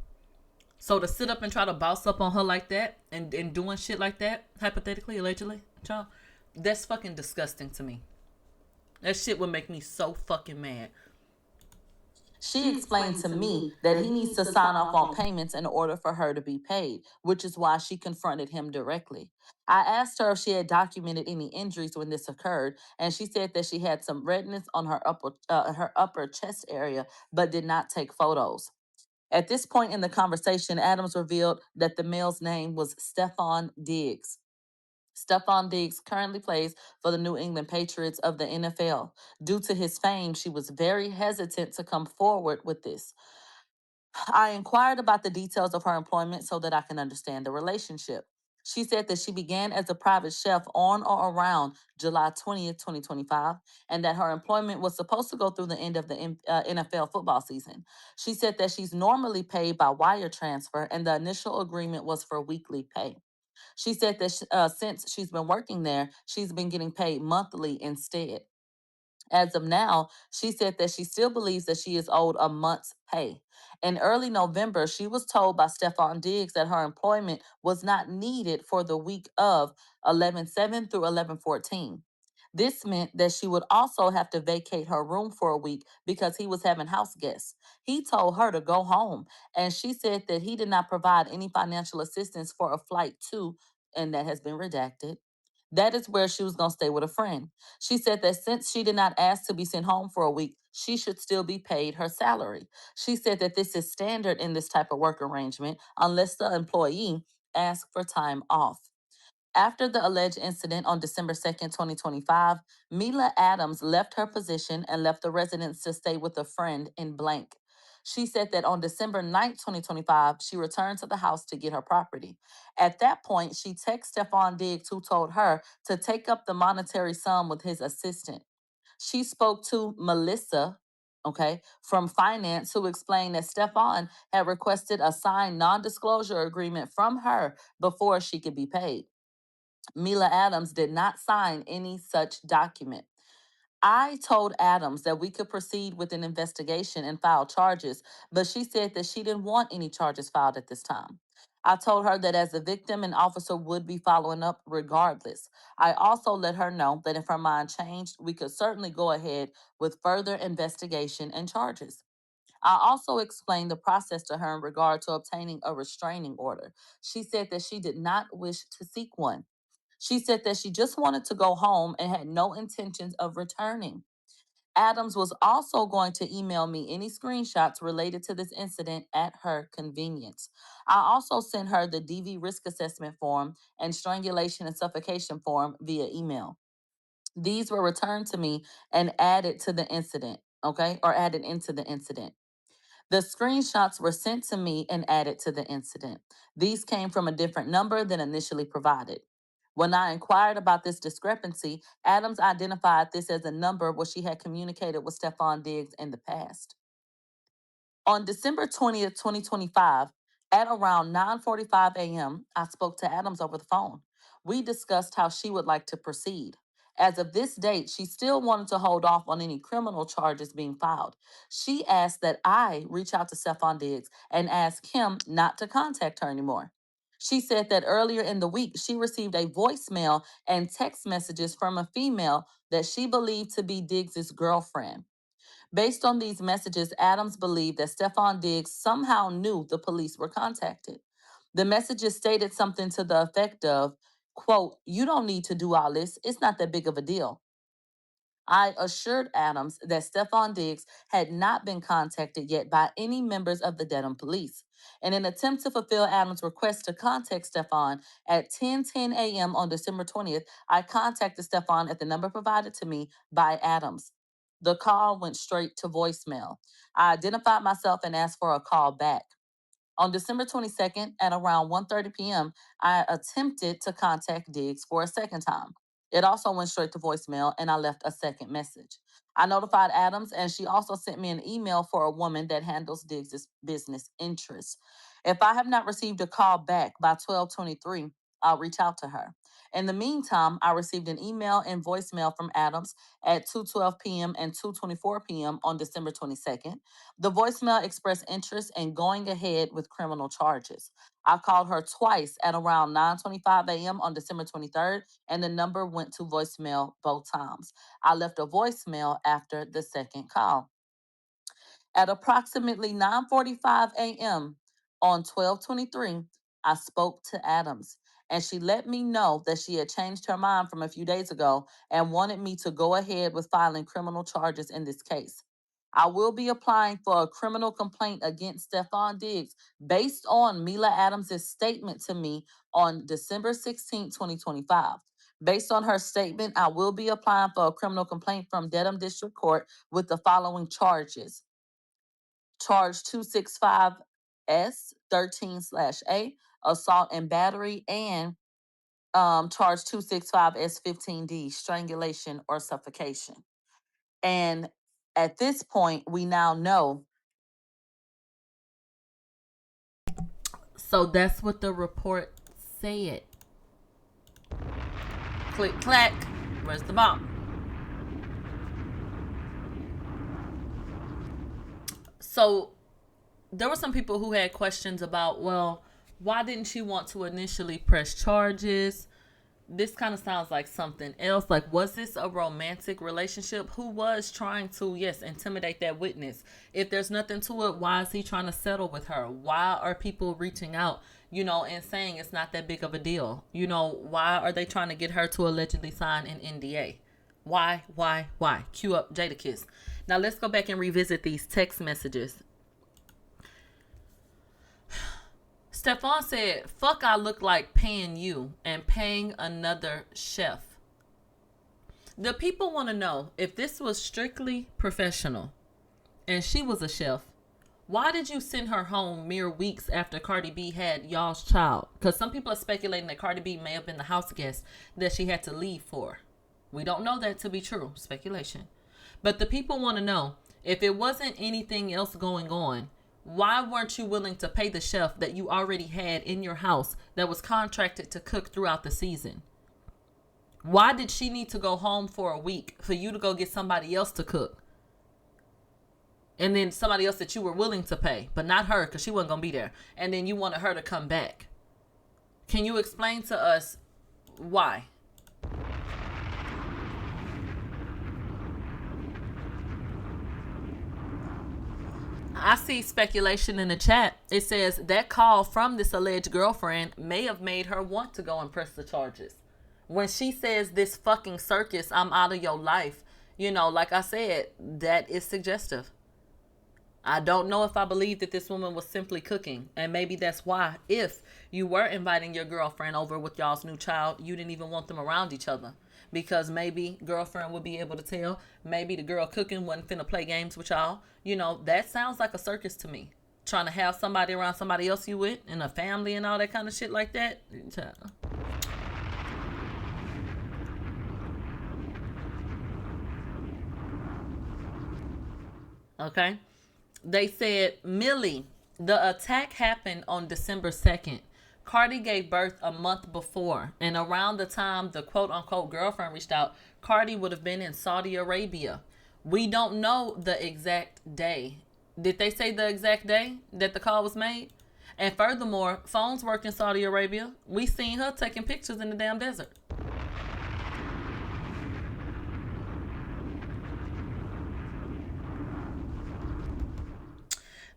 So to sit up and try to boss up on her like that and doing shit like that, hypothetically, allegedly, child, that's fucking disgusting to me. That shit would make me so fucking mad. She explained to me that he needs to sign off on payments in order for her to be paid, which is why she confronted him directly. I asked her if she had documented any injuries when this occurred, and she said that she had some redness on her upper chest area, but did not take photos. At this point in the conversation, Adams revealed that the male's name was Stefon Diggs. Stefon Diggs currently plays for the New England Patriots of the NFL. Due to his fame, she was very hesitant to come forward with this. I inquired about the details of her employment so that I can understand the relationship. She said that she began as a private chef on or around July 20th, 2025, and that her employment was supposed to go through the end of the NFL football season. She said that she's normally paid by wire transfer, and the initial agreement was for weekly pay. She said that since she's been working there, she's been getting paid monthly instead. As of now, she said that she still believes that she is owed a month's pay. In early November, she was told by Stefon Diggs that her employment was not needed for the week of 11/7 through 11/14. This meant that she would also have to vacate her room for a week because he was having house guests. He told her to go home, and she said that he did not provide any financial assistance for a flight to, and that has been redacted. That is where she was going to stay with a friend. She said that since she did not ask to be sent home for a week, she should still be paid her salary. She said that this is standard in this type of work arrangement unless the employee asks for time off. After the alleged incident on December 2nd, 2025, Mila Adams left her position and left the residence to stay with a friend in blank. She said that on December 9th, 2025, she returned to the house to get her property. At that point, she texted Stefon Diggs, who told her to take up the monetary sum with his assistant. She spoke to Melissa, from finance, who explained that Stefon had requested a signed non-disclosure agreement from her before she could be paid. Mila Adams did not sign any such document. I told Adams that we could proceed with an investigation and file charges, but she said that she didn't want any charges filed at this time. I told her that as a victim, an officer would be following up regardless. I also let her know that if her mind changed, we could certainly go ahead with further investigation and charges. I also explained the process to her in regard to obtaining a restraining order. She said that she did not wish to seek one. She said that she just wanted to go home and had no intentions of returning. Adams was also going to email me any screenshots related to this incident at her convenience. I also sent her the DV risk assessment form and strangulation and suffocation form via email. These were returned to me and added to the incident, or added into the incident. The screenshots were sent to me and added to the incident. These came from a different number than initially provided. When I inquired about this discrepancy, Adams identified this as a number where she had communicated with Stefon Diggs in the past. On December 20th, 2025, at around 9:45 a.m., I spoke to Adams over the phone. We discussed how she would like to proceed. As of this date, she still wanted to hold off on any criminal charges being filed. She asked that I reach out to Stefon Diggs and ask him not to contact her anymore. She said that earlier in the week, she received a voicemail and text messages from a female that she believed to be Diggs' girlfriend. Based on these messages, Adams believed that Stefon Diggs somehow knew the police were contacted. The messages stated something to the effect of, quote, "You don't need to do all this. It's not that big of a deal." I assured Adams that Stefon Diggs had not been contacted yet by any members of the Dedham police. In an attempt to fulfill Adams' request to contact Stefon at 10:10 a.m. on December 20th, I contacted Stefon at the number provided to me by Adams. The call went straight to voicemail. I identified myself and asked for a call back. On December 22nd at around 1:30 p.m., I attempted to contact Diggs for a second time. It also went straight to voicemail, and I left a second message. I notified Adams, and she also sent me an email for a woman that handles Diggs' business interests. If I have not received a call back by 12:23, I'll reach out to her. In the meantime, I received an email and voicemail from Adams at 2:12 p.m. and 2:24 p.m. on December 22nd. The voicemail expressed interest in going ahead with criminal charges. I called her twice at around 9:25 a.m. on December 23rd, and the number went to voicemail both times. I left a voicemail after the second call. At approximately 9:45 a.m. on 12/23, I spoke to Adams, and she let me know that she had changed her mind from a few days ago and wanted me to go ahead with filing criminal charges in this case. I will be applying for a criminal complaint against Stefon Diggs based on Mila Adams' statement to me on December 16, 2025. Based on her statement, I will be applying for a criminal complaint from Dedham District Court with the following charges. Charge 265S 13/A, assault and battery, and charge 265S 15D, strangulation or suffocation. And at this point, we now know. So that's what the report said. Click, clack. Where's the bomb? So there were some people who had questions about, well, why didn't she want to initially press charges? This kind of sounds like something else. Like, was this a romantic relationship? Who was trying to, yes, intimidate that witness? If there's nothing to it, why is he trying to settle with her? Why are people reaching out, and saying it's not that big of a deal? Why are they trying to get her to allegedly sign an NDA? Why? Cue up Jadakiss. Now let's go back and revisit these text messages. Stefon said, fuck, I look like paying you and paying another chef. The people want to know, if this was strictly professional and she was a chef, why did you send her home mere weeks after Cardi B had y'all's child? Because some people are speculating that Cardi B may have been the house guest that she had to leave for. We don't know that to be true. Speculation. But the people want to know, if it wasn't anything else going on, why weren't you willing to pay the chef that you already had in your house that was contracted to cook throughout the season? Why did she need to go home for a week for you to go get somebody else to cook? And then somebody else that you were willing to pay, but not her because she wasn't going to be there. And then you wanted her to come back. Can you explain to us why? I see speculation in the chat. It says that call from this alleged girlfriend may have made her want to go and press the charges. When she says this fucking circus, I'm out of your life, you know, like I said, that is suggestive. I don't know if I believe that this woman was simply cooking. And maybe that's why, if you were inviting your girlfriend over with y'all's new child, you didn't even want them around each other. Because maybe girlfriend would be able to tell. Maybe the girl cooking wasn't finna play games with y'all. You know, that sounds like a circus to me. Trying to have somebody around somebody else you with and a family and all that kind of shit like that. Okay. They said, Millie, the attack happened on December 2nd. Cardi gave birth a month before, and around the time the quote-unquote girlfriend reached out, Cardi would have been in Saudi Arabia. We don't know the exact day. Did they say the exact day that the call was made? And furthermore, phones work in Saudi Arabia. We seen her taking pictures in the damn desert.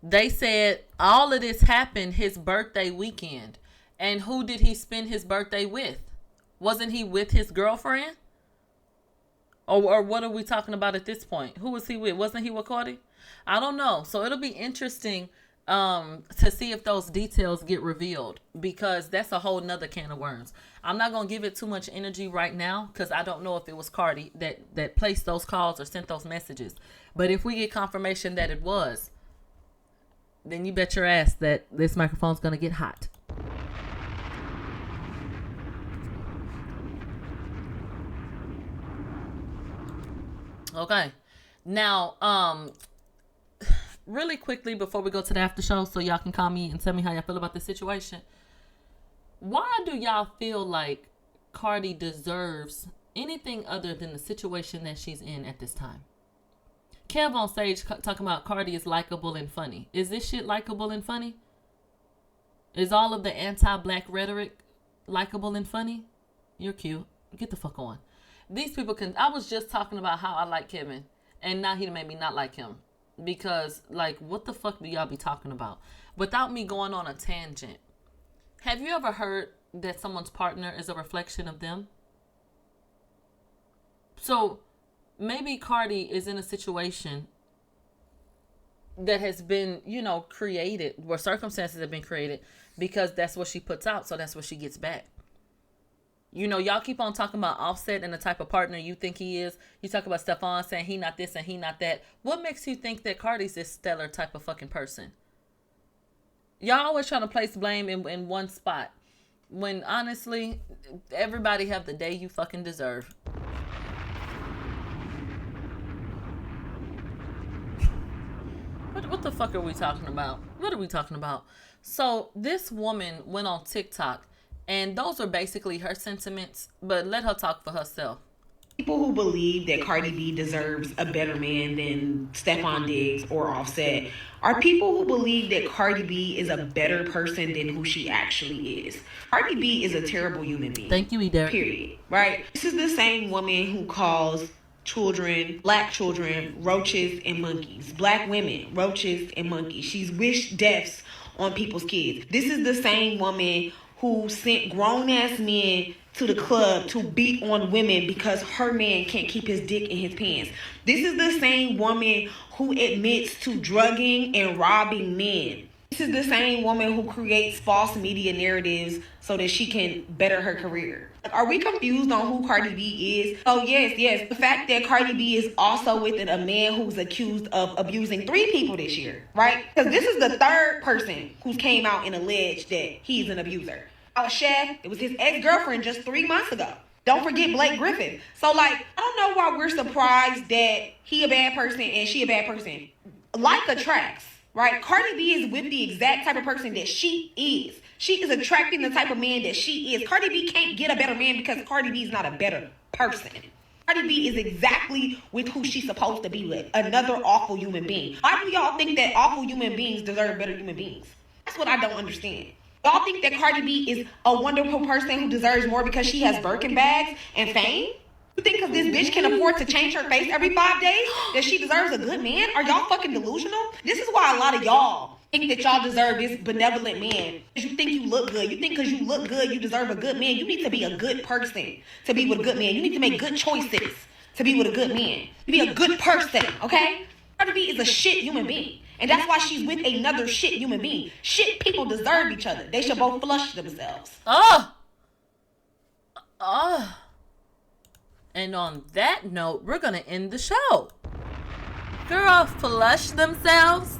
They said all of this happened his birthday weekend. And who did he spend his birthday with? Wasn't he with his girlfriend? Or what are we talking about at this point? Who was he with? Wasn't he with Cardi? I don't know. So it'll be interesting to see if those details get revealed, because that's a whole nother can of worms. I'm not going to give it too much energy right now because I don't know if it was Cardi that placed those calls or sent those messages. But if we get confirmation that it was, then you bet your ass that this microphone's going to get hot. Okay. Now, really quickly before we go to the after show, so y'all can call me and tell me how y'all feel about this situation. Why do y'all feel like Cardi deserves anything other than the situation that she's in at this time? Kev on stage talking about Cardi is likable and funny. Is this shit likable and funny? Is all of the anti-black rhetoric likable and funny? You're cute. Get the fuck on. These people can... I was just talking about how I like Kevin, and now he made me not like him. Because, like, what the fuck do y'all be talking about? Without me going on a tangent, have you ever heard that someone's partner is a reflection of them? So, maybe Cardi is in a situation that has been, you know, created, where circumstances have been created, because that's what she puts out, so that's what she gets back. You know, y'all keep on talking about Offset and the type of partner you think he is. You talk about Stefon saying he not this and he not that. What makes you think that Cardi's this stellar type of fucking person? Y'all always trying to place blame in one spot, when honestly, everybody have the day you fucking deserve. What the fuck are we talking about? What are we talking about? So this woman went on TikTok, and those are basically her sentiments, but let her talk for herself. People who believe that Cardi B deserves a better man than Stefon Diggs or Offset are people who believe that Cardi B is a better person than who she actually is. Cardi B is a terrible human being. Thank you, Eder. Period. Right? This is the same woman who calls children, black children, roaches and monkeys. Black women, roaches and monkeys. She's wished deaths on people's kids. This is the same woman who sent grown-ass men to the club to beat on women because her man can't keep his dick in his pants. This is the same woman who admits to drugging and robbing men. This is the same woman who creates false media narratives so that she can better her career. Are we confused on who Cardi B is? Oh, yes. The fact that Cardi B is also with a man who's accused of abusing 3 people this year, right? Because this is the 3rd person who's came out and alleged that he's an abuser. Chef, it was his ex-girlfriend just 3 months ago. Don't forget Blake Griffin. So, I don't know why we're surprised that he a bad person and she a bad person. Like attracts, right? Cardi B is with the exact type of person that she is. She is attracting the type of man that she is. Cardi B can't get a better man because Cardi B is not a better person. Cardi B is exactly with who she's supposed to be with. Another awful human being. Why do y'all think that awful human beings deserve better human beings? That's what I don't understand. Y'all think that Cardi B is a wonderful person who deserves more because she has Birkin bags and fame? You think because this bitch can afford to change her face every 5 days that she deserves a good man? Are y'all fucking delusional? This is why a lot of y'all think that y'all deserve this benevolent man. Because you think you look good. You think because you look good, you deserve a good man. You need to be a good person to be with a good man. You need to make good choices to be with a good man. To be a good person, okay? Cardi B is a shit human being. And that's why she's with another shit human being. Shit people deserve each other. They should both flush themselves. And on that note, we're going to end the show. Girl, flush themselves?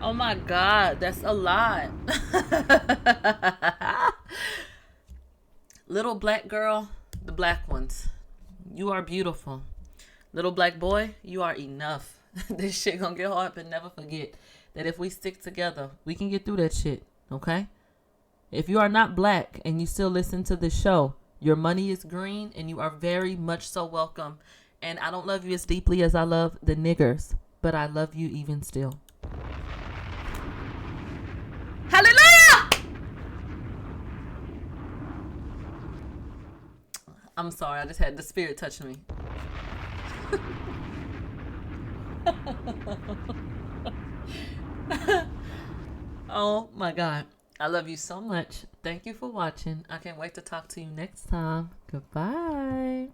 Oh my God, that's a lot. Little black girl, the black ones, you are beautiful. Little black boy, you are enough. This shit gonna get hard, but never forget that if we stick together, we can get through that shit, okay? If you are not black and you still listen to this show, your money is green and you are very much so welcome. And I don't love you as deeply as I love the niggers, but I love you even still. Hallelujah! I'm sorry, I just had the spirit touch me. Oh my God. I love you so much. Thank you for watching. I can't wait to talk to you next time. Goodbye.